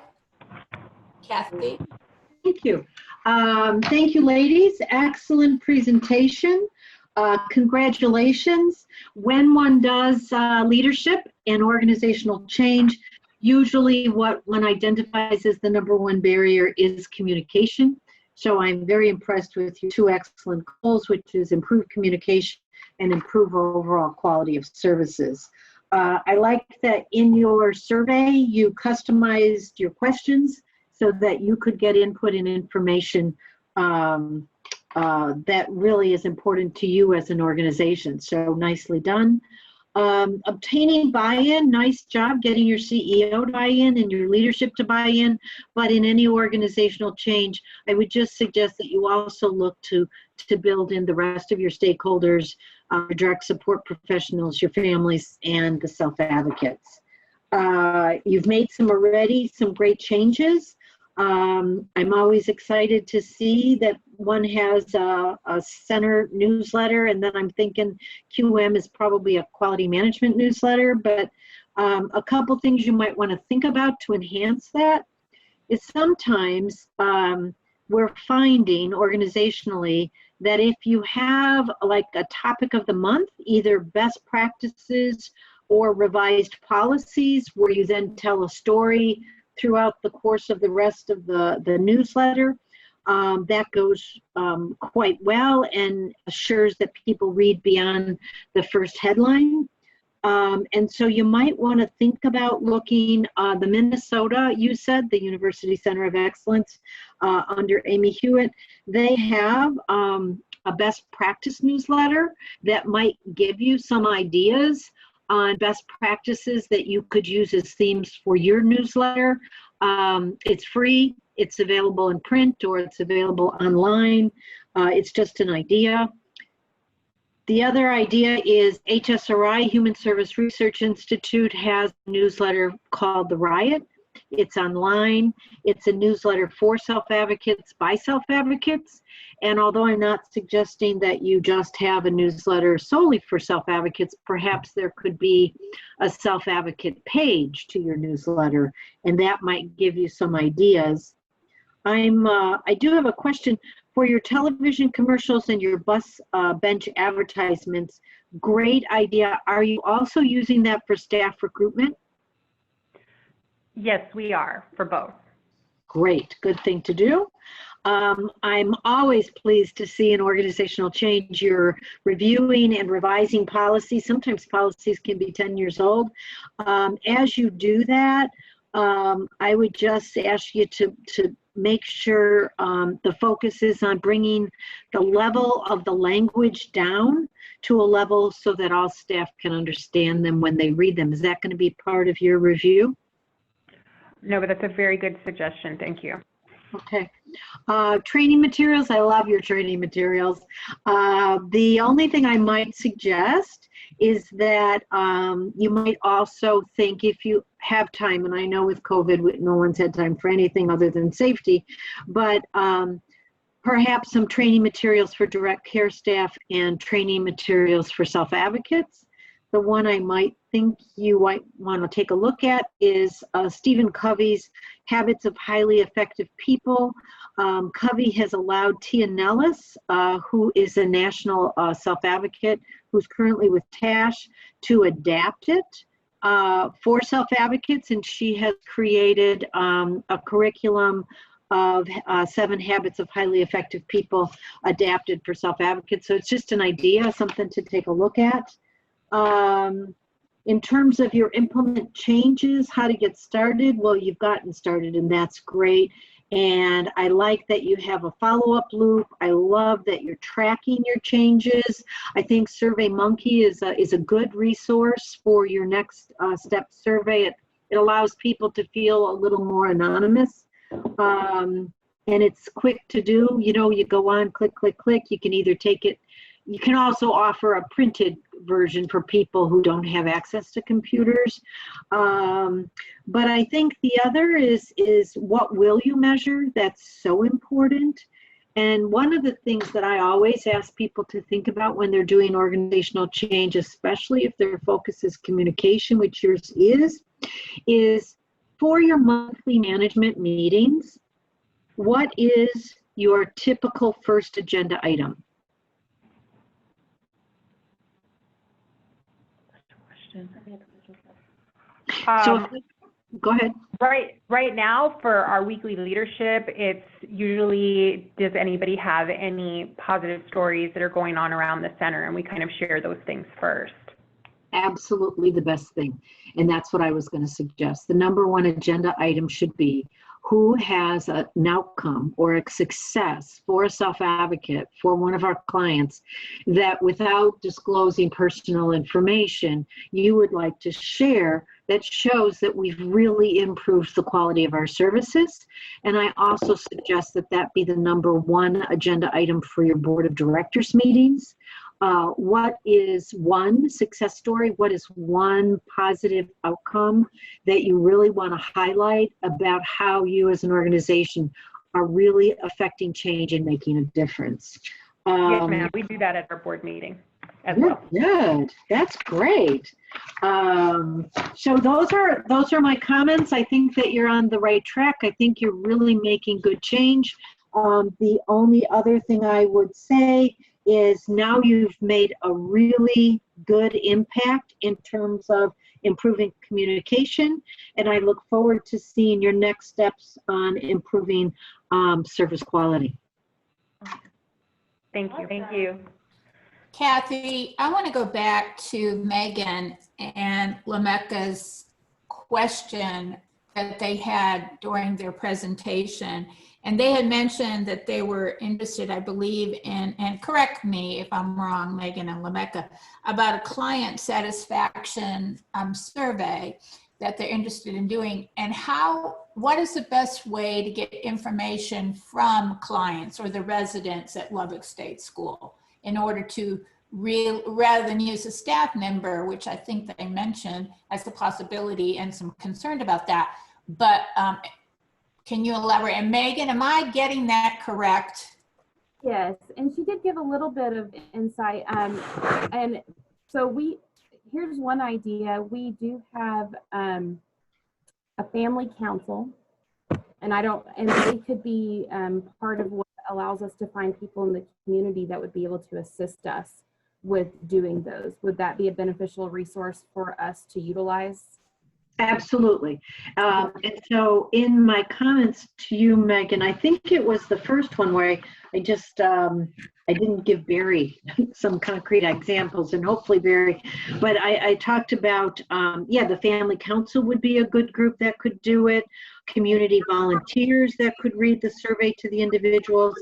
Kathy. Thank you. Thank you, ladies. Excellent presentation. Congratulations. When one does leadership and organizational change, usually what one identifies as the #1 barrier is communication. So I'm very impressed with your two excellent goals, which is improve communication and improve overall quality of services. I like that in your survey, you customized your questions so that you could get input and information that really is important to you as an organization. So nicely done. Obtaining buy-in, nice job getting your CEO to buy in and your leadership to buy in. But in any organizational change, I would just suggest that you also look to build in the rest of your stakeholders, your direct support professionals, your families, and the self-advocates. You've made some great changes. I'm always excited to see that one has a center newsletter, and then I'm thinking QM is probably a quality management newsletter, but a couple things you might want to think about to enhance that is sometimes we're finding organizationally that if you have like a topic of the month, either best practices or revised policies, where you then tell a story throughout the course of the rest of the newsletter, that goes quite well and assures that people read beyond the first headline. And so you might want to think about looking, the Minnesota, you said, the University Center of Excellence under Amy Hewitt, they have a best practice newsletter that might give you some ideas on best practices that you could use as themes for your newsletter. It's free, it's available in print, or it's available online. It's just an idea. The other idea is HSRI, Human Service Research Institute, has a newsletter called The Riot. It's online. It's a newsletter for self-advocates by self-advocates. And although I'm not suggesting that you just have a newsletter solely for self-advocates, perhaps there could be a self-advocate page to your newsletter, and that might give you some ideas. I do have a question for your television commercials and your bus bench advertisements. Great idea. Are you also using that for staff recruitment? Yes, we are, for both. Great, good thing to do. I'm always pleased to see an organizational change. You're reviewing and revising policies. Sometimes policies can be 10 years old. As you do that, I would just ask you to make sure the focus is on bringing the level of the language down to a level so that all staff can understand them when they read them. Is that going to be part of your review? No, but that's a very good suggestion. Thank you. Okay. Training materials, I love your training materials. The only thing I might suggest is that you might also think, if you have time, and I know with COVID, no one's had time for anything other than safety, but perhaps some training materials for direct care staff and training materials for self-advocates. The one I might think you might want to take a look at is Stephen Covey's Habits of Highly Effective People. Covey has allowed Tia Nellis, who is a national self-advocate, who's currently with TASH, to adapt it for self-advocates, and she has created a curriculum of 7 habits of highly effective people adapted for self-advocates. So it's just an idea, something to take a look at. In terms of your implement changes, how to get started, well, you've gotten started, and that's great. And I like that you have a follow-up loop. I love that you're tracking your changes. I think SurveyMonkey is a good resource for your next step survey. It allows people to feel a little more anonymous. And it's quick to do. You know, you go on, click, click, click. You can either take it. You can also offer a printed version for people who don't have access to computers. But I think the other is what will you measure? That's so important. And one of the things that I always ask people to think about when they're doing organizational change, especially if their focus is communication, which yours is for your monthly management meetings, what is your typical first agenda item? Go ahead. Right now, for our weekly leadership, it's usually, does anybody have any positive stories that are going on around the center? And we kind of share those things first. Absolutely the best thing. And that's what I was going to suggest. The number one agenda item should be who has an outcome or a success for a self-advocate for one of our clients that, without disclosing personal information, you would like to share that shows that we've really improved the quality of our services. And I also suggest that that be the number one agenda item for your board of directors meetings. What is one success story? What is one positive outcome that you really want to highlight about how you as an organization are really affecting change and making a difference? Yes, ma'am. We do that at our board meeting as well. Good. That's great. So those are my comments. I think that you're on the right track. I think you're really making good change. The only other thing I would say is now you've made a really good impact in terms of improving communication, and I look forward to seeing your next steps on improving service quality. Thank you. Thank you. Kathy, I want to go back to Megan and Lamecca's question that they had during their presentation. And they had mentioned that they were interested, I believe, in, and correct me if I'm wrong, Megan and Lamecca, about a client satisfaction survey that they're interested in doing, and what is the best way to get information from clients or the residents at Lubbock State School in order to rather than use a staff member, which I think they mentioned as a possibility and some concern about that. But can you elaborate? And Megan, am I getting that correct? Yes, and she did give a little bit of insight. And so here's one idea. We do have a family council, and they could be part of what allows us to find people in the community that would be able to assist us with doing those. Would that be a beneficial resource for us to utilize? Absolutely. And so in my comments to you, Megan, I think it was the first one where I just, I didn't give Barry some concrete examples, and hopefully Barry, but I talked about, yeah, the family council would be a good group that could do it. Community volunteers that could read the survey to the individuals.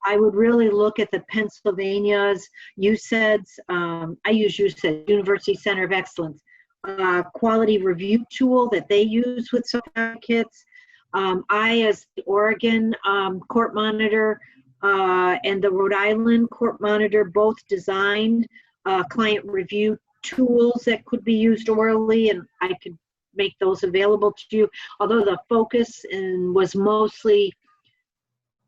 I would really look at the Pennsylvania's USEDS, I use USED, University Center of Excellence, quality review tool that they use with some advocates. I, as the Oregon court monitor and the Rhode Island court monitor, both designed client review tools that could be used orally, and I could make those available to you. Although the focus was mostly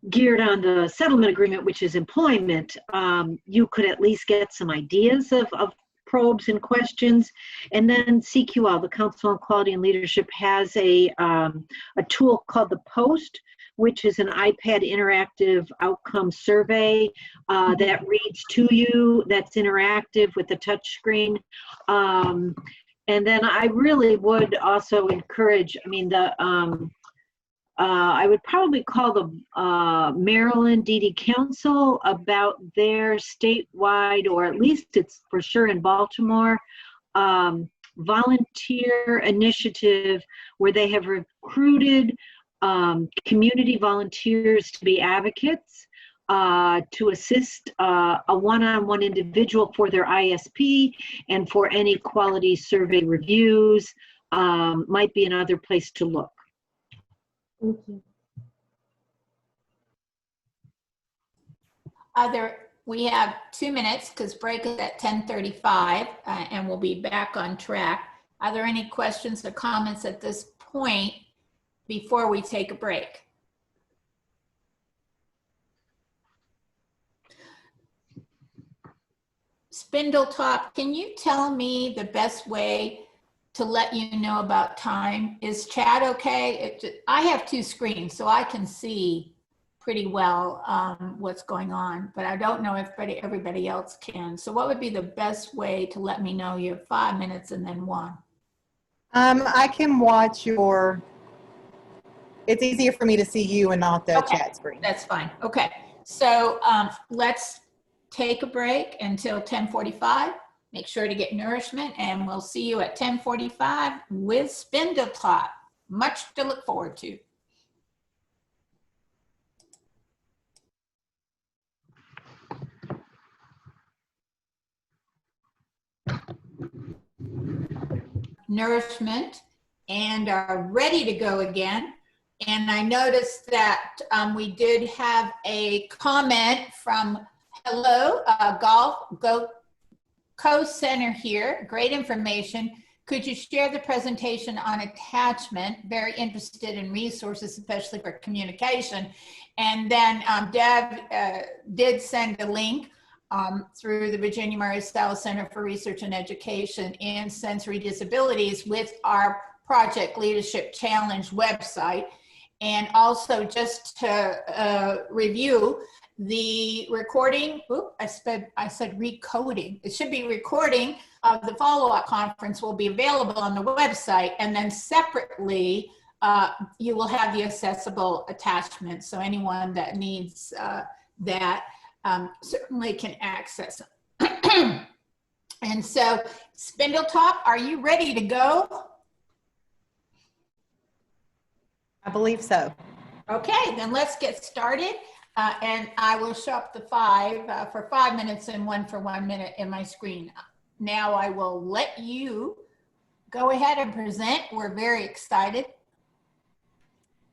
geared on the settlement agreement, which is employment, you could at least get some ideas of probes and questions. And then CQL, the Council on Quality and Leadership, has a tool called the POST, which is an iPad interactive outcome survey that reads to you, that's interactive with the touch screen. And then I really would also encourage, I mean, I would probably call the Maryland DD Council about their statewide, or at least it's for sure in Baltimore, volunteer initiative where they have recruited community volunteers to be advocates, to assist a one-on-one individual for their ISP and for any quality survey reviews. Might be another place to look. Thank you. We have 2 minutes because break is at 10:35 and we'll be back on track. Are there any questions or comments at this point before we take a break? Spindletop, can you tell me the best way to let you know about time? Is chat okay? I have 2 screens, so I can see pretty well what's going on, but I don't know if everybody else can. So what would be the best way to let me know you have 5 minutes and then 1? I can watch it's easier for me to see you and not the chat screen. That's fine. Okay, so let's take a break until 10:45. Make sure to get nourishment, and we'll see you at 10:45 with Spindletop. Much to look forward to. Nourishment, and are ready to go again. And I noticed that we did have a comment from Golf Co-Center here. Great information. Could you share the presentation on attachment? Very interested in resources, especially for communication. And then Deb did send a link through the Virginia Mariscal Center for Research and Education in Sensory Disabilities with our Project Leadership Challenge website. And also just to review, the recording, I said recoding. It should be recording of the follow-up conference will be available on the website, and then separately, you will have the accessible attachment. So anyone that needs that certainly can access it. And so, Spindletop, are you ready to go? I believe so. Okay, then let's get started. And I will show up the 5 for 5 minutes and 1 for 1 minute in my screen. Now I will let you go ahead and present. We're very excited.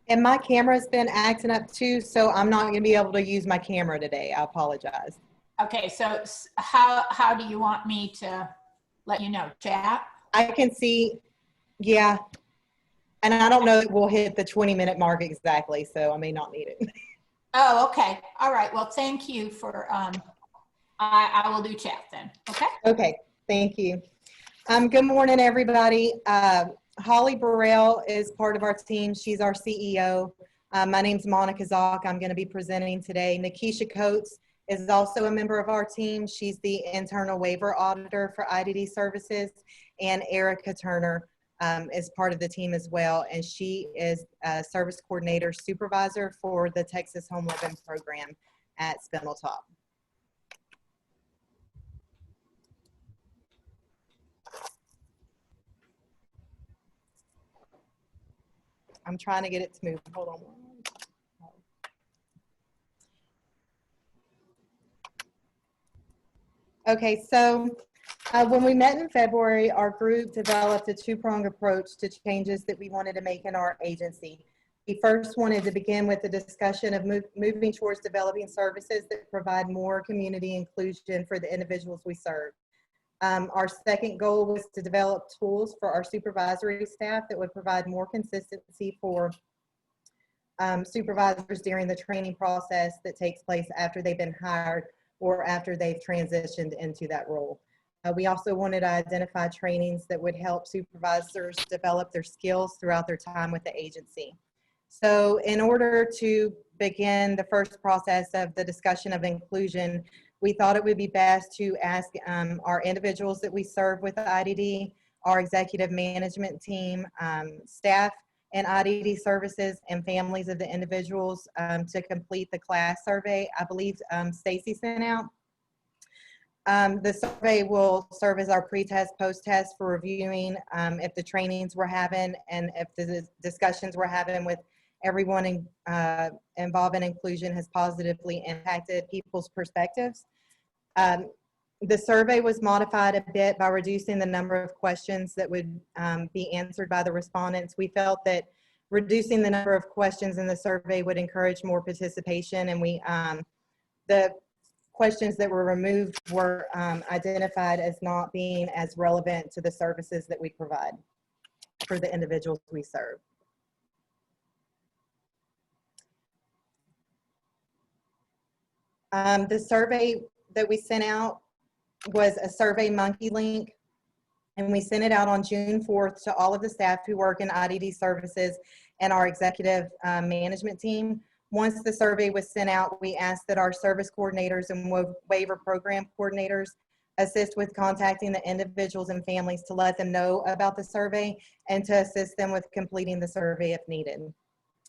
And my camera's been acting up too, so I'm not going to be able to use my camera today. I apologize. Okay, so how do you want me to let you know? Chat? I can see, yeah. And I don't know if we'll hit the 20-minute mark exactly, so I may not need it. Oh, okay. All right. Well, thank you for, I will do chat then. Okay. Okay. Thank you. Good morning, everybody. Holly Burrell is part of our team. She's our CEO. My name's Monica Zock. I'm going to be presenting today. Nikisha Coates is also a member of our team. She's the internal waiver auditor for IDD services. And Erica Turner is part of the team as well, and she is a service coordinator supervisor for the Texas Home Living Program at Spindletop. I'm trying to get it to move. Hold on. Okay, so when we met in February, our group developed a two-pronged approach to changes that we wanted to make in our agency. We first wanted to begin with the discussion of moving towards developing services that provide more community inclusion for the individuals we serve. Our second goal was to develop tools for our supervisory staff that would provide more consistency for supervisors during the training process that takes place after they've been hired or after they've transitioned into that role. We also wanted to identify trainings that would help supervisors develop their skills throughout their time with the agency. So in order to begin the first process of the discussion of inclusion, we thought it would be best to ask our individuals that we serve with the IDD, our executive management team, staff and IDD services, and families of the individuals to complete the class survey. I believe Stacy sent out. The survey will serve as our pre-test, post-test for reviewing if the trainings we're having and if the discussions we're having with everyone involved in inclusion has positively impacted people's perspectives. The survey was modified a bit by reducing the number of questions that would be answered by the respondents. We felt that reducing the number of questions in the survey would encourage more participation, and the questions that were removed were identified as not being as relevant to the services that we provide for the individuals we serve. The survey that we sent out was a Survey Monkey link, and we sent it out on June 4th to all of the staff who work in IDD services and our executive management team. Once the survey was sent out, we asked that our service coordinators and waiver program coordinators assist with contacting the individuals and families to let them know about the survey and to assist them with completing the survey if needed.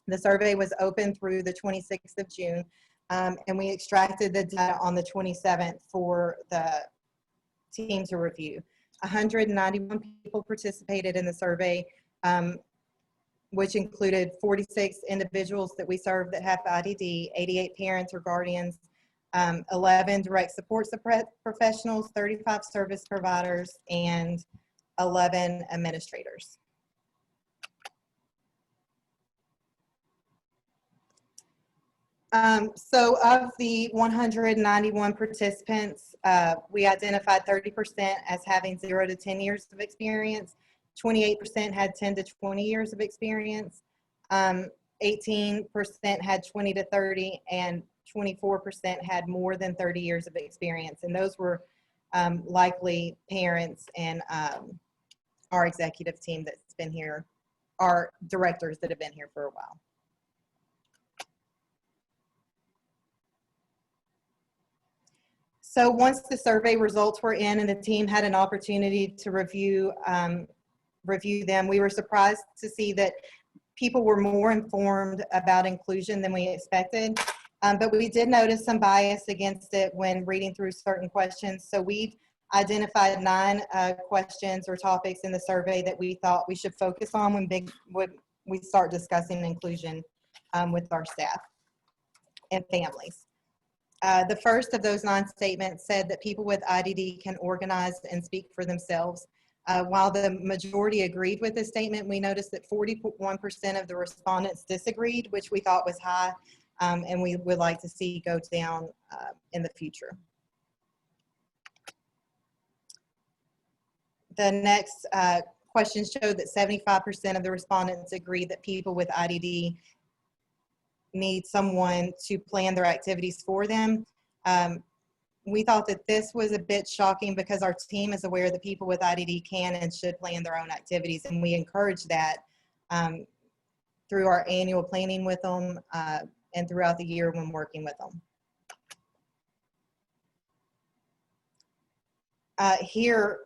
The survey was open through the 26th of June, and we extracted the data on the 27th for the team to review. 191 people participated in the survey, which included 46 individuals that we serve that have IDD, 88 parents or guardians, 11 direct support professionals, 35 service providers, and 11 administrators. So of the 191 participants, we identified 30% as having 0 to 10 years of experience, 28% had 10 to 20 years of experience, 18% had 20 to 30, and 24% had more than 30 years of experience. And those were likely parents and our executive team that's been here, our directors that have been here for a while. So once the survey results were in and the team had an opportunity to review them, we were surprised to see that people were more informed about inclusion than we expected. But we did notice some bias against it when reading through certain questions. So we identified 9 questions or topics in the survey that we thought we should focus on when we start discussing inclusion with our staff and families. The first of those 9 statements said that people with IDD can organize and speak for themselves. While the majority agreed with this statement, we noticed that 41% of the respondents disagreed, which we thought was high, and we would like to see go down in the future. The next question showed that 75% of the respondents agreed that people with IDD need someone to plan their activities for them. We thought that this was a bit shocking because our team is aware that people with IDD can and should plan their own activities, and we encourage that through our annual planning with them and throughout the year when working with them. Here,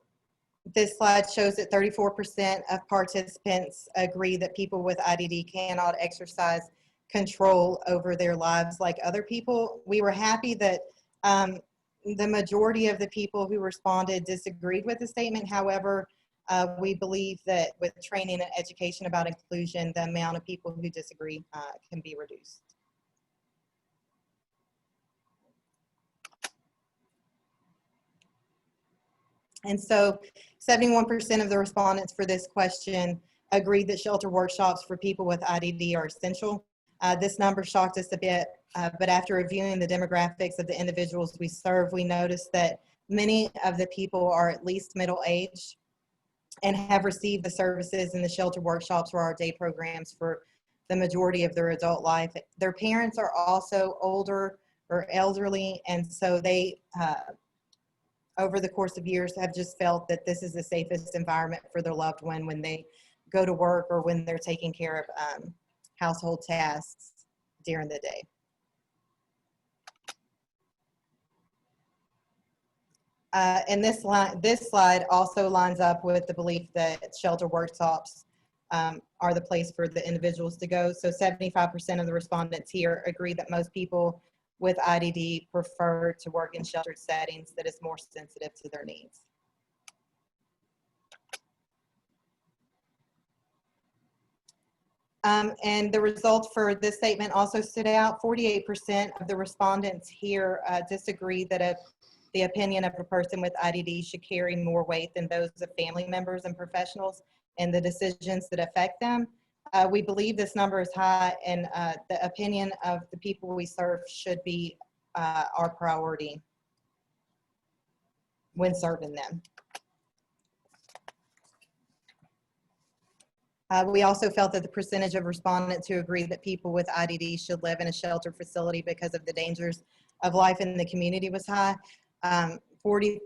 This slide shows that 34% of participants agree that people with IDD cannot exercise control over their lives like other people. We were happy that the majority of the people who responded disagreed with the statement. However, we believe that with training and education about inclusion, the amount of people who disagree can be reduced. And so 71% of the respondents for this question agreed that shelter workshops for people with IDD are essential. This number shocked us a bit, but after reviewing the demographics of the individuals we serve, we noticed that many of the people are at least middle age and have received the services in the shelter workshops or our day programs for the majority of their adult life. Their parents are also older or elderly, and so they, over the course of years, have just felt that this is the safest environment for their loved one when they go to work or when they're taking care of household tasks during the day. And this slide also lines up with the belief that shelter workshops are the place for the individuals to go. So 75% of the respondents here agree that most people with IDD prefer to work in sheltered settings that is more sensitive to their needs. And the results for this statement also stood out. 48% of the respondents here disagree that the opinion of a person with IDD should carry more weight than those of family members and professionals in the decisions that affect them. We believe this number is high, and the opinion of the people we serve should be our priority when serving them. We also felt that the percentage of respondents who agree that people with IDD should live in a shelter facility because of the dangers of life in the community was high. 43%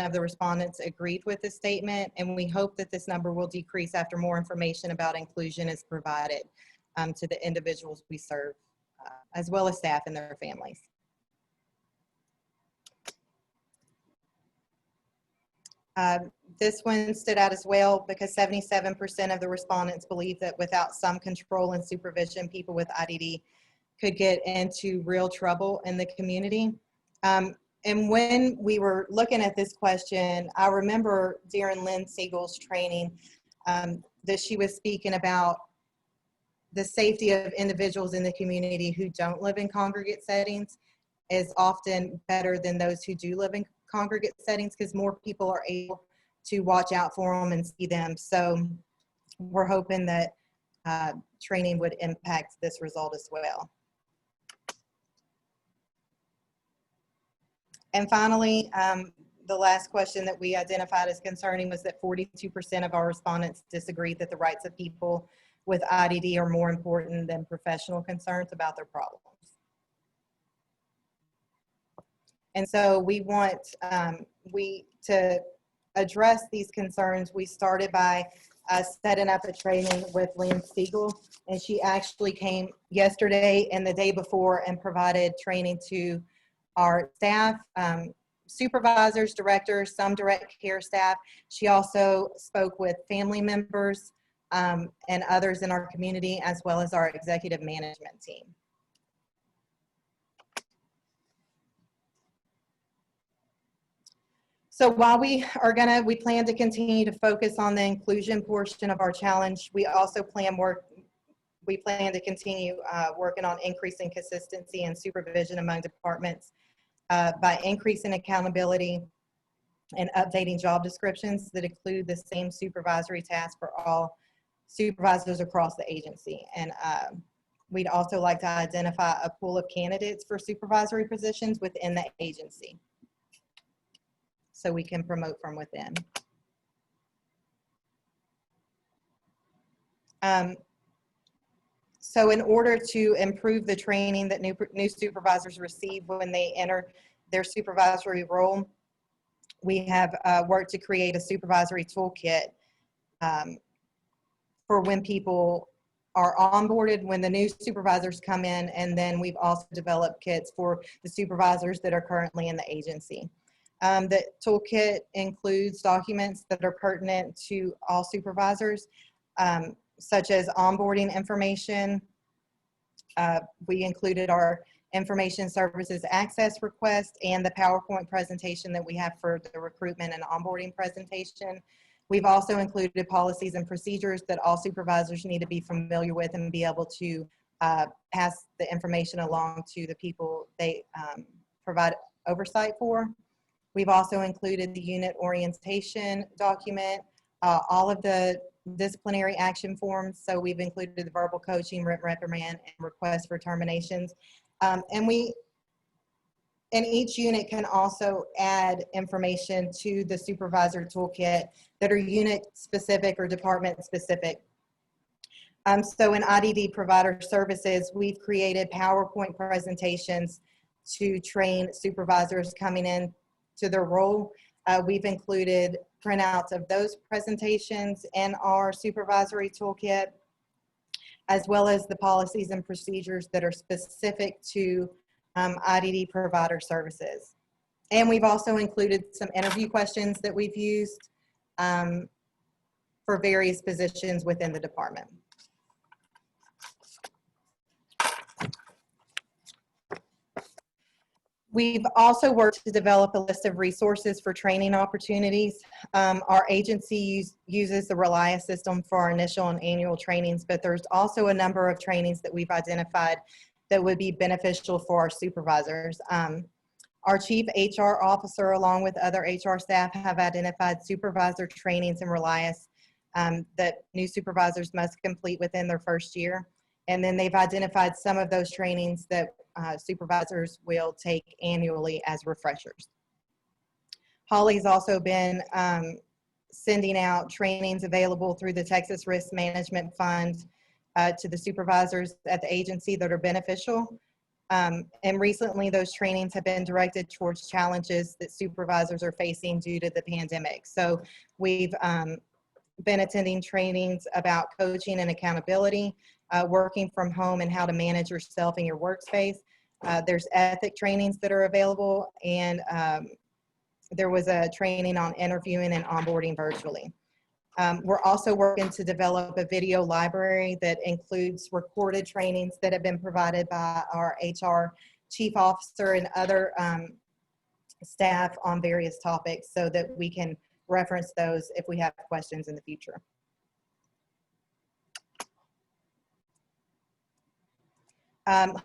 of the respondents agreed with this statement, and we hope that this number will decrease after more information about inclusion is provided to the individuals we serve, as well as staff and their families. This one stood out as well because 77% of the respondents believe that without some control and supervision, people with IDD could get into real trouble in the community. And when we were looking at this question, I remember during Lynn Siegel's training that she was speaking about the safety of individuals in the community who don't live in congregate settings is often better than those who do live in congregate settings because more people are able to watch out for them and see them. So we're hoping that training would impact this result as well. And finally, the last question that we identified as concerning was that 42% of our respondents disagreed that the rights of people with IDD are more important than professional concerns about their problems. And so we want to address these concerns. We started by setting up a training with Lynn Siegel, and she actually came yesterday and the day before and provided training to our staff, supervisors, directors, some direct care staff. She also spoke with family members and others in our community, as well as our executive management team. So while we plan to continue to focus on the inclusion portion of our challenge, we also plan to continue working on increasing consistency and supervision among departments by increasing accountability and updating job descriptions that include the same supervisory tasks for all supervisors across the agency. And we'd also like to identify a pool of candidates for supervisory positions within the agency so we can promote from within. So in order to improve the training that new supervisors receive when they enter their supervisory role, we have worked to create a supervisory toolkit for when people are onboarded, when the new supervisors come in, and then we've also developed kits for the supervisors that are currently in the agency. The toolkit includes documents that are pertinent to all supervisors, such as onboarding information. We included our information services access request and the PowerPoint presentation that we have for the recruitment and onboarding presentation. We've also included policies and procedures that all supervisors need to be familiar with and be able to pass the information along to the people they provide oversight for. We've also included the unit orientation document, all of the disciplinary action forms. So we've included the verbal coaching, written reprimand, and request for terminations. And each unit can also add information to the supervisor toolkit that are unit specific or department specific. So in IDD provider services, we've created PowerPoint presentations to train supervisors coming in to their role. We've included printouts of those presentations in our supervisory toolkit, as well as the policies and procedures that are specific to IDD provider services. And we've also included some interview questions that we've used for various positions within the department. We've also worked to develop a list of resources for training opportunities. Our agency uses the RELIA system for our initial and annual trainings, but there's also a number of trainings that we've identified that would be beneficial for our supervisors. Our chief HR officer, along with other HR staff, have identified supervisor trainings and RELIAs that new supervisors must complete within their first year. And then they've identified some of those trainings that supervisors will take annually as refreshers. Holly's also been sending out trainings available through the Texas Risk Management Fund to the supervisors at the agency that are beneficial. And recently those trainings have been directed towards challenges that supervisors are facing due to the pandemic. So we've been attending trainings about coaching and accountability, working from home and how to manage yourself in your workspace. There's ethic trainings that are available, and there was a training on interviewing and onboarding virtually. We're also working to develop a video library that includes recorded trainings that have been provided by our HR chief officer and other staff on various topics so that we can reference those if we have questions in the future.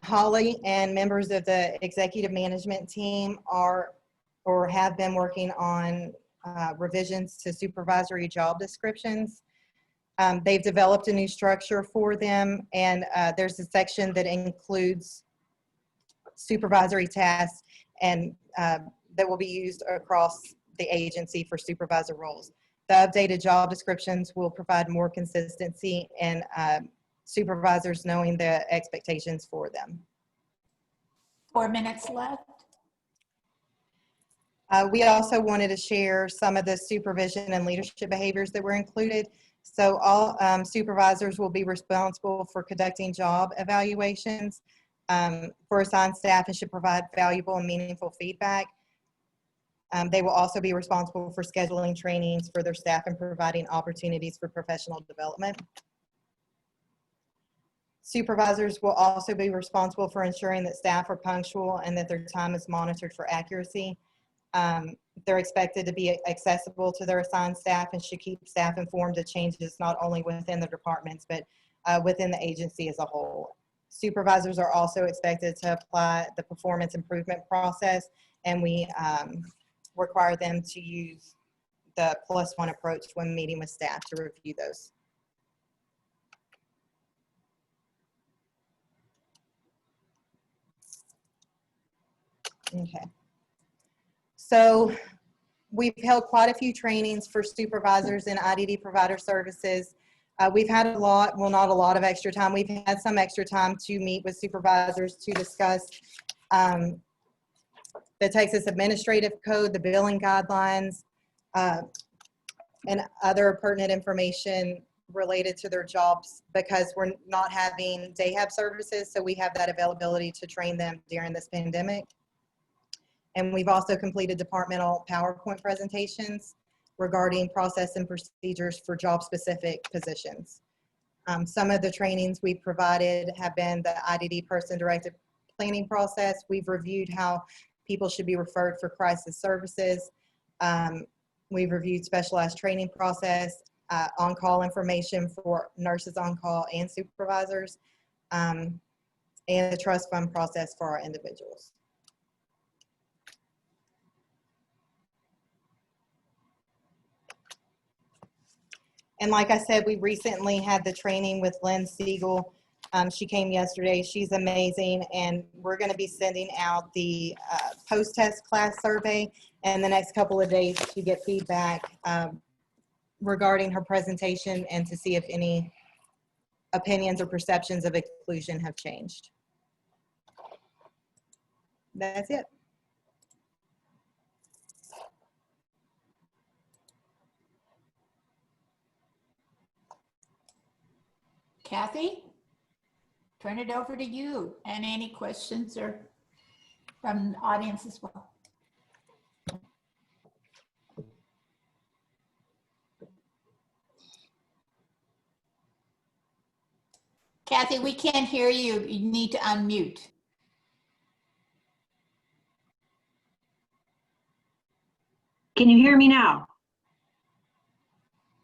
Holly and members of the executive management team are or have been working on revisions to supervisory job descriptions. They've developed a new structure for them, and there's a section that includes supervisory tasks and that will be used across the agency for supervisor roles. The updated job descriptions will provide more consistency and supervisors knowing the expectations for them. 4 minutes left. We also wanted to share some of the supervision and leadership behaviors that were included. So all supervisors will be responsible for conducting job evaluations for assigned staff and should provide valuable and meaningful feedback. They will also be responsible for scheduling trainings for their staff and providing opportunities for professional development. Supervisors will also be responsible for ensuring that staff are punctual and that their time is monitored for accuracy. They're expected to be accessible to their assigned staff and should keep staff informed of changes not only within the departments, but within the agency as a whole. Supervisors are also expected to apply the performance improvement process, and we require them to use the +1 approach when meeting with staff to review those. Okay. So we've held quite a few trainings for supervisors in IDD provider services. We've had a lot, well, not a lot of extra time. We've had some extra time to meet with supervisors to discuss the Texas Administrative Code, the billing guidelines, and other pertinent information related to their jobs because we're not having day hab services, so we have that availability to train them during this pandemic. And we've also completed departmental PowerPoint presentations regarding process and procedures for job-specific positions. Some of the trainings we provided have been the IDD person-directed planning process. We've reviewed how people should be referred for crisis services. We've reviewed specialized training process, on-call information for nurses on call and supervisors, and the trust fund process for our individuals. And like I said, we recently had the training with Lynn Siegel. She came yesterday. She's amazing. And we're going to be sending out the post-test class survey in the next couple of days to get feedback regarding her presentation and to see if any opinions or perceptions of inclusion have changed. That's it. Kathy, turn it over to you, and any questions or from the audience as well. Kathy, we can't hear you. You need to unmute. Can you hear me now?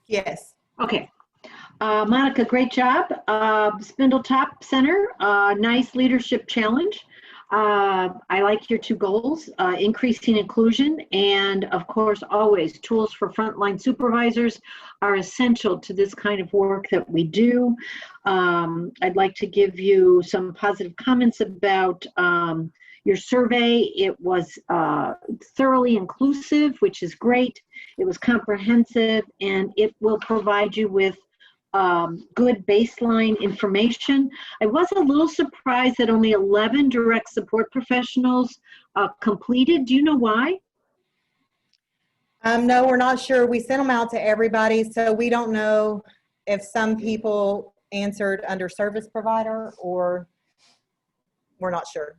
Yes. Okay. Monica, great job. Spindletop Center, nice leadership challenge. I like your two goals, increasing inclusion, and of course, always tools for frontline supervisors are essential to this kind of work that we do. I'd like to give you some positive comments about your survey. It was thoroughly inclusive, which is great. It was comprehensive, and it will provide you with good baseline information. I was a little surprised that only 11 direct support professionals completed. Do you know why? No, we're not sure. We sent them out to everybody, so we don't know if some people answered under service provider or we're not sure.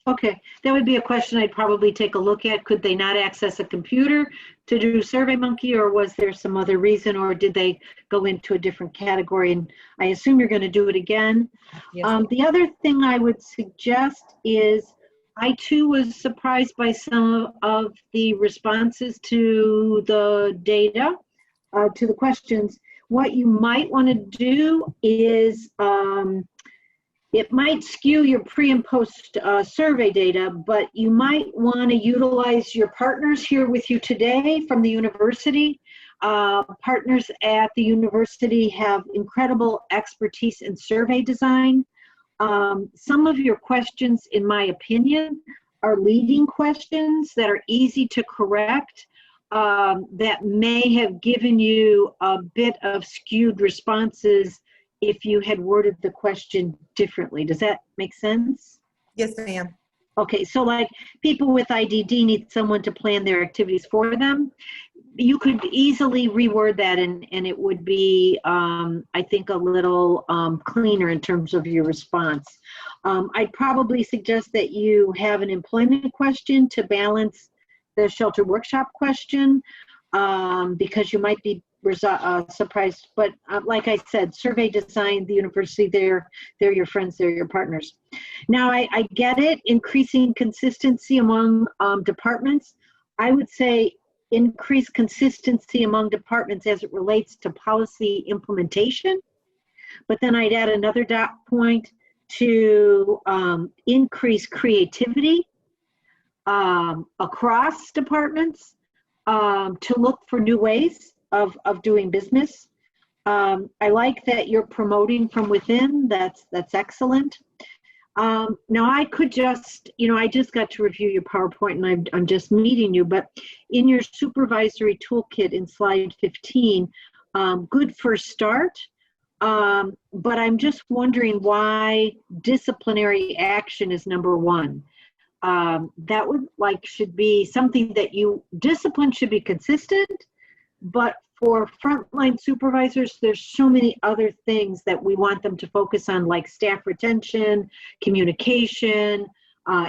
Okay, that would be a question I'd probably take a look at. Could they not access a computer to do SurveyMonkey, or was there some other reason, or did they go into a different category? And I assume you're going to do it again. Yes. The other thing I would suggest is I too was surprised by some of the responses to the data, to the questions. What you might want to do is it might skew your pre and post survey data, but you might want to utilize your partners here with you today from the university. Partners at the university have incredible expertise in survey design. Some of your questions, in my opinion, are leading questions that are easy to correct, that may have given you a bit of skewed responses if you had worded the question differently. Does that make sense? Yes, ma'am. Okay, so like people with IDD need someone to plan their activities for them. You could easily reword that and it would be, I think, a little cleaner in terms of your response. I'd probably suggest that you have an employment question to balance the shelter workshop question, because you might be surprised, but like I said, survey design, the university, they're your friends, they're your partners. Now, I get it, increasing consistency among departments. I would say increase consistency among departments as it relates to policy implementation, but then I'd add another dot point to increase creativity across departments to look for new ways of doing business. I like that you're promoting from within. That's excellent. Now I could just, I just got to review your PowerPoint and I'm just meeting you, but in your supervisory toolkit in slide 15, good first start. But I'm just wondering why disciplinary action is number one. That would should be something that discipline should be consistent, but for frontline supervisors, there's so many other things that we want them to focus on, like staff retention, communication,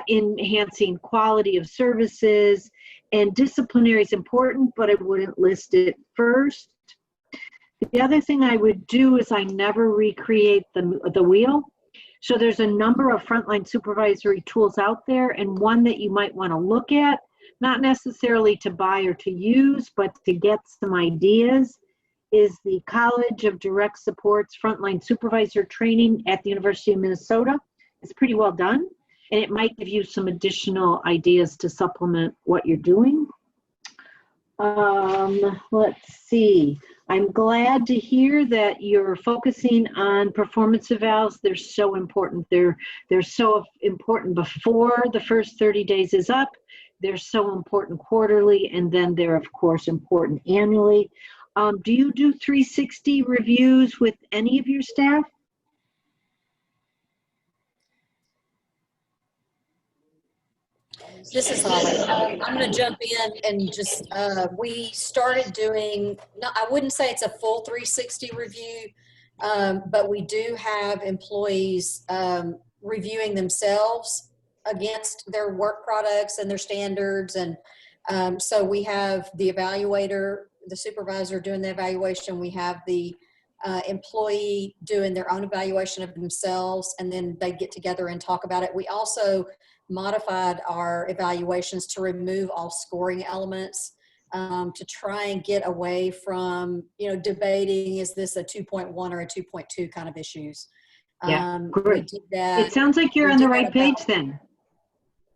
enhancing quality of services, and disciplinary is important, but I wouldn't list it first. The other thing I would do is I never recreate the wheel. So there's a number of frontline supervisory tools out there, and one that you might want to look at, not necessarily to buy or to use, but to get some ideas, is the College of Direct Support's Frontline Supervisor Training at the University of Minnesota. It's pretty well done, and it might give you some additional ideas to supplement what you're doing. Let's see. I'm glad to hear that you're focusing on performance evals. They're so important. They're so important before the first 30 days is up. They're so important quarterly, and then they're, of course, important annually. Do you do 360 reviews with any of your staff? This is Holly. I'm going to jump in and just, we started doing, no, I wouldn't say it's a full 360 review, but we do have employees reviewing themselves against their work products and their standards. And so we have the evaluator, the supervisor doing the evaluation. We have the employee doing their own evaluation of themselves, and then they get together and talk about it. We also modified our evaluations to remove all scoring elements, to try and get away from, debating, is this a 2.1 or a 2.2 kind of issues. Yeah, We great. did that. It sounds like you're We on the did right that about- page then.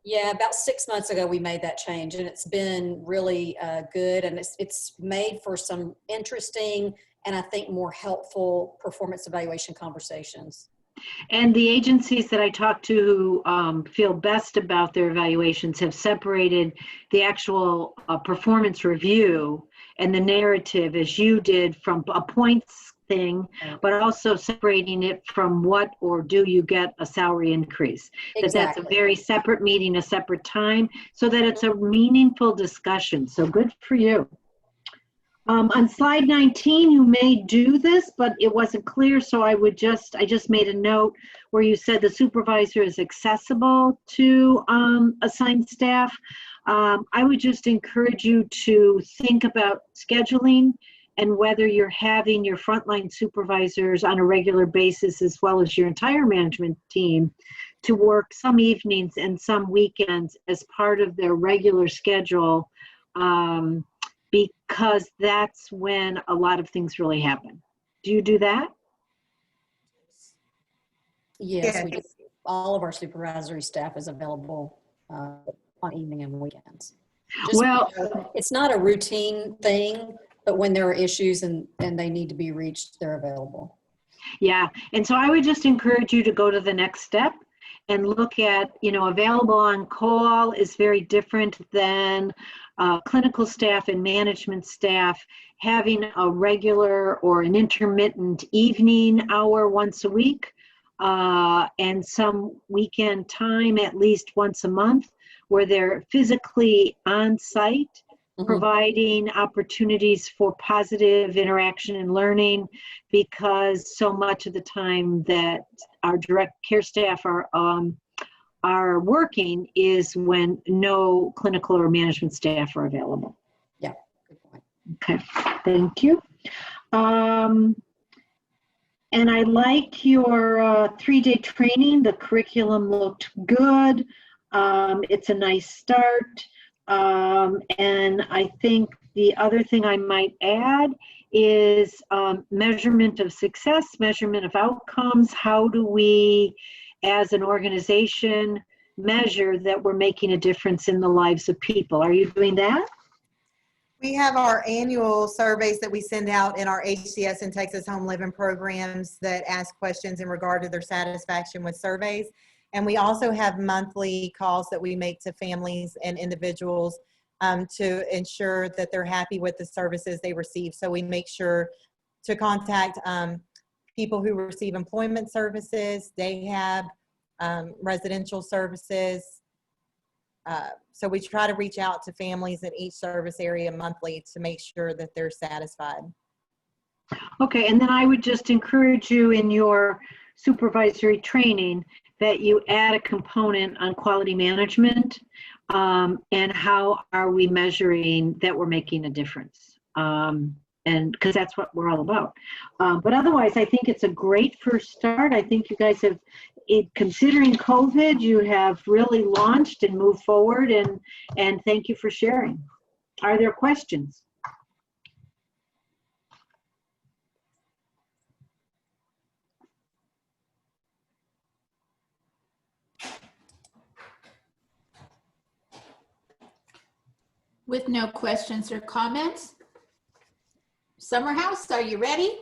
Yeah, about 6 months ago we made that change, and it's been really good, and it's made for some interesting and I think more helpful performance evaluation conversations. And the agencies that I talk to who feel best about their evaluations have separated the actual performance review and the narrative, as you did, from a points thing, but also separating it from what or do you get a salary increase. That's a very separate meeting, a separate time, so that it's a meaningful discussion. So good for you. On slide 19, you may do this, but it wasn't clear, so I just made a note where you said the supervisor is accessible to assigned staff. I would just encourage you to think about scheduling and whether you're having your frontline supervisors on a regular basis, as well as your entire management team, to work some evenings and some weekends as part of their regular schedule, because that's when a lot of things really happen. Do you do that? Yes, we do. All of our supervisory staff is available on evening and weekends. Well, it's not a routine thing, but when there are issues and they need to be reached, they're available. Yeah, and so I would just encourage you to go to the next step and look at, available on call is very different than clinical staff and management staff having a regular or an intermittent evening hour once a week, and some weekend time at least once a month where they're physically on site, providing opportunities for positive interaction and learning, because so much of the time that our direct care staff are working is when no clinical or management staff are available. Yeah, good point. Okay, thank you. And I like your 3-day training. The curriculum looked good. It's a nice start. And I think the other thing I might add is measurement of success, measurement of outcomes. How do we, as an organization, measure that we're making a difference in the lives of people? Are you doing that? We have our annual surveys that we send out in our HCS and Texas Home Living programs that ask questions in regard to their satisfaction with surveys. And we also have monthly calls that we make to families and individuals to ensure that they're happy with the services they receive. So we make sure to contact people who receive employment services, day hab, residential services. So we try to reach out to families in each service area monthly to make sure that they're satisfied. Okay, and then I would just encourage you in your supervisory training that you add a component on quality management, and how are we measuring that we're making a difference. And because that's what we're all about. But otherwise, I think it's a great first start. I think you guys have, considering COVID, you have really launched and moved forward, and thank you for sharing. Are there questions? With no questions or comments, Summerhouse, are you ready?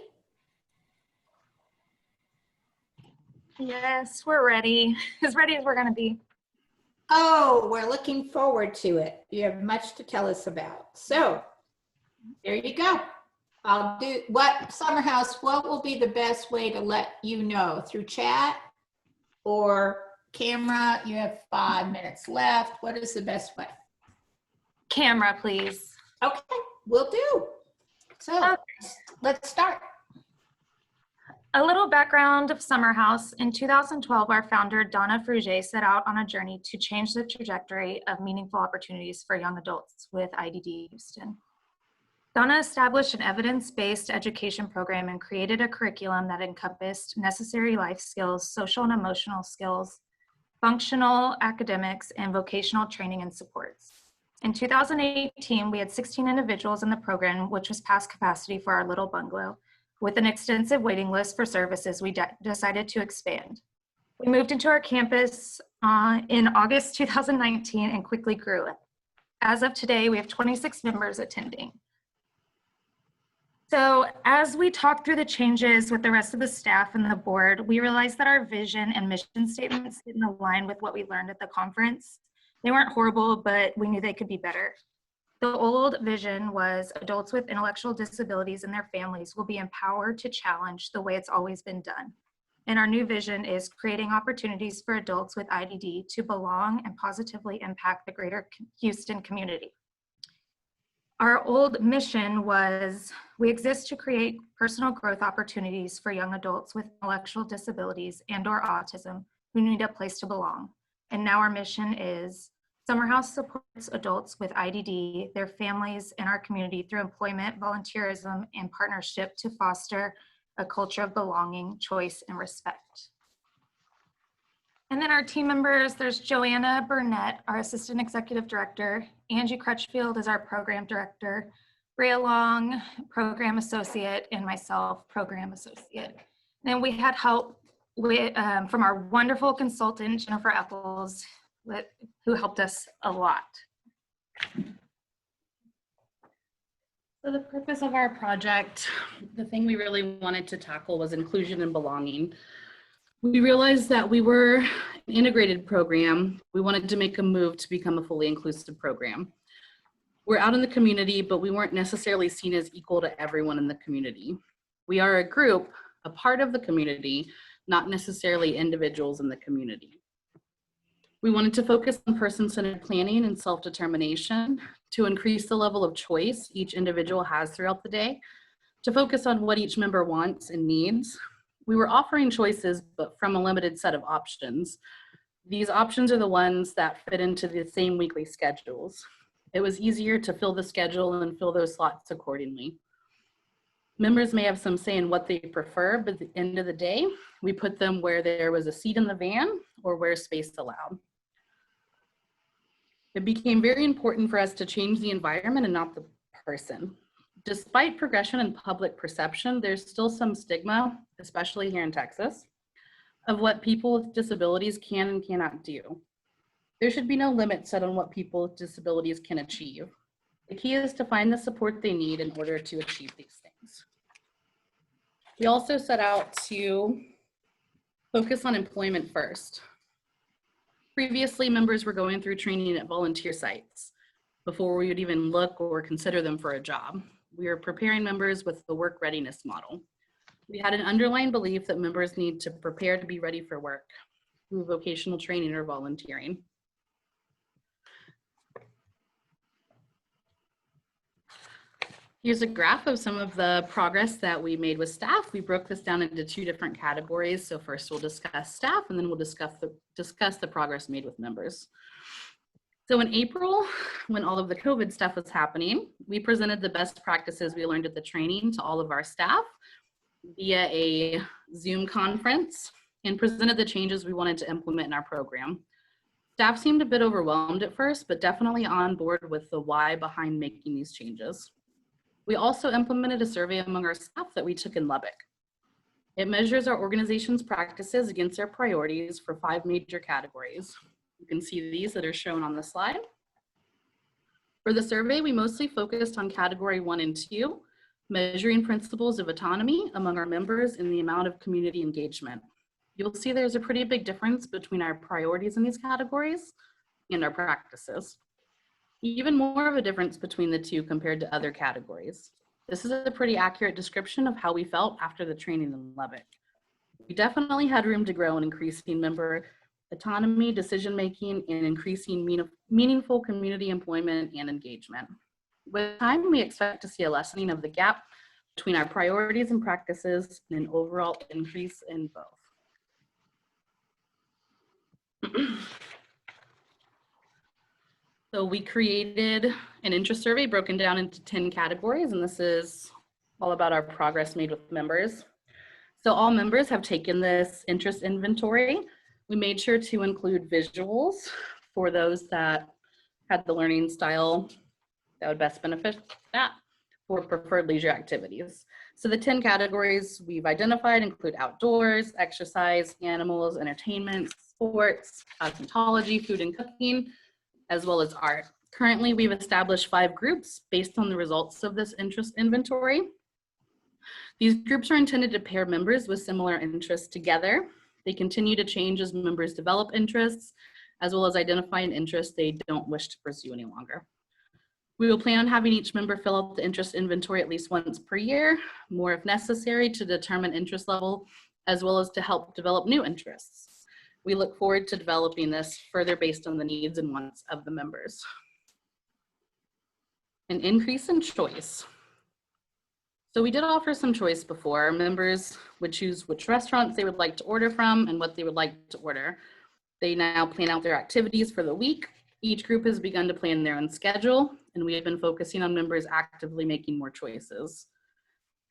Yes, we're ready. As ready as we're going to be. Oh, we're looking forward to it. You have much to tell us about. So there you go. I'll do what, Summerhouse, what will be the best way to let you know? Through chat or camera? You have 5 minutes left. What is the best way? Camera, please. Okay, will do. So let's start. A little background of Summerhouse. In 2012, our founder, Donna Frugier, set out on a journey to change the trajectory of meaningful opportunities for young adults with IDD Houston. Donna established an evidence-based education program and created a curriculum that encompassed necessary life skills, social and emotional skills, functional academics, and vocational training and supports. In 2018, we had 16 individuals in the program, which was past capacity for our little bungalow. With an extensive waiting list for services, we decided to expand. We moved into our campus in August 2019 and quickly grew it. As of today, we have 26 members attending. So as we talked through the changes with the rest of the staff and the board, we realized that our vision and mission statements didn't align with what we learned at the conference. They weren't horrible, but we knew they could be better. The old vision was adults with intellectual disabilities and their families will be empowered to challenge the way it's always been done. And our new vision is creating opportunities for adults with IDD to belong and positively impact the greater Houston community. Our old mission was, we exist to create personal growth opportunities for young adults with intellectual disabilities and/or autism who need a place to belong. And now our mission is, Summerhouse supports adults with IDD, their families, and our community through employment, volunteerism, and partnership to foster a culture of belonging, choice, and respect. And then our team members, there's Joanna Burnett, our Assistant Executive Director, Angie Crutchfield is our Program Director, Rhea Long, Program Associate, and myself, Program Associate. And we had help from our wonderful consultant, Jennifer Eccles, who helped us a lot. So the purpose of our project, the thing we really wanted to tackle was inclusion and belonging. We realized that we were an integrated program. We wanted to make a move to become a fully inclusive program. We're out in the community, but we weren't necessarily seen as equal to everyone in the community. We are a group, a part of the community, not necessarily individuals in the community. We wanted to focus on person-centered planning and self-determination to increase the level of choice each individual has throughout the day, to focus on what each member wants and needs. We were offering choices, but from a limited set of options. These options are the ones that fit into the same weekly schedules. It was easier to fill the schedule and fill those slots accordingly. Members may have some say in what they prefer, but at the end of the day, we put them where there was a seat in the van or where space allowed. It became very important for us to change the environment and not the person. Despite progression in public perception, there's still some stigma, especially here in Texas, of what people with disabilities can and cannot do. There should be no limit set on what people with disabilities can achieve. The key is to find the support they need in order to achieve these things. We also set out to focus on employment first. Previously, members were going through training at volunteer sites before we would even look or consider them for a job. We are preparing members with the work readiness model. We had an underlying belief that members need to prepare to be ready for work through vocational training or volunteering. Here's a graph of some of the progress that we made with staff. We broke this down into 2 different categories. So first we'll discuss staff, and then we'll discuss the progress made with members. So in April, when all of the COVID stuff was happening, we presented the best practices we learned at the training to all of our staff via a Zoom conference and presented the changes we wanted to implement in our program. Staff seemed a bit overwhelmed at first, but definitely on board with the why behind making these changes. We also implemented a survey among our staff that we took in Lubbock. It measures our organization's practices against their priorities for 5 major categories. You can see these that are shown on the slide. For the survey, we mostly focused on category 1 and 2, measuring principles of autonomy among our members and the amount of community engagement. You'll see there's a pretty big difference between our priorities in these categories and our practices. Even more of a difference between the 2 compared to other categories. This is a pretty accurate description of how we felt after the training in Lubbock. We definitely had room to grow in increasing member autonomy, decision-making, and increasing meaningful community employment and engagement. With time, we expect to see a lessening of the gap between our priorities and practices and an overall increase in both. So we created an interest survey broken down into 10 categories, and this is all about our progress made with members. So all members have taken this interest inventory. We made sure to include visuals for those that had the learning style that would best benefit that for preferred leisure activities. So the 10 categories we've identified include outdoors, exercise, animals, entertainment, sports, cosmetology, food and cooking, as well as art. Currently, we've established 5 groups based on the results of this interest inventory. These groups are intended to pair members with similar interests together. They continue to change as members develop interests, as well as identify an interest they don't wish to pursue any longer. We will plan on having each member fill out the interest inventory at least once per year, more if necessary, to determine interest level, as well as to help develop new interests. We look forward to developing this further based on the needs and wants of the members. An increase in choice. So we did offer some choice before. Members would choose which restaurants they would like to order from and what they would like to order. They now plan out their activities for the week. Each group has begun to plan their own schedule, and we have been focusing on members actively making more choices.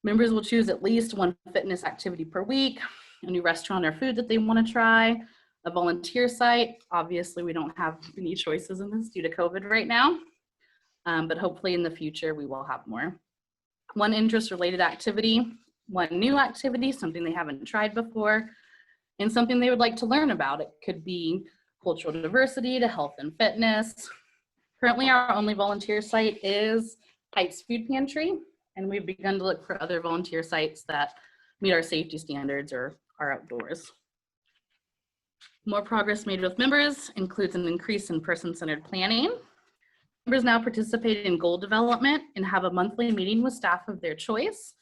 Members will choose at least 1 fitness activity per week, a new restaurant or food that they want to try, a volunteer site. Obviously, we don't have any choices in this due to COVID right now, but hopefully in the future we will have more. 1 interest-related activity, 1 new activity, something they haven't tried before, and something they would like to learn about. It could be cultural diversity to health and fitness. Currently, our only volunteer site is Heights Food Pantry, and we've begun to look for other volunteer sites that meet our safety standards or are outdoors. More progress made with members includes an increase in person-centered planning. Members now participate in goal development and have a monthly meeting with staff of their choice.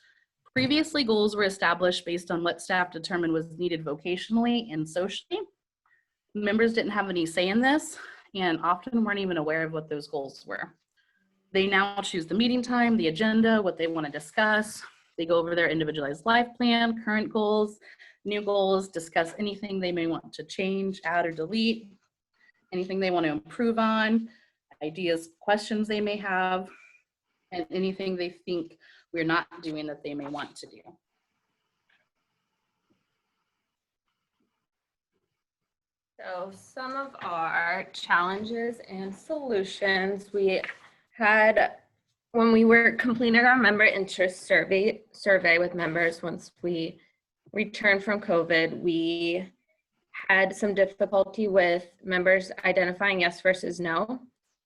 Previously, goals were established based on what staff determined was needed vocationally and socially. Members didn't have any say in this and often weren't even aware of what those goals were. They now choose the meeting time, the agenda, what they want to discuss. They go over their individualized life plan, current goals, new goals, discuss anything they may want to change, add, or delete, anything they want to improve on, ideas, questions they may have, and anything they think we're not doing that they may want to do. So some of our challenges and solutions we had when we were completing our member interest survey with members once we returned from COVID, we had some difficulty with members identifying yes versus no.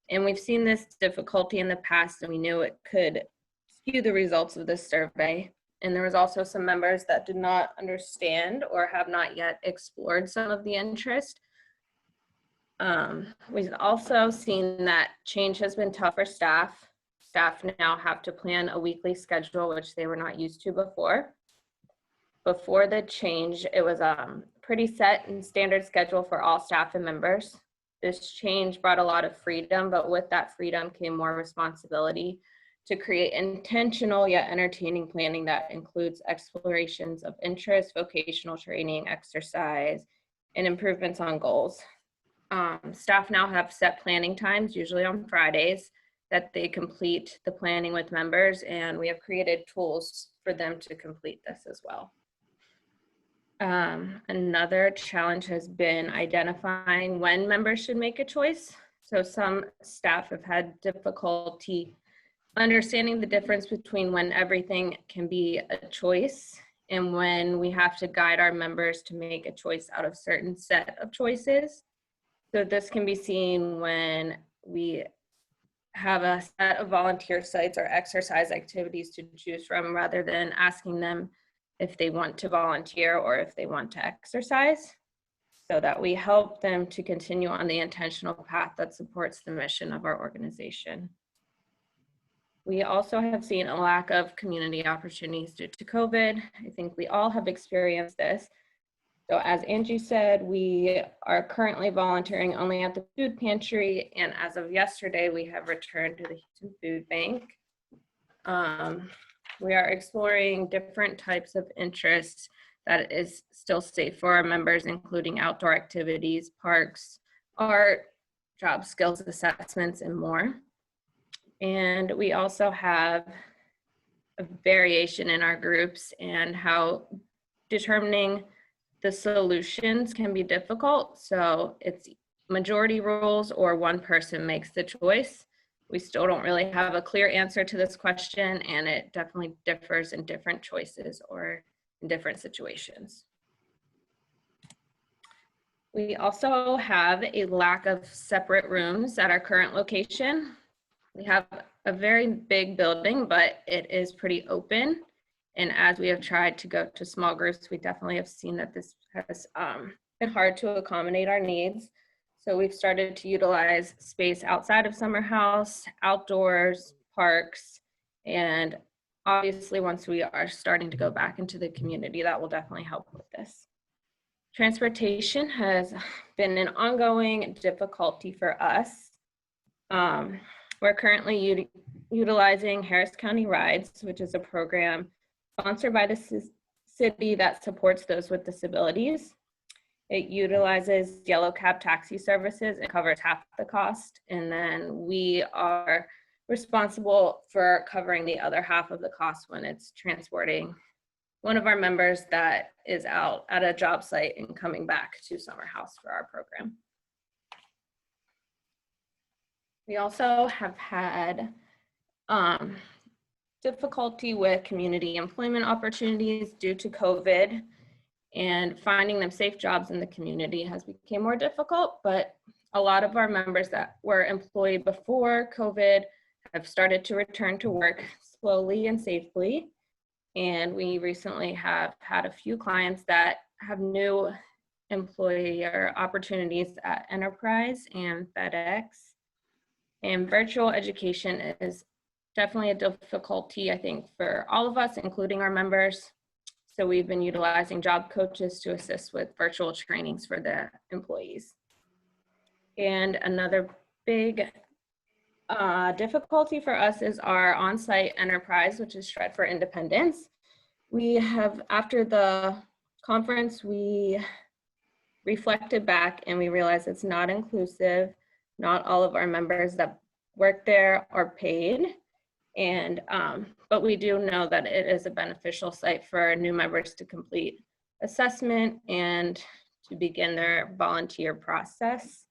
And we've seen this difficulty in the past, and we knew it could skew the results of this survey. And there was also some members that did not understand or have not yet explored some of the interest. We've also seen that change has been tough for staff. Staff now have to plan a weekly schedule, which they were not used to before. Before the change, it was a pretty set and standard schedule for all staff and members. This change brought a lot of freedom, but with that freedom came more responsibility to create intentional yet entertaining planning that includes explorations of interest, vocational training, exercise, and improvements on goals. Staff now have set planning times, usually on Fridays, that they complete the planning with members, and we have created tools for them to complete this as well. Another challenge has been identifying when members should make a choice. So some staff have had difficulty understanding the difference between when everything can be a choice and when we have to guide our members to make a choice out of certain set of choices. So this can be seen when we have a set of volunteer sites or exercise activities to choose from rather than asking them if they want to volunteer or if they want to exercise, so that we help them to continue on the intentional path that supports the mission of our organization. We also have seen a lack of community opportunities due to COVID. I think we all have experienced this. So as Angie said, we are currently volunteering only at the food pantry, and as of yesterday, we have returned to the Houston Food Bank. We are exploring different types of interests that is still safe for our members, including outdoor activities, parks, art, job skills assessments, and more. And we also have a variation in our groups and how determining the solutions can be difficult. So it's majority rules or one person makes the choice. We still don't really have a clear answer to this question, and it definitely differs in different choices or in different situations. We also have a lack of separate rooms at our current location. We have a very big building, but it is pretty open. And as we have tried to go to small groups, we definitely have seen that this has been hard to accommodate our needs. So we've started to utilize space outside of summer house, outdoors, parks, and obviously once we are starting to go back into the community, that will definitely help with this. Transportation has been an ongoing difficulty for us. We're currently utilizing Harris County Rides, which is a program sponsored by the city that supports those with disabilities. It utilizes yellow cab taxi services and covers half the cost. And then we are responsible for covering the other half of the cost when it's transporting one of our members that is out at a job site and coming back to Summer House for our program. We also have had difficulty with community employment opportunities due to COVID, and finding them safe jobs in the community has become more difficult, but a lot of our members that were employed before COVID have started to return to work slowly and safely. And we recently have had a few clients that have new employer opportunities at Enterprise and FedEx. And virtual education is definitely a difficulty, I think, for all of us, including our members. So we've been utilizing job coaches to assist with virtual trainings for the employees. And another big difficulty for us is our on-site enterprise, which is Shred for Independence. We have, after the conference, we reflected back and we realized it's not inclusive. Not all of our members that work there are paid. And but we do know that it is a beneficial site for new members to complete assessment and to begin their volunteer process.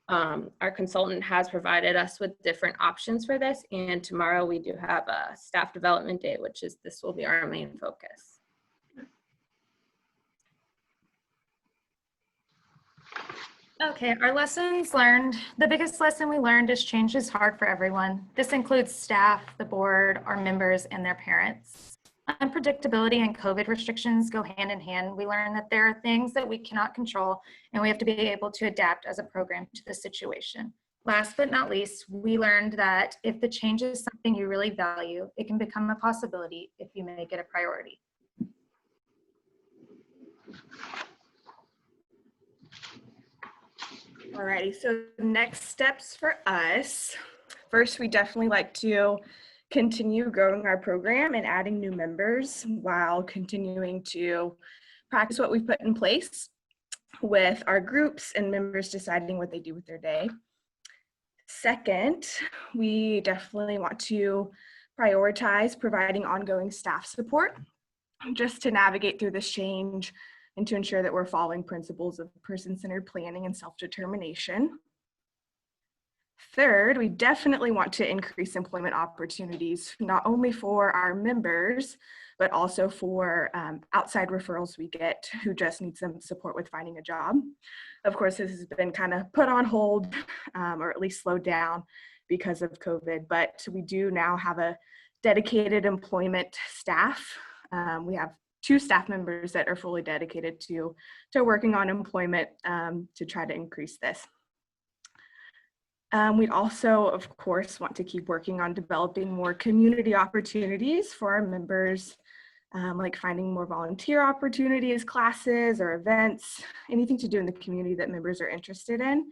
Our consultant has provided us with different options for this, and tomorrow we do have a staff development day, which is this will be our main focus. Okay, our lessons learned. The biggest lesson we learned is change is hard for everyone. This includes staff, the board, our members, and their parents. Unpredictability and COVID restrictions go hand in hand. We learned that there are things that we cannot control, and we have to be able to adapt as a program to the situation. Last but not least, we learned that if the change is something you really value, it can become a possibility if you make it a priority. Alrighty, so next steps for us. First, we definitely like to continue growing our program and adding new members while continuing to practice what we've put in place with our groups and members deciding what they do with their day. Second, we definitely want to prioritize providing ongoing staff support just to navigate through this change and to ensure that we're following principles of person-centered planning and self-determination. Third, we definitely want to increase employment opportunities, not only for our members, but also for outside referrals we get who just need some support with finding a job. Of course, this has been kind of put on hold or at least slowed down because of COVID, but we do now have a dedicated employment staff. We have 2 staff members that are fully dedicated to working on employment to try to increase this. We also, of course, want to keep working on developing more community opportunities for our members, like finding more volunteer opportunities, classes or events, anything to do in the community that members are interested in.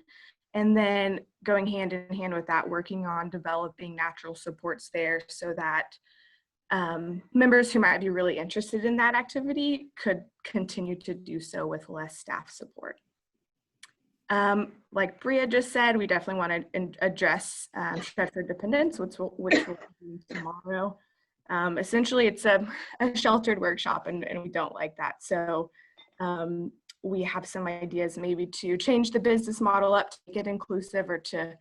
And then going hand in hand with that, working on developing natural supports there so that members who might be really interested in that activity could continue to do so with less staff support. Like Bria just said, we definitely want to address shelter dependence, which we'll do tomorrow. Essentially, it's a sheltered workshop, and we don't like that. So we have some ideas maybe to change the business model up to make it inclusive, or to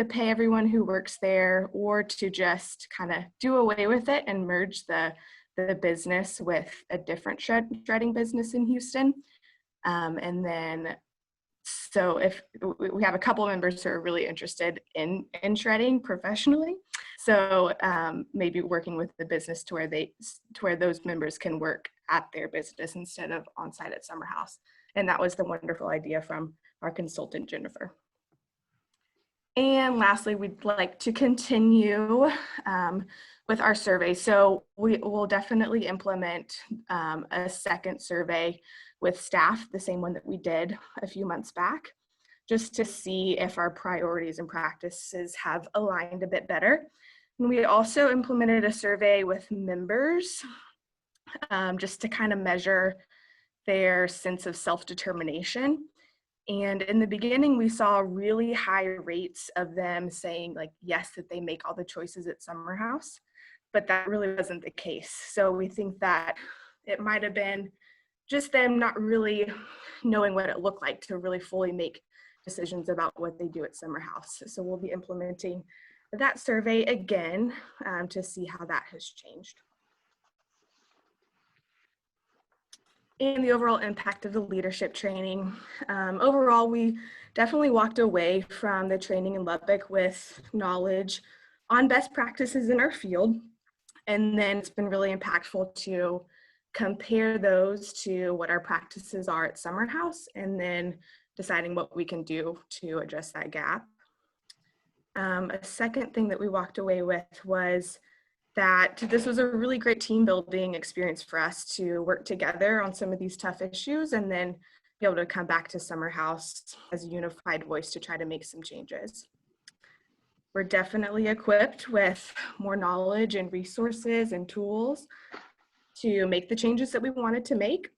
pay everyone who works there, or to just kind of do away with it and merge the business with a different shredding business in Houston. And then, so if we have a couple of members who are really interested in shredding professionally, so maybe working with the business to where those members can work at their business instead of on site at Summer House. And that was the wonderful idea from our consultant, Jennifer. And lastly, we'd like to continue with our survey. So we will definitely implement a second survey with staff, the same one that we did a few months back, just to see if our priorities and practices have aligned a bit better. And we also implemented a survey with members just to kind of measure their sense of self-determination. And in the beginning, we saw really high rates of them saying like, yes, that they make all the choices at Summer House, but that really wasn't the case. So we think that it might have been just them not really knowing what it looked like to really fully make decisions about what they do at Summer House. So we'll be implementing that survey again to see how that has changed. And the overall impact of the leadership training. Overall, we definitely walked away from the training in Lubbock with knowledge on best practices in our field. And then it's been really impactful to compare those to what our practices are at Summer House, and then deciding what we can do to address that gap. A second thing that we walked away with was that this was a really great team building experience for us to work together on some of these tough issues and then be able to come back to Summer House as a unified voice to try to make some changes. We're definitely equipped with more knowledge and resources and tools to make the changes that we wanted to make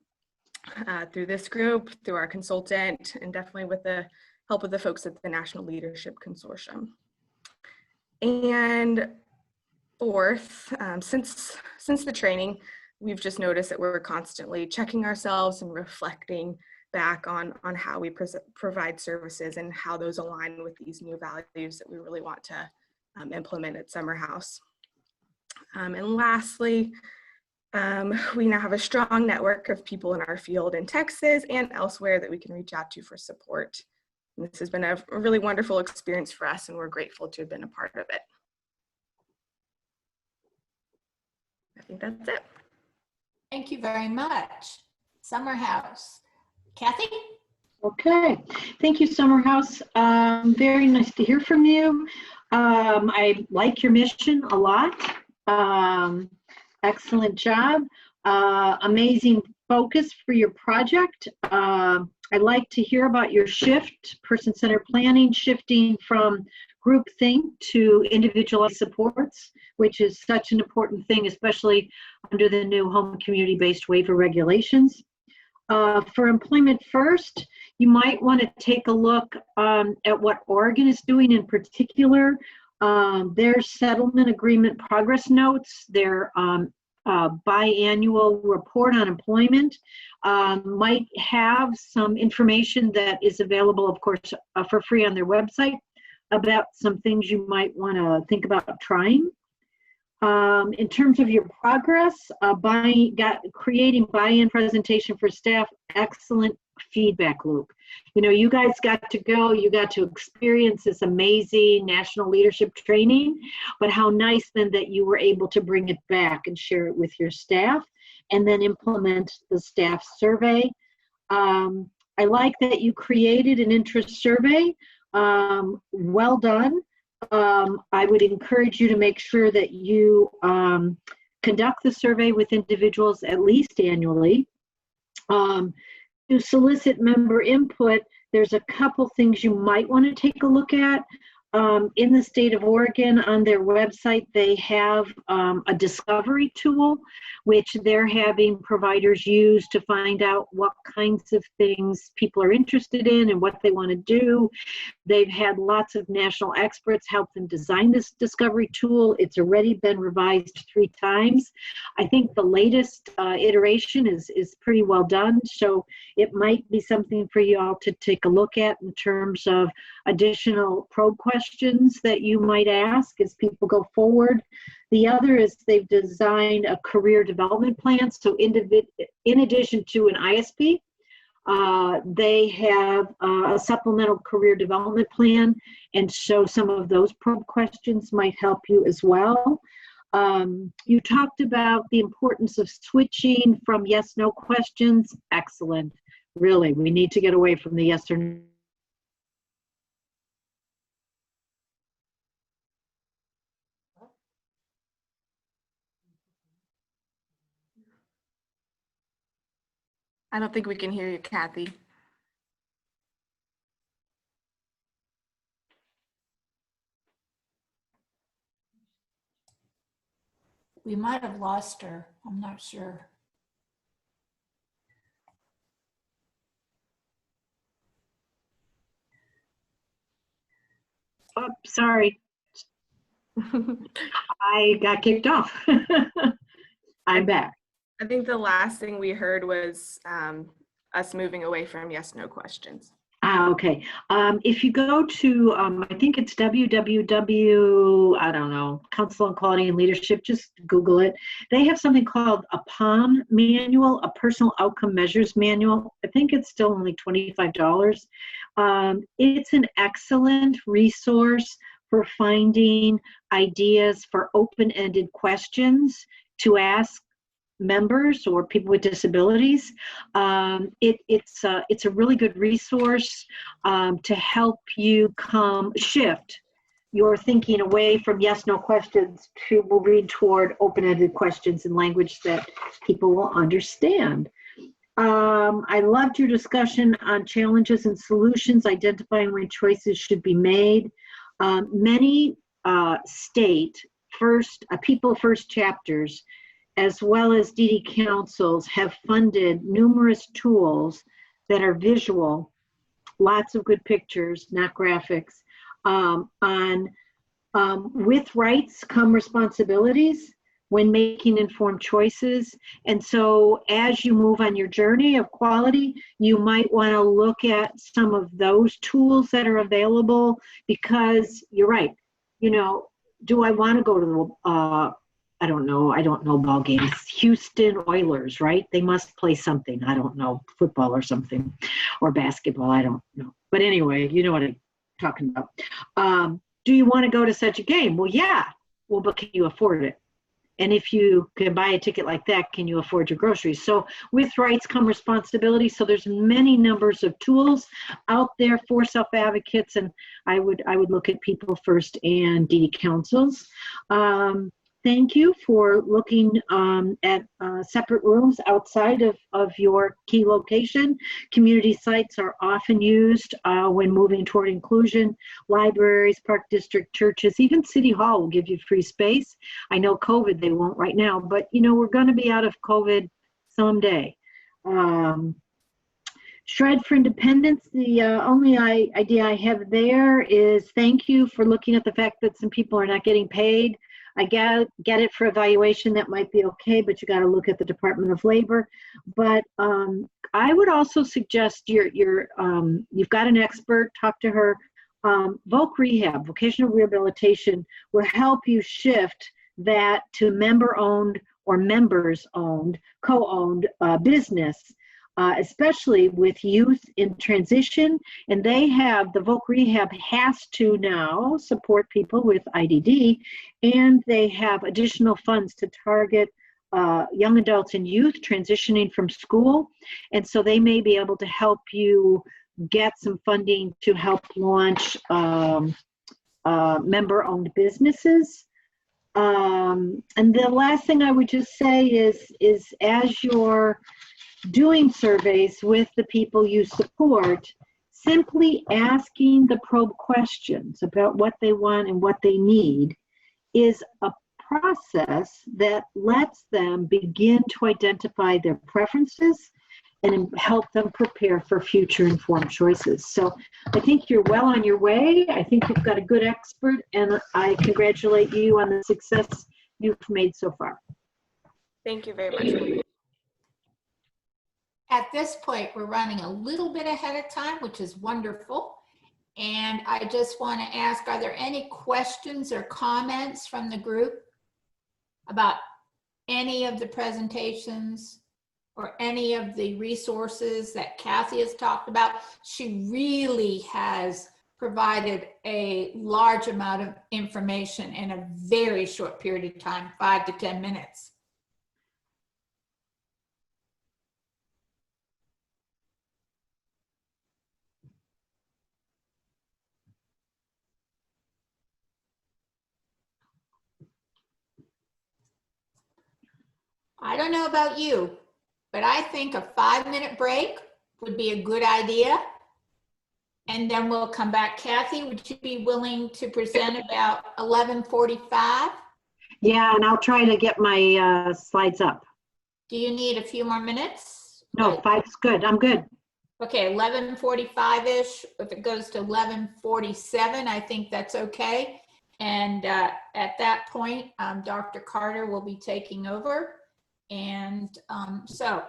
through this group, through our consultant, and definitely with the help of the folks at the National Leadership Consortium. And fourth, since the training, we've just noticed that we're constantly checking ourselves and reflecting back on how we provide services and how those align with these new values that we really want to implement at Summer House. And lastly, we now have a strong network of people in our field in Texas and elsewhere that we can reach out to for support. And this has been a really wonderful experience for us, and we're grateful to have been a part of it. I think that's it. Thank you very much. Summer House. Kathy? Okay, thank you, Summer House. Very nice to hear from you. I like your mission a lot. Excellent job. Amazing focus for your project. I'd like to hear about your shift, person-centered planning, shifting from groupthink to individualized supports. which is such an important thing, especially under the new home community-based waiver regulations. For Employment First, you might want to take a look at what Oregon is doing in particular. Their settlement agreement progress notes, their biannual report on employment might have some information that is available, of course, for free on their website about some things you might want to think about trying. In terms of your progress, creating buy-in presentation for staff, excellent feedback loop. You know, you guys got to go, you got to experience this amazing national leadership training, but how nice then that you were able to bring it back and share it with your staff and then implement the staff survey. I like that you created an interest survey. Well done. I would encourage you to make sure that you conduct the survey with individuals at least annually. To solicit member input, there's a couple things you might want to take a look at. In the state of Oregon, on their website, they have a discovery tool, which they're having providers use to find out what kinds of things people are interested in and what they want to do. They've had lots of national experts help them design this discovery tool. It's already been revised 3 times. I think the latest iteration is pretty well done, so it might be something for you all to take a look at in terms of additional probe questions that you might ask as people go forward. The other is they've designed a career development plan. So in addition to an ISP, they have a supplemental career development plan. And so some of those probe questions might help you as well. You talked about the importance of switching from yes/no questions. Excellent. Really, we need to get away from the yes or no. I don't think we can hear you, Kathy. We might have lost her. I'm not sure. Oh, sorry. I got kicked off. I'm back. I think the last thing we heard was us moving away from yes/no questions. Okay. If you go to, I think it's www, I don't know, Council on Quality and Leadership, just Google it. They have something called a POM manual, a Personal Outcome Measures Manual. I think it's still only $25. It's an excellent resource for finding ideas for open-ended questions to ask members or people with disabilities. It's a really good resource to help you shift your thinking away from yes/no questions to moving toward open-ended questions in language that people will understand. I loved your discussion on challenges and solutions, identifying when choices should be made. Many state people first chapters as well as DD councils have funded numerous tools that are visual, lots of good pictures, not graphics, with rights come responsibilities when making informed choices. And so as you move on your journey of quality, you might want to look at some of those tools that are available, because you're right. You know, do I want to go to the, I don't know ball games. Houston Oilers, right? They must play something. I don't know, football or something, or basketball. I don't know. But anyway, you know what I'm talking about. Do you want to go to such a game? Well, yeah. Well, but can you afford it? And if you can buy a ticket like that, can you afford your groceries? So with rights come responsibility. So there's many numbers of tools out there for self-advocates, and I would look at People First and DD councils. thank you for looking at separate rooms outside of your key location. Community sites are often used when moving toward inclusion. Libraries, park district, churches, even City Hall will give you free space. I know COVID, they won't right now, but you know, we're going to be out of COVID someday. Shred for Independence, the only idea I have there is thank you for looking at the fact that some people are not getting paid. I get it for evaluation, that might be okay, but you got to look at the Department of Labor. But I would also suggest you've got an expert, talk to her. Voc Rehab, vocational rehabilitation, will help you shift that to member-owned or members-owned, co-owned business. Especially with youth in transition, and the Voc Rehab has to now support people with IDD, and they have additional funds to target young adults and youth transitioning from school, and so they may be able to help you get some funding to help launch member-owned businesses. And the last thing I would just say is as you're doing surveys with the people you support, simply asking the probe questions about what they want and what they need is a process that lets them begin to identify their preferences and help them prepare for future informed choices. So I think you're well on your way. I think you've got a good expert, and I congratulate you on the success you've made so far. Thank you very much. At this point, we're running a little bit ahead of time, which is wonderful. And I just want to ask, are there any questions or comments from the group about any of the presentations or any of the resources that Kathy has talked about? She really has provided a large amount of information in a very short period of time, 5 to 10 minutes. I don't know about you, but I think a 5-minute break would be a good idea. And then we'll come back. Kathy, would you be willing to present about 11:45? Yeah, and I'll try to get my slides up. Do you need a few more minutes? No, 5's good. I'm good. Okay, 11:45-ish. If it goes to 11:47, I think that's okay. And at that point, Dr. Carter will be taking over. And so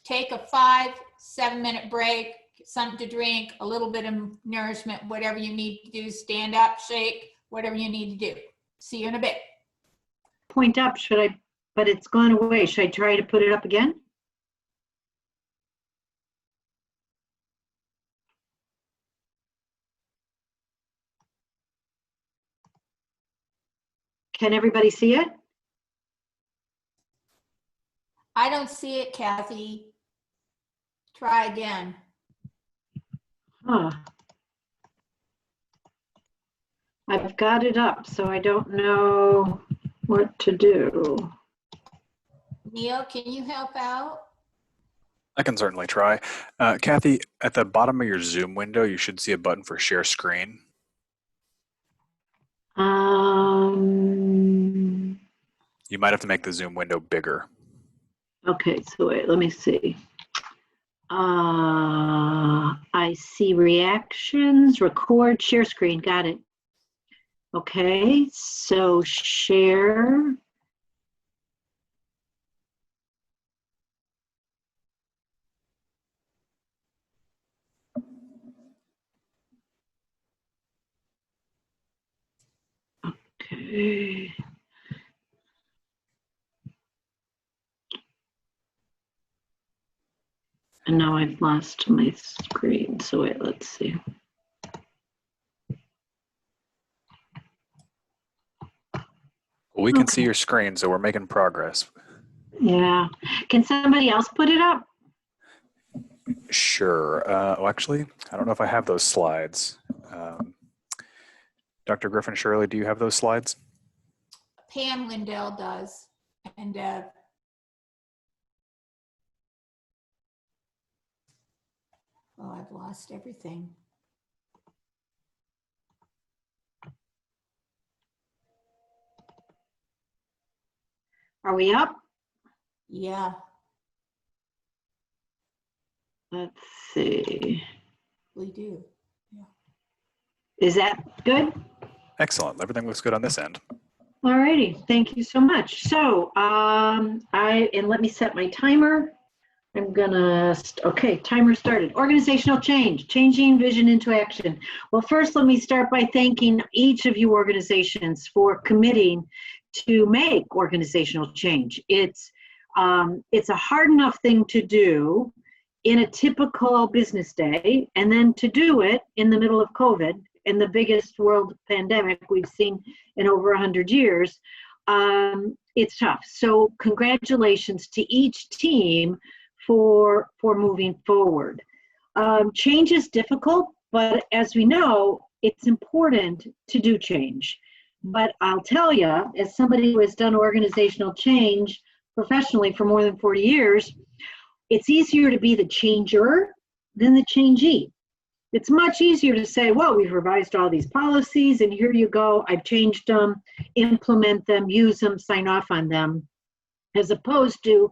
take a 5-7-minute break, something to drink, a little bit of nourishment, whatever you need to do, stand up, shake, whatever you need to do. See you in a bit. Point up, but it's gone away. Should I try to put it up again? Can everybody see it? I don't see it, Kathy. Try again. Huh. I've got it up, so I don't know what to do. Neil, can you help out? I can certainly try. Kathy, at the bottom of your Zoom window, you should see a button for share screen. You might have to make the Zoom window bigger. Okay, so wait, let me see. I see reactions, record, share screen, got it. Okay, so share. Okay. And now I've lost my screen, so wait, let's see. We can see your screen, so we're making progress. Yeah. Can somebody else put it up? Sure. Well, actually, I don't know if I have those slides. Dr. Griffin Shirley, do you have those slides? Pam Lindell does, and Deb. Oh, I've lost everything. Are we up? Yeah. Let's see. We do. Is that good? Excellent. Everything looks good on this end. All righty. Thank you so much. So and let me set my timer. I'm gonna, okay, timer started. Organizational change, changing vision into action. Well, first, let me start by thanking each of you organizations for committing to make organizational change. It's a hard enough thing to do in a typical business day, and then to do it in the middle of COVID, in the biggest world pandemic we've seen in over 100 years, it's tough. So congratulations to each team for moving forward. Change is difficult, but as we know, it's important to do change. But I'll tell you, as somebody who has done organizational change professionally for more than 40 years, it's easier to be the changer than the changee. It's much easier to say, well, we've revised all these policies and here you go, I've changed them, implement them, use them, sign off on them, as opposed to,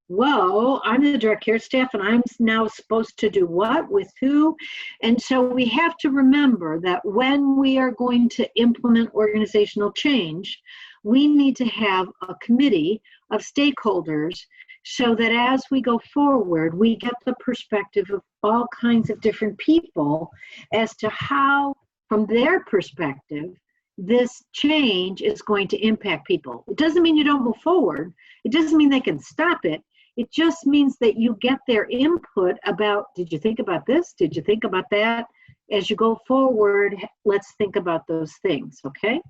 well, I'm the direct care staff and I'm now supposed to do what with who? And so we have to remember that when we are going to implement organizational change, we need to have a committee of stakeholders so that as we go forward, we get the perspective of all kinds of different people as to how, from their perspective, this change is going to impact people. It doesn't mean you don't move forward. It doesn't mean they can stop it. It just means that you get their input about, did you think about this? Did you think about that? As you go forward, let's think about those things, okay?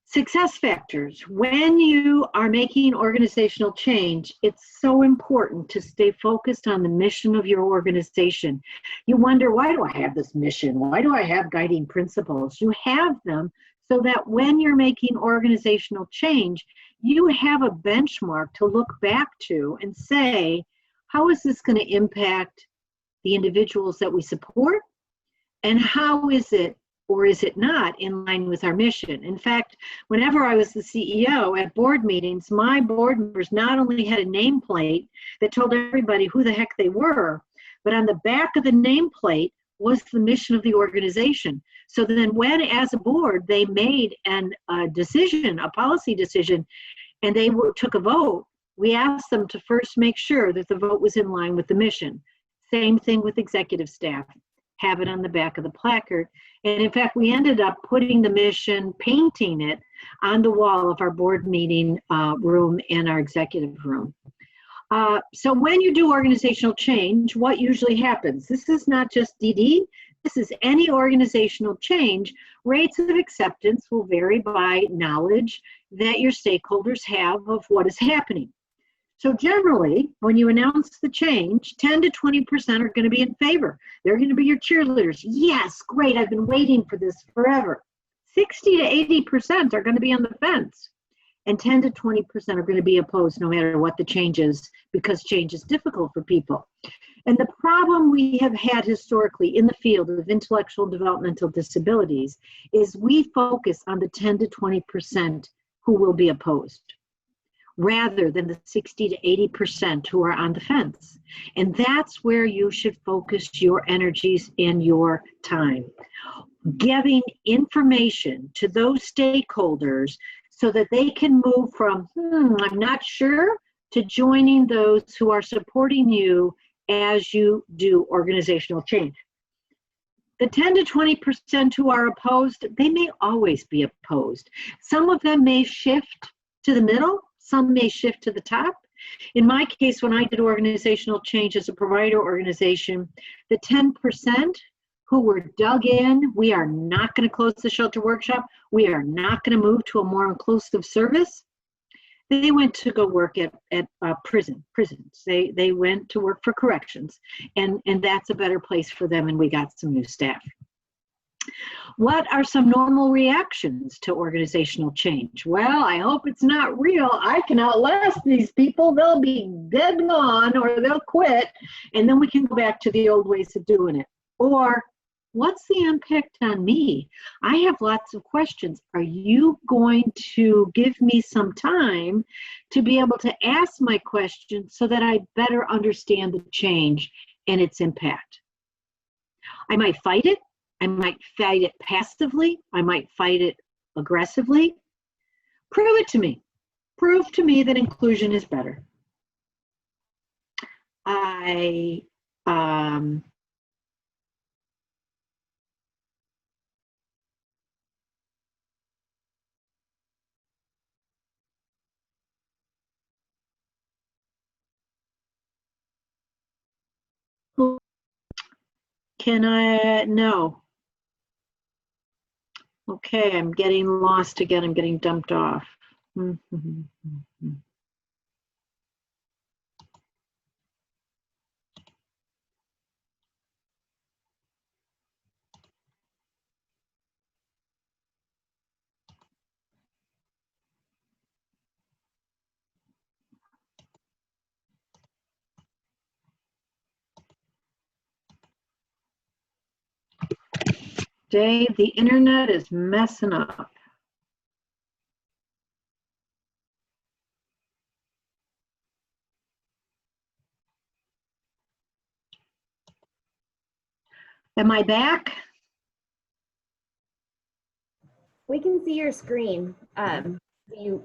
Success factors. When you are making organizational change, it's so important to stay focused on the mission of your organization. You wonder, why do I have this mission? Why do I have guiding principles? You have them so that when you're making organizational change, you have a benchmark to look back to and say, how is this going to impact the individuals that we support? And how is it, or is it not, in line with our mission? In fact, whenever I was the CEO at board meetings, my board members not only had a nameplate that told everybody who the heck they were, but on the back of the nameplate was the mission of the organization. So then when, as a board, they made a decision, a policy decision, and they took a vote, we asked them to first make sure that the vote was in line with the mission. Same thing with executive staff. Have it on the back of the placard. And in fact, we ended up putting the mission, painting it on the wall of our board meeting room in our executive room. So when you do organizational change, what usually happens? This is not just DD, this is any organizational change. Rates of acceptance will vary by knowledge that your stakeholders have of what is happening. So generally, when you announce the change, 10 to 20% are going to be in favor. They're going to be your cheerleaders. Yes, great, I've been waiting for this forever. 60 to 80% are going to be on the fence. And 10 to 20% are going to be opposed no matter what the change is, because change is difficult for people. And the problem we have had historically in the field of intellectual and developmental disabilities is we focus on the 10 to 20% who will be opposed, rather than the 60 to 80% who are on the fence. And that's where you should focus your energies and your time. Giving information to those stakeholders so that they can move from, I'm not sure, to joining those who are supporting you as you do organizational change. The 10 to 20% who are opposed, they may always be opposed. Some of them may shift to the middle, some may shift to the top. In my case, when I did organizational change as a provider organization, the 10% who were dug in, we are not going to close the shelter workshop, we are not going to move to a more inclusive service, they went to go work at prisons. They went to work for corrections, and that's a better place for them, and we got some new staff. What are some normal reactions to organizational change? Well, I hope it's not real. I can outlast these people. They'll be dead and gone, or they'll quit, and then we can go back to the old ways of doing it. Or, what's the impact on me? I have lots of questions. Are you going to give me some time to be able to ask my questions so that I better understand the change and its impact? I might fight it. I might fight it passively. I might fight it aggressively. Prove it to me. Prove to me that inclusion is better. No. Okay, I'm getting lost again. I'm getting dumped off. Dave, the internet is messing up. Am I back? We can see your screen. You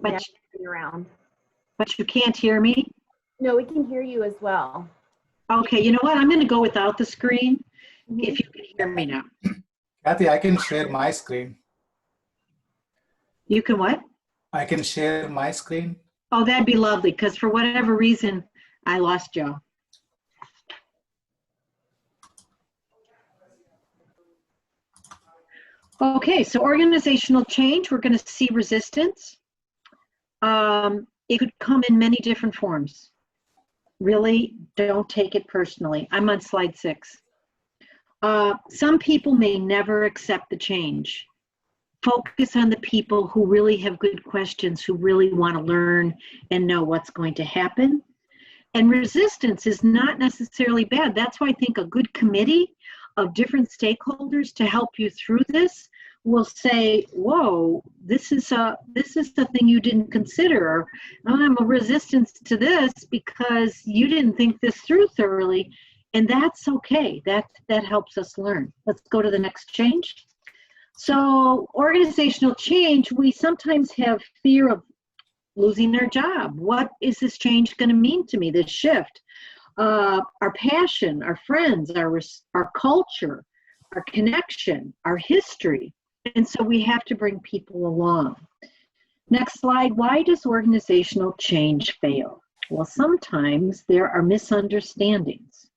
around. But you can't hear me? No, we can hear you as well. Okay, you know what? I'm going to go without the screen if you can hear me now. Kathy, I can share my screen. You can what? I can share my screen. Oh, that'd be lovely, because for whatever reason, I lost Joe. Okay, so organizational change, we're going to see resistance. It could come in many different forms. Really, don't take it personally. I'm on slide 6. Some people may never accept the change. Focus on the people who really have good questions, who really want to learn and know what's going to happen. And resistance is not necessarily bad. That's why I think a good committee of different stakeholders to help you through this will say, whoa, this is the thing you didn't consider. I'm a resistance to this because you didn't think this through thoroughly. And that's okay. That helps us learn. Let's go to the next change. So organizational change, we sometimes have fear of losing our job. What is this change going to mean to me, this shift? Our passion, our friends, our culture, our connection, our history. And so we have to bring people along. Next slide. Why does organizational change fail? Well, sometimes there are misunderstandings.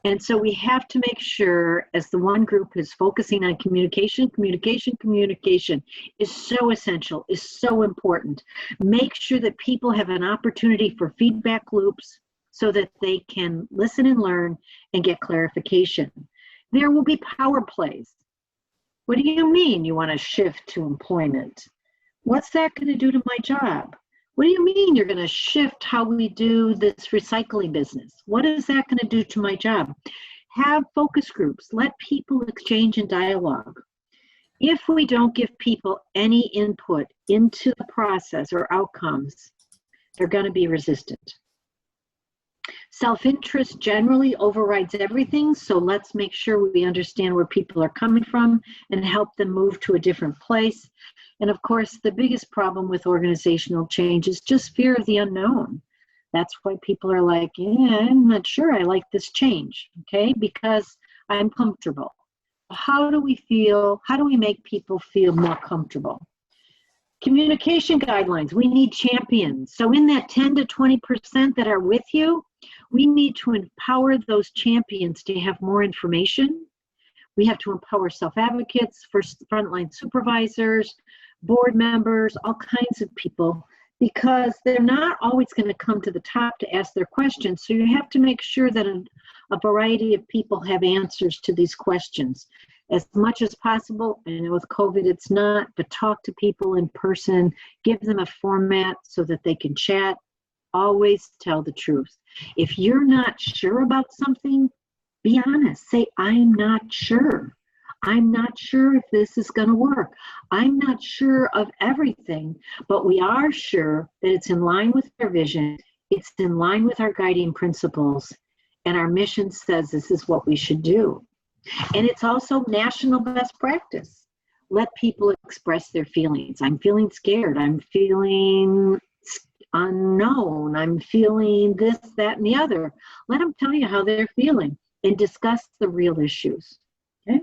And so we have to make sure, as the one group is focusing on communication is so essential, is so important. Make sure that people have an opportunity for feedback loops so that they can listen and learn and get clarification. There will be power plays. What do you mean you want to shift to employment? What's that going to do to my job? What do you mean you're going to shift how we do this recycling business? What is that going to do to my job? Have focus groups. Let people exchange and dialogue. If we don't give people any input into the process or outcomes, they're going to be resistant. Self-interest generally overrides everything, so let's make sure we understand where people are coming from and help them move to a different place. And of course, the biggest problem with organizational change is just fear of the unknown. That's why people are like, yeah, I'm not sure I like this change, okay? Because I'm comfortable. How do we feel? How do we make people feel more comfortable? Communication guidelines, we need champions. So in that 10 to 20% that are with you, we need to empower those champions to have more information. We have to empower self-advocates, frontline supervisors, board members, all kinds of people, because they're not always going to come to the top to ask their questions. So you have to make sure that a variety of people have answers to these questions. as much as possible. And with COVID, it's not, but talk to people in person, give them a format so that they can chat. Always tell the truth. If you're not sure about something, be honest. Say, I'm not sure. I'm not sure if this is going to work. I'm not sure of everything, but we are sure that it's in line with our vision. It's in line with our guiding principles. And our mission says this is what we should do. And it's also national best practice. Let people express their feelings. I'm feeling scared. I'm feeling unknown. I'm feeling this, that, and the other. Let them tell you how they're feeling and discuss the real issues. Okay?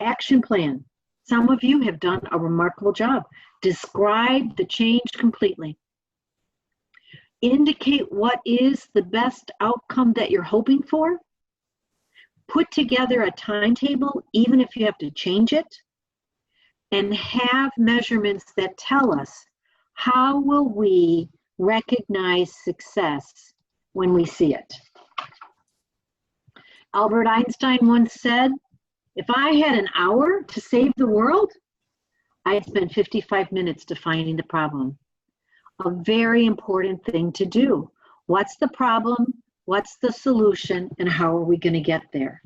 Action plan. Some of you have done a remarkable job. Describe the change completely. Indicate what is the best outcome that you're hoping for. Put together a timetable, even if you have to change it. And have measurements that tell us how will we recognize success when we see it. Albert Einstein once said, if I had an hour to save the world, I'd spend 55 minutes defining the problem. A very important thing to do. What's the problem? What's the solution? And how are we going to get there?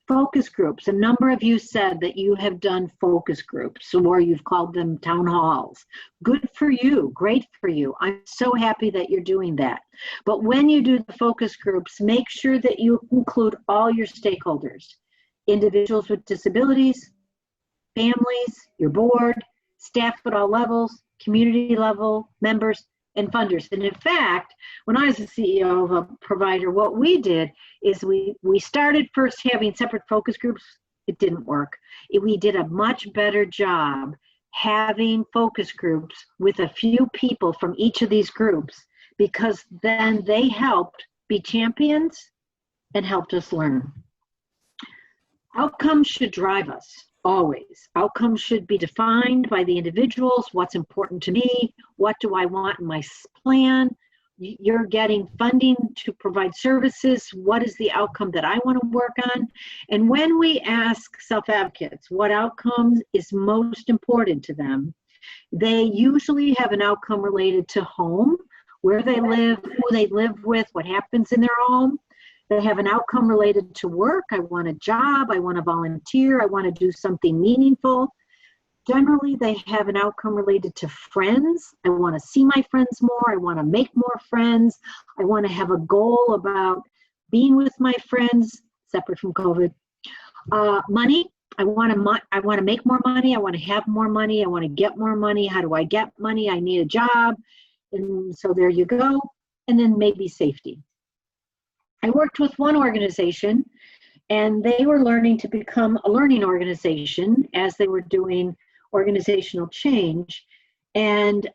Focus groups. A number of you said that you have done focus groups, or you've called them town halls. Good for you. Great for you. I'm so happy that you're doing that. But when you do the focus groups, make sure that you include all your stakeholders. Individuals with disabilities, families, your board, staff at all levels, community level members, and funders. And in fact, when I was the CEO of a provider, what we did is we started first having separate focus groups. It didn't work. We did a much better job having focus groups with a few people from each of these groups, because then they helped be champions and helped us learn. Outcomes should drive us. Always. Outcomes should be defined by the individuals. What's important to me? What do I want in my plan? You're getting funding to provide services. What is the outcome that I want to work on? And when we ask self-advocates what outcomes is most important to them, they usually have an outcome related to home, where they live, who they live with, what happens in their home. They have an outcome related to work. I want a job. I want to volunteer. I want to do something meaningful. Generally, they have an outcome related to friends. I want to see my friends more. I want to make more friends. I want to have a goal about being with my friends, separate from COVID. Money. I want to make more money. I want to have more money. I want to get more money. How do I get money? I need a job. And so there you go. And then maybe safety. I worked with one organization, and they were learning to become a learning organization as they were doing organizational change. And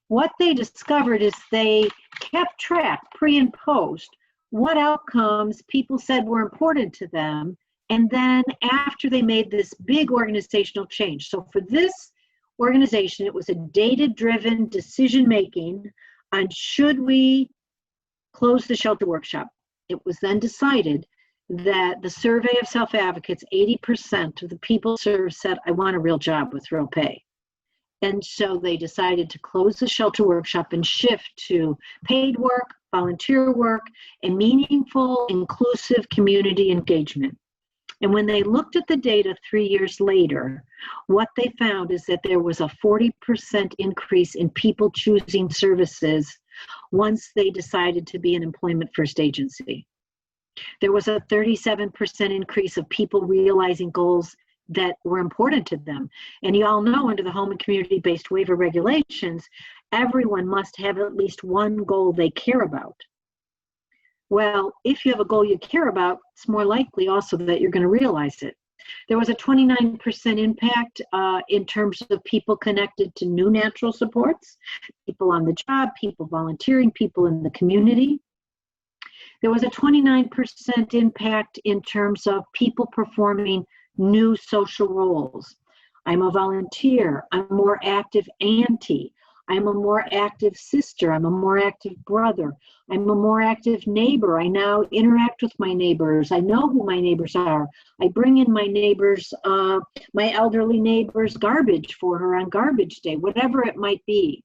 what they discovered is they kept track, pre and post, what outcomes people said were important to them. And then after they made this big organizational change. So for this organization, it was a data-driven decision-making on should we close the shelter workshop. It was then decided that the survey of self-advocates, 80% of the people served said, I want a real job with real pay. And so they decided to close the shelter workshop and shift to paid work, volunteer work, and meaningful, inclusive community engagement. And when they looked at the data 3 years later, what they found is that there was a 40% increase in people choosing services once they decided to be an employment first agency. There was a 37% increase of people realizing goals that were important to them. And you all know under the home and community-based waiver regulations, everyone must have at least one goal they care about. Well, if you have a goal you care about, it's more likely also that you're going to realize it. There was a 29% impact in terms of people connected to new natural supports, people on the job, people volunteering, people in the community. There was a 29% impact in terms of people performing new social roles. I'm a volunteer. I'm more active auntie. I'm a more active sister. I'm a more active brother. I'm a more active neighbor. I now interact with my neighbors. I know who my neighbors are. I bring in my neighbors, my elderly neighbor's garbage for her on garbage day, whatever it might be.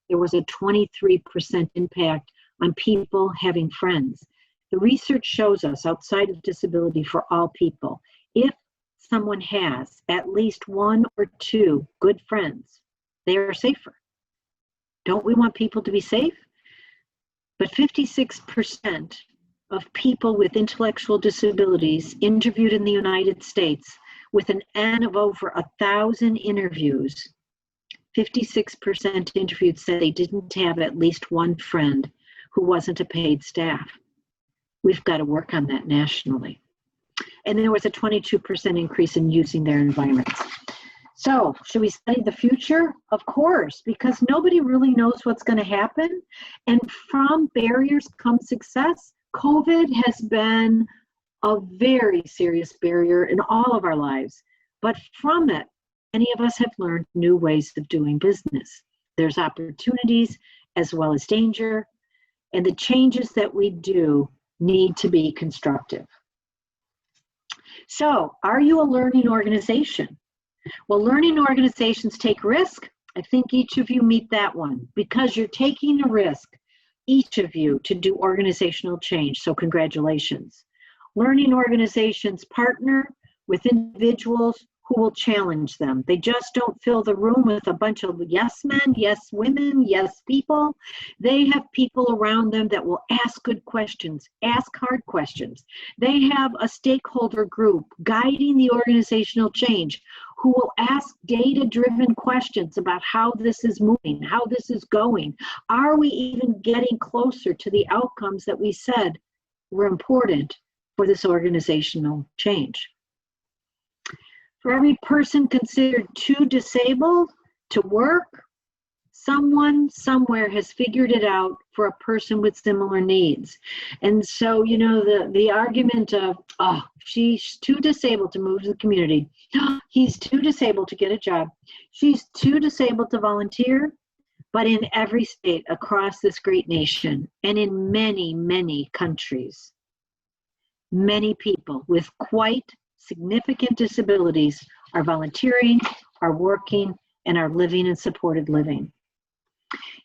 There was a 23% impact on people having friends. The research shows us, outside of disability for all people, if someone has at least one or two good friends, they are safer. Don't we want people to be safe? But 56% of people with intellectual disabilities interviewed in the United States, with an N of over 1,000 interviews, 56% interviewed said they didn't have at least one friend who wasn't a paid staff. We've got to work on that nationally. And there was a 22% increase in using their environments. So, should we study the future? Of course, because nobody really knows what's going to happen. And from barriers comes success. COVID has been a very serious barrier in all of our lives. But from it, many of us have learned new ways of doing business. There's opportunities as well as danger. And the changes that we do need to be constructive. So, are you a learning organization? Well, learning organizations take risk. I think each of you meet that one because you're taking a risk, each of you, to do organizational change. So congratulations. Learning organizations partner with individuals who will challenge them. They just don't fill the room with a bunch of yes men, yes women, yes people. They have people around them that will ask good questions, ask hard questions. They have a stakeholder group guiding the organizational change who will ask data-driven questions about how this is moving, how this is going. Are we even getting closer to the outcomes that we said were important for this organizational change? For every person considered too disabled to work, someone somewhere has figured it out for a person with similar needs. And so, you know, the argument of, oh, she's too disabled to move to the community. He's too disabled to get a job. She's too disabled to volunteer. But in every state across this great nation and in many, many countries, many people with quite significant disabilities are volunteering, are working, and are living in supported living.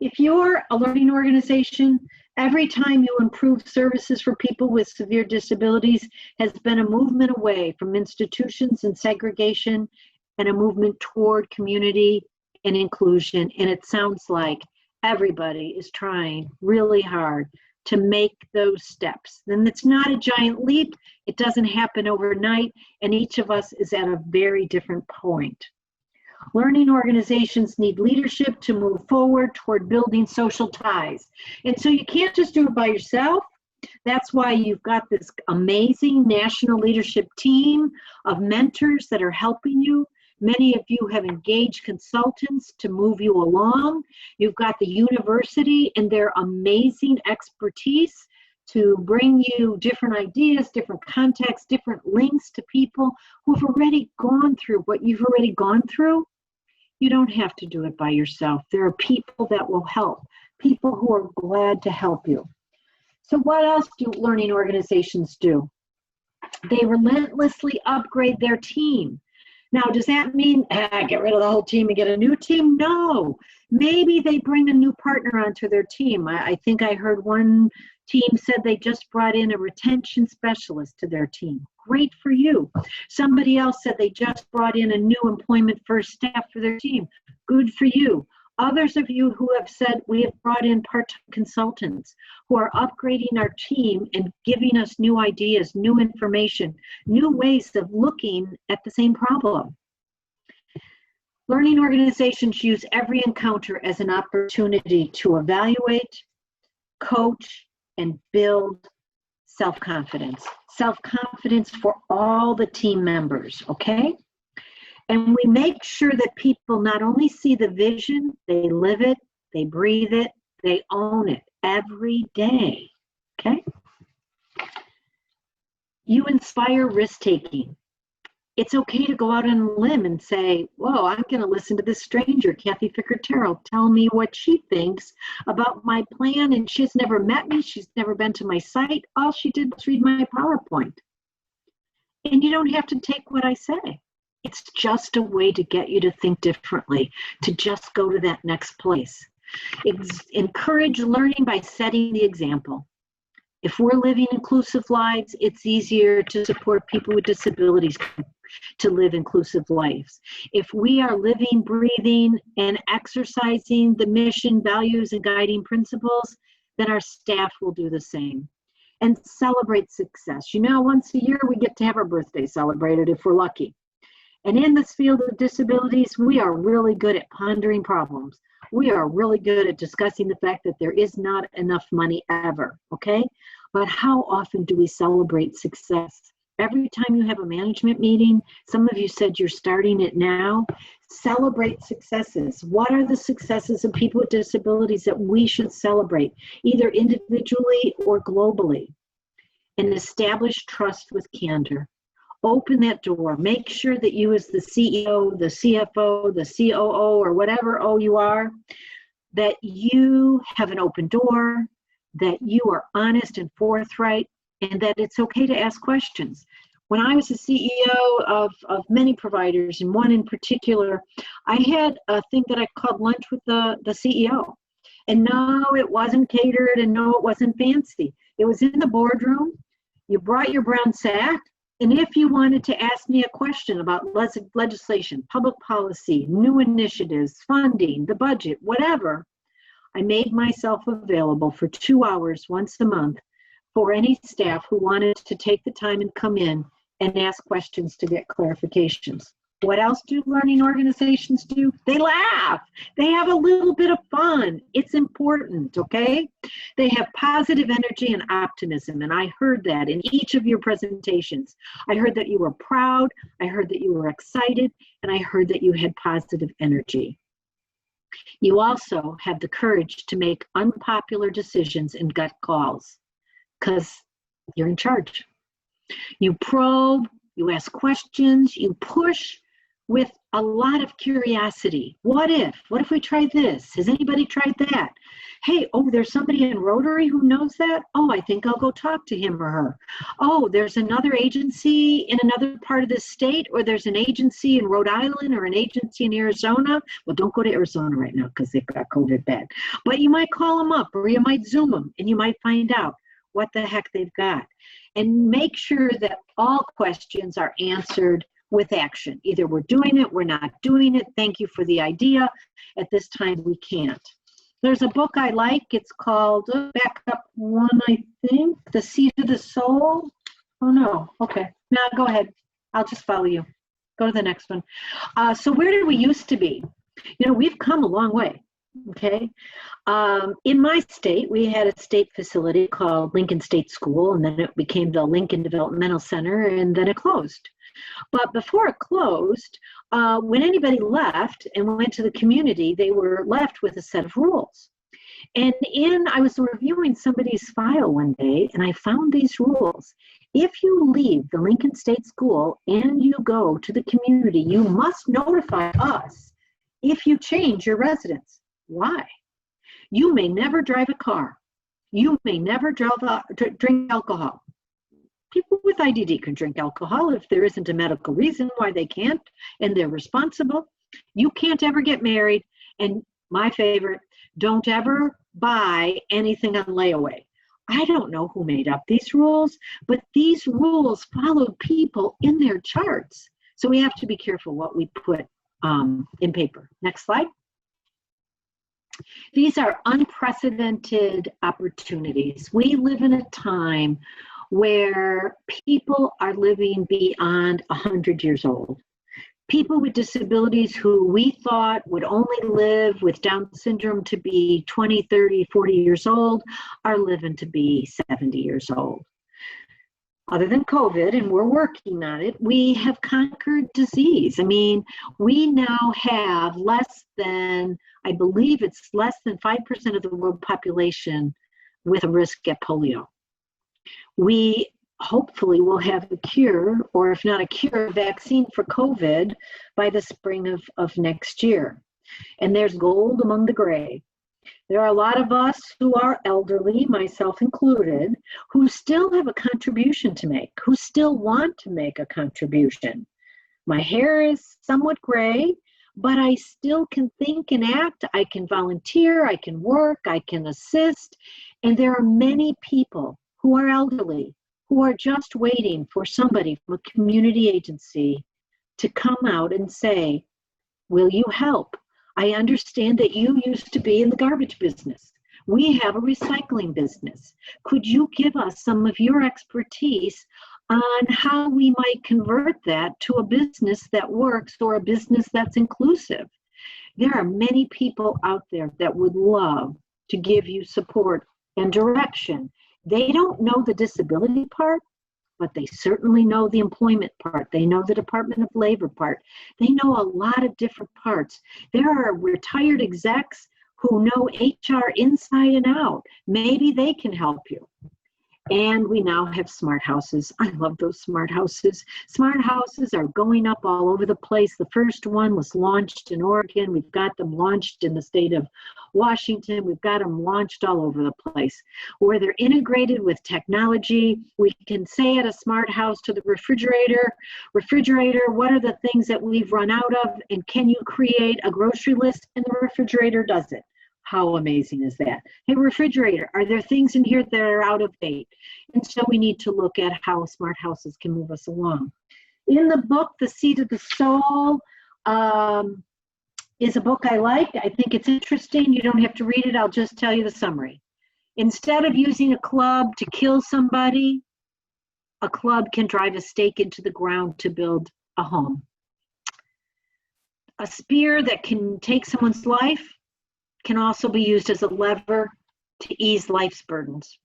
If you're a learning organization, every time you improve services for people with severe disabilities has been a movement away from institutions and segregation and a movement toward community and inclusion. And it sounds like everybody is trying really hard to make those steps. And it's not a giant leap. It doesn't happen overnight. And each of us is at a very different point. Learning organizations need leadership to move forward toward building social ties. And so you can't just do it by yourself. That's why you've got this amazing national leadership team of mentors that are helping you. Many of you have engaged consultants to move you along. You've got the university and their amazing expertise to bring you different ideas, different contexts, different links to people who have already gone through what you've already gone through. You don't have to do it by yourself. There are people that will help, people who are glad to help you. So what else do learning organizations do? They relentlessly upgrade their team. Now, does that mean get rid of the whole team and get a new team? No. Maybe they bring a new partner onto their team. I think I heard one team said they just brought in a retention specialist to their team. Great for you. Somebody else said they just brought in a new employment first staff for their team. Good for you. Others of you who have said we have brought in part-time consultants who are upgrading our team and giving us new ideas, new information, new ways of looking at the same problem. Learning organizations use every encounter as an opportunity to evaluate, coach, and build self-confidence. Self-confidence for all the team members, okay? And we make sure that people not only see the vision, they live it, they breathe it, they own it every day, okay? You inspire risk-taking. It's okay to go out on a limb and say, whoa, I'm going to listen to this stranger, Kathy Ficker-Terrell, tell me what she thinks about my plan. And she's never met me. She's never been to my site. All she did was read my PowerPoint. And you don't have to take what I say. It's just a way to get you to think differently, to just go to that next place. Encourage learning by setting the example. If we're living inclusive lives, it's easier to support people with disabilities to live inclusive lives. If we are living, breathing, and exercising the mission, values, and guiding principles, then our staff will do the same. And celebrate success. You know, once a year we get to have our birthday celebrated if we're lucky. And in this field of disabilities, we are really good at pondering problems. We are really good at discussing the fact that there is not enough money ever, okay? But how often do we celebrate success? Every time you have a management meeting, some of you said you're starting it now, celebrate successes. What are the successes of people with disabilities that we should celebrate, either individually or globally? And establish trust with candor. Open that door. Make sure that you as the CEO, the CFO, the COO, or whatever O you are, that you have an open door, that you are honest and forthright, and that it's okay to ask questions. When I was the CEO of many providers, and one in particular, I had a thing that I called lunch with the CEO. And no, it wasn't catered, and no, it wasn't fancy. It was in the boardroom. You brought your brown sack, and if you wanted to ask me a question about legislation, public policy, new initiatives, funding, the budget, whatever, I made myself available for 2 hours once a month for any staff who wanted to take the time and come in and ask questions to get clarifications. What else do learning organizations do? They laugh. They have a little bit of fun. It's important, okay? They have positive energy and optimism, and I heard that in each of your presentations. I heard that you were proud, I heard that you were excited, and I heard that you had positive energy. You also have the courage to make unpopular decisions and gut calls, because you're in charge. You probe, you ask questions, you push with a lot of curiosity. What if we tried this? Has anybody tried that? Hey, oh, there's somebody in Rotary who knows that? Oh, I think I'll go talk to him or her. Oh, there's another agency in another part of the state, or there's an agency in Rhode Island or an agency in Arizona. Well, don't go to Arizona right now because they've got COVID bad. But you might call them up, or you might Zoom them, and you might find out what the heck they've got. And make sure that all questions are answered with action. Either we're doing it, we're not doing it, thank you for the idea, at this time we can't. There's a book I like, it's called, back up one I think, The Seed of the Soul. Oh no, okay, now go ahead, I'll just follow you. Go to the next one. So where did we used to be? You know, we've come a long way. Okay. In my state, we had a state facility called Lincoln State School, and then it became the Lincoln Developmental Center, and then it closed. But before it closed, when anybody left and went to the community, they were left with a set of rules. And I was reviewing somebody's file one day, and I found these rules. If you leave the Lincoln State School and you go to the community, you must notify us if you change your residence. Why? You may never drive a car. You may never drink alcohol. People with IDD can drink alcohol if there isn't a medical reason why they can't, and they're responsible. You can't ever get married, and my favorite, don't ever buy anything on layaway. I don't know who made up these rules, but these rules followed people in their charts. So we have to be careful what we put in paper. Next slide. These are unprecedented opportunities. We live in a time where people are living beyond 100 years old. People with disabilities who we thought would only live with Down syndrome to be 20, 30, 40 years old are living to be 70 years old. Other than COVID, and we're working on it, we have conquered disease. I mean, we now have less than, I believe it's less than 5% of the world population with a risk at polio. We hopefully we'll have a cure, or if not a cure, a vaccine for COVID by the spring of next year. And there's gold among the gray. There are a lot of us who are elderly, myself included, who still have a contribution to make, who still want to make a contribution. My hair is somewhat gray, but I still can think and act. I can volunteer, I can work, I can assist. And there are many people who are elderly, who are just waiting for somebody from a community agency to come out and say, will you help? I understand that you used to be in the garbage business. We have a recycling business. Could you give us some of your expertise on how we might convert that to a business that works or a business that's inclusive? There are many people out there that would love to give you support and direction. They don't know the disability part, but they certainly know the employment part. They know the Department of Labor part. They know a lot of different parts. There are retired execs who know HR inside and out. Maybe they can help you. And we now have smart houses. I love those smart houses. Smart houses are going up all over the place. The first one was launched in Oregon. We've got them launched in the state of Washington. We've got them launched all over the place, where they're integrated with technology. We can say at a smart house to the refrigerator, what are the things that we've run out of? And can you create a grocery list? And the refrigerator does it. How amazing is that? Hey, refrigerator, are there things in here that are out of date? And so we need to look at how smart houses can move us along. In the book, The Seat of the Soul is a book I like. I think it's interesting. You don't have to read it. I'll just tell you the summary. Instead of using a club to kill somebody, a club can drive a stake into the ground to build a home. A spear that can take someone's life can also be used as a lever to ease life's burdens.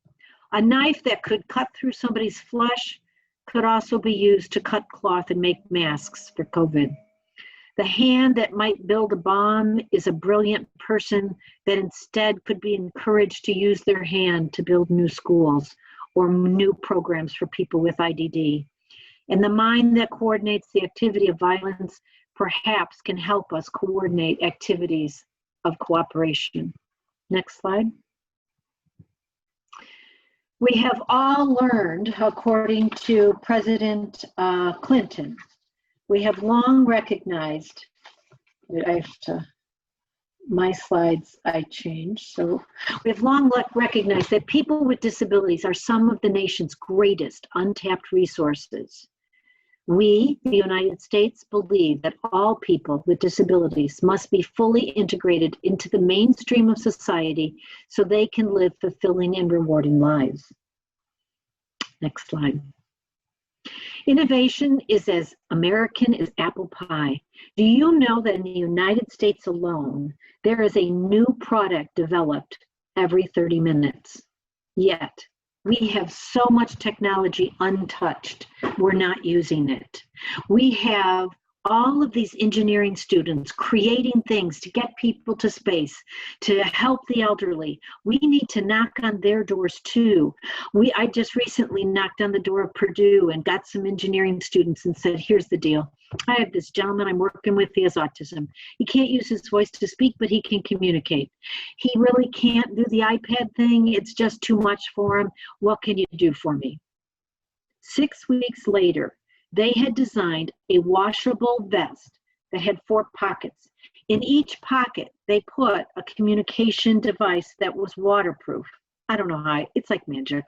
A knife that could cut through somebody's flesh could also be used to cut cloth and make masks for COVID. The hand that might build a bomb is a brilliant person that instead could be encouraged to use their hand to build new schools or new programs for people with IDD. And the mind that coordinates the activity of violence perhaps can help us coordinate activities of cooperation. Next slide. We have all learned, according to President Clinton, we have long recognized, my slides I changed, so we have long recognized that people with disabilities are some of the nation's greatest untapped resources. We, the United States, believe that all people with disabilities must be fully integrated into the mainstream of society so they can live fulfilling and rewarding lives. Next slide. Innovation is as American as apple pie. Do you know that in the United States alone, there is a new product developed every 30 minutes? Yet, we have so much technology untouched, we're not using it. We have all of these engineering students creating things to get people to space, to help the elderly. We need to knock on their doors too. I just recently knocked on the door of Purdue and got some engineering students and said, here's the deal. I have this gentleman I'm working with, he has autism. He can't use his voice to speak, but he can communicate. He really can't do the iPad thing. It's just too much for him. What can you do for me? 6 weeks later, they had designed a washable vest that had 4 pockets. In each pocket, they put a communication device that was waterproof. I don't know how, it's like magic.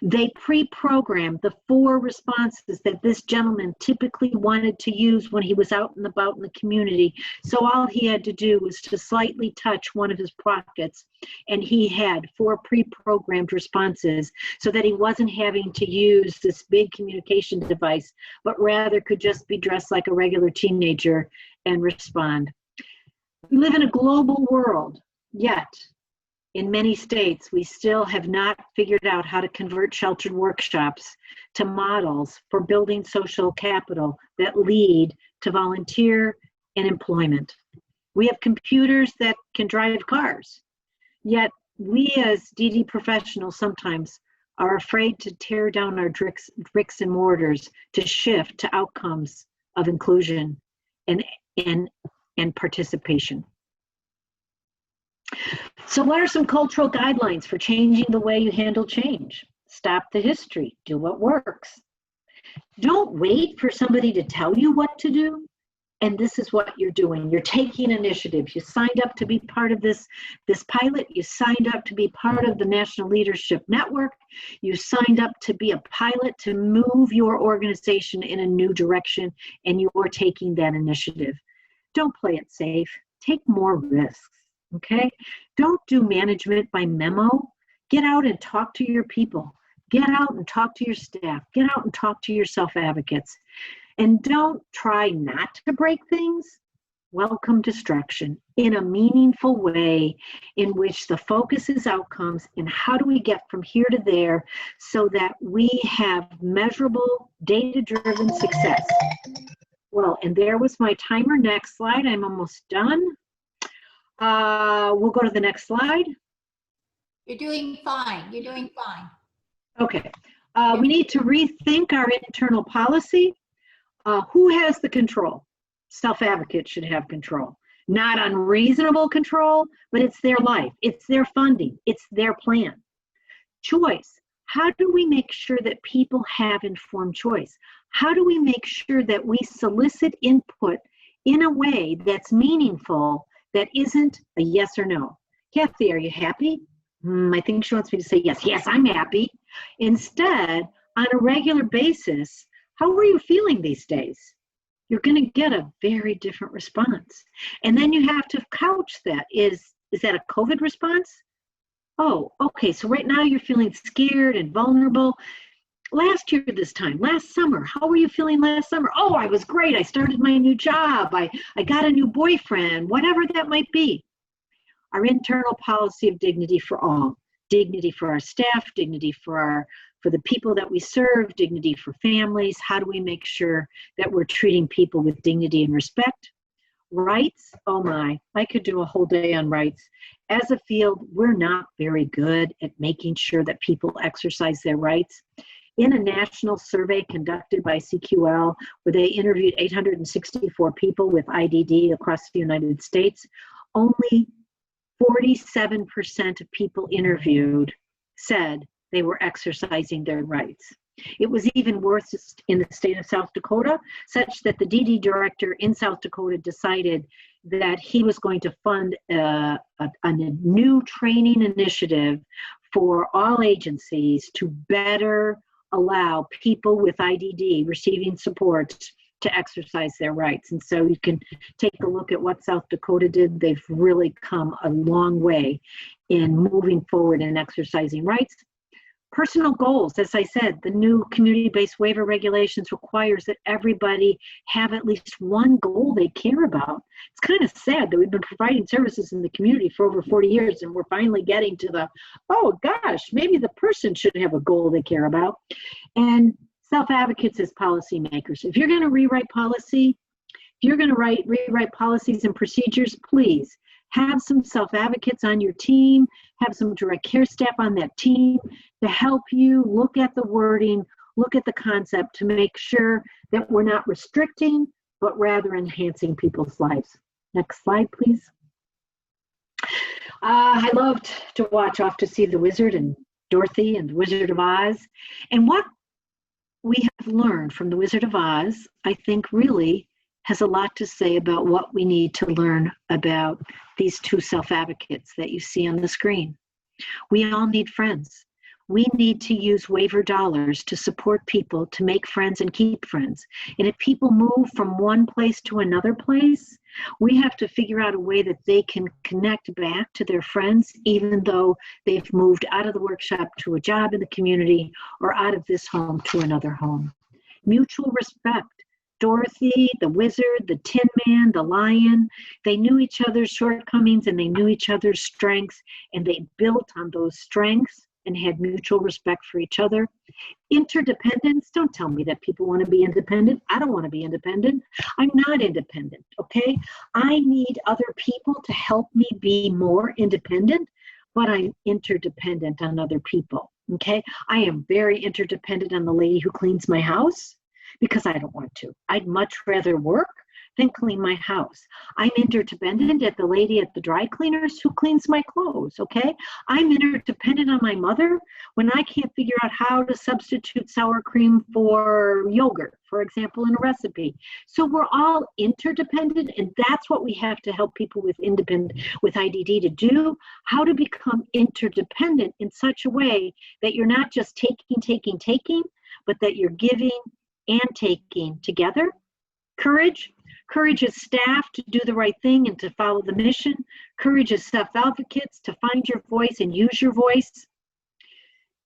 They pre-programmed the 4 responses that this gentleman typically wanted to use when he was out and about in the community. So all he had to do was to slightly touch one of his pockets, and he had 4 pre-programmed responses so that he wasn't having to use this big communication device, but rather could just be dressed like a regular teenager and respond. We live in a global world, yet in many states, we still have not figured out how to convert sheltered workshops to models for building social capital that lead to volunteer and employment. We have computers that can drive cars, yet we as DD professionals sometimes are afraid to tear down our bricks and mortars to shift to outcomes of inclusion and participation. So what are some cultural guidelines for changing the way you handle change? Stop the history, do what works. Don't wait for somebody to tell you what to do. And this is what you're doing. You're taking initiative. You signed up to be part of this pilot. You signed up to be part of the National Leadership Network. You signed up to be a pilot to move your organization in a new direction, and you are taking that initiative. Don't play it safe. Take more risks, okay? Don't do management by memo. Get out and talk to your people. Get out and talk to your staff. Get out and talk to your self-advocates. And don't try not to break things. Welcome distraction in a meaningful way in which the focus is outcomes and how do we get from here to there so that we have measurable, data-driven success. Well, and there was my timer. Next slide. I'm almost done. We'll go to the next slide. You're doing fine. You're doing fine. Okay. We need to rethink our internal policy. Who has the control? Self-advocates should have control. Not unreasonable control, but it's their life, it's their funding, it's their plan. Choice. How do we make sure that people have informed choice? How do we make sure that we solicit input in a way that's meaningful, that isn't a yes or no? Kathy, are you happy? I think she wants me to say yes. Yes, I'm happy. Instead, on a regular basis, how are you feeling these days? You're going to get a very different response. And then you have to couch that. Is that a COVID response? Oh, okay, so right now you're feeling scared and vulnerable. Last year this time, last summer, how were you feeling last summer? Oh, I was great. I started my new job. I got a new boyfriend, whatever that might be. Our internal policy of dignity for all. Dignity for our staff, dignity for the people that we serve, dignity for families. How do we make sure that we're treating people with dignity and respect? Rights, oh my, I could do a whole day on rights. As a field, we're not very good at making sure that people exercise their rights. In a national survey conducted by CQL, where they interviewed 864 people with IDD across the United States, only 47% of people interviewed said they were exercising their rights. It was even worse in the state of South Dakota, such that the DD director in South Dakota decided that he was going to fund a new training initiative for all agencies to better allow people with IDD receiving support to exercise their rights. And so you can take a look at what South Dakota did. They've really come a long way in moving forward and exercising rights. Personal goals, as I said, the new community-based waiver regulations requires that everybody have at least one goal they care about. It's kind of sad that we've been providing services in the community for over 40 years and we're finally getting to the, oh gosh, maybe the person should have a goal they care about. And self-advocates as policymakers. If you're going to rewrite policy, if you're going to rewrite policies and procedures, please have some self-advocates on your team, have some direct care staff on that team to help you look at the wording, look at the concept to make sure that we're not restricting, but rather enhancing people's lives. Next slide, please. I loved to watch Off to See the Wizard and Dorothy and the Wizard of Oz. And what we have learned from the Wizard of Oz, I think really has a lot to say about what we need to learn about these two self-advocates that you see on the screen. We all need friends. We need to use waiver dollars to support people to make friends and keep friends. And if people move from one place to another place, we have to figure out a way that they can connect back to their friends, even though they've moved out of the workshop to a job in the community or out of this home to another home. Mutual respect. Dorothy, the wizard, the Tin Man, the lion, they knew each other's shortcomings and they knew each other's strengths, and they built on those strengths and had mutual respect for each other. Interdependence, don't tell me that people want to be independent. I don't want to be independent. I'm not independent, okay? I need other people to help me be more independent, but I'm interdependent on other people. Okay. I am very interdependent on the lady who cleans my house because I don't want to. I'd much rather work than clean my house. I'm interdependent at the lady at the dry cleaners who cleans my clothes. Okay. I'm interdependent on my mother when I can't figure out how to substitute sour cream for yogurt, for example, in a recipe. So we're all interdependent, and that's what we have to help people with IDD to do, how to become interdependent in such a way that you're not just taking, but that you're giving and taking together. Courage. Courage is staff to do the right thing and to follow the mission. Courage is self-advocates to find your voice and use your voice.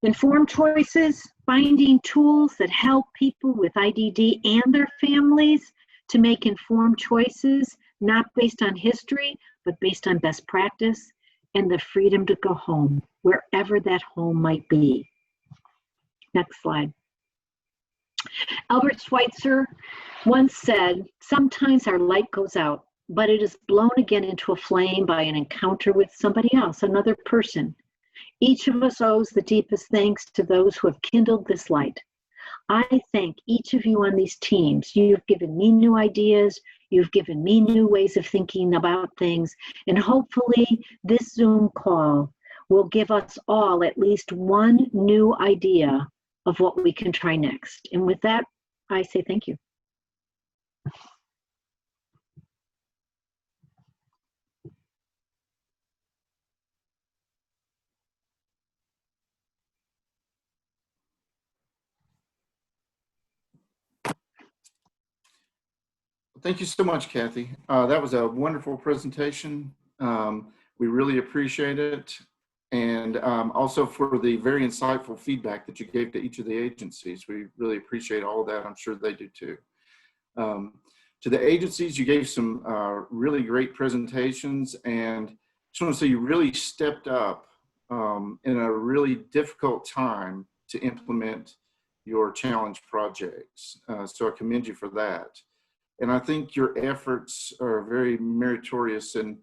Informed choices, finding tools that help people with IDD and their families to make informed choices, not based on history, but based on best practice, and the freedom to go home, wherever that home might be. Next slide. Albert Schweitzer once said, "Sometimes our light goes out, but it is blown again into a flame by an encounter with somebody else, another person. Each of us owes the deepest thanks to those who have kindled this light. I thank each of you on these teams. You've given me new ideas. You've given me new ways of thinking about things. And hopefully this Zoom call will give us all at least one new idea of what we can try next." And with that, I say thank you. Thank you so much, Kathy. That was a wonderful presentation. We really appreciate it. And also for the very insightful feedback that you gave to each of the agencies. We really appreciate all of that. I'm sure they do too. To the agencies, you gave some really great presentations, and I just want to say you really stepped up in a really difficult time to implement your challenge projects. So I commend you for that. And I think your efforts are very meritorious, and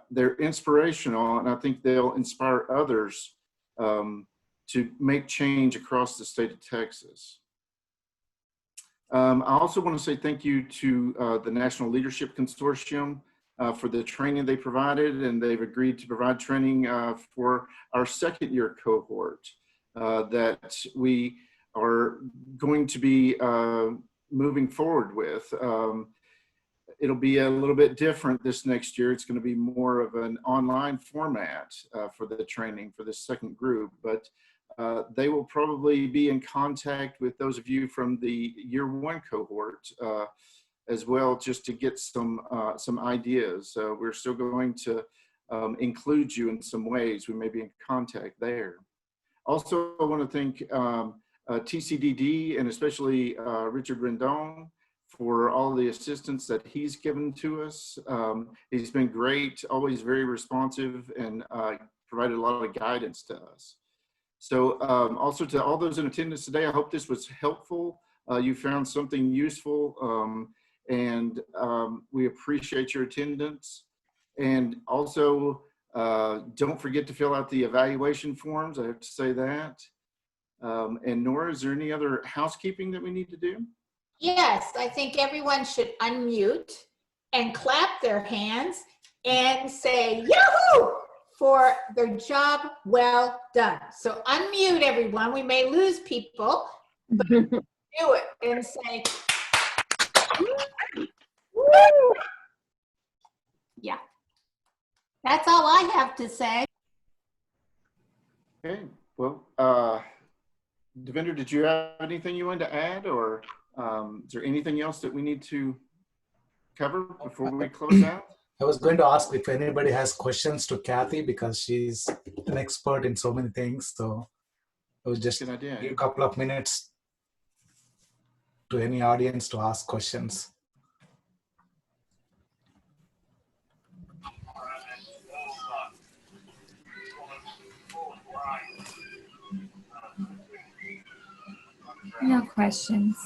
they're inspirational, and I think they'll inspire others to make change across the state of Texas. I also want to say thank you to the National Leadership Consortium for the training they provided, and they've agreed to provide training for our second year cohort that we are going to be moving forward with. It'll be a little bit different this next year. It's going to be more of an online format for the training for this second group, but they will probably be in contact with those of you from the year one cohort as well, just to get some ideas. We're still going to include you in some ways. We may be in contact there. Also, I want to thank TCDD and especially Richard Rendon for all the assistance that he's given to us. He's been great, always very responsive, and provided a lot of guidance to us. So also to all those in attendance today, I hope this was helpful. You found something useful, and we appreciate your attendance. And also, don't forget to fill out the evaluation forms. I have to say that. And Nora, is there any other housekeeping that we need to do? Yes, I think everyone should unmute and clap their hands and say Yahoo for their job well done. So unmute everyone. We may lose people, but do it and say, woo. Yeah. That's all I have to say. Okay, well, Devinder, did you have anything you wanted to add, or is there anything else that we need to cover before we close out? I was going to ask if anybody has questions to Kathy because she's an expert in so many things. So I was just give a couple of minutes to any audience to ask questions. No questions.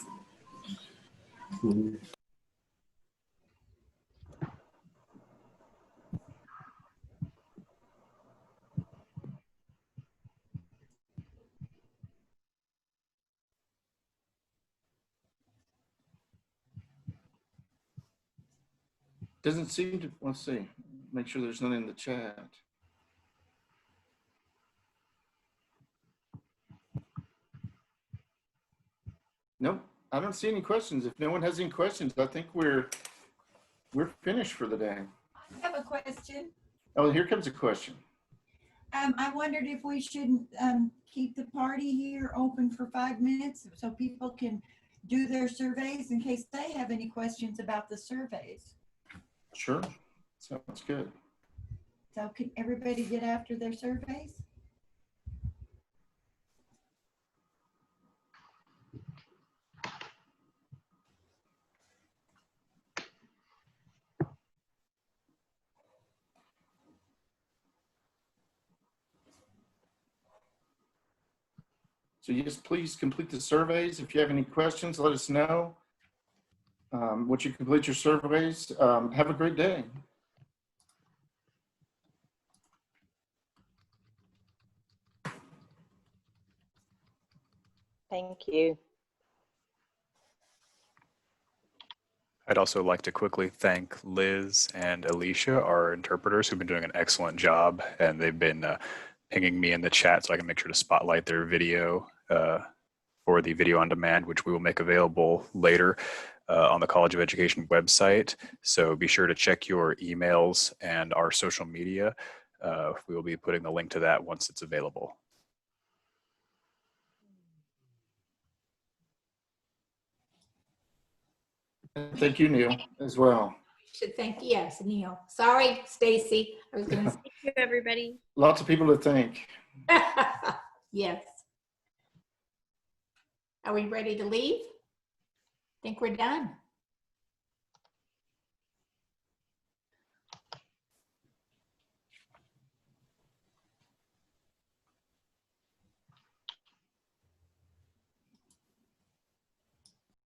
Doesn't seem to, let's see, make sure there's none in the chat. Nope, I don't see any questions. If no one has any questions, I think we're finished for the day. I have a question. Oh, here comes a question. I wondered if we shouldn't keep the party here open for 5 minutes so people can do their surveys in case they have any questions about the surveys. Sure, sounds good. So can everybody get after their surveys? So yes, please complete the surveys. If you have any questions, let us know. Once you complete your surveys, have a great day. Thank you. I'd also like to quickly thank Liz and Alicia, our interpreters, who've been doing an excellent job, and they've been pinging me in the chat so I can make sure to spotlight their video for the video on demand, which we will make available later on the College of Education website. So be sure to check your emails and our social media. We will be putting the link to that once it's available. Thank you, Neil, as well. Should thank, yes, Neil. Sorry, Stacy. I was going to say. Thank you, everybody. Lots of people to thank. Yes. Are we ready to leave? I think we're done.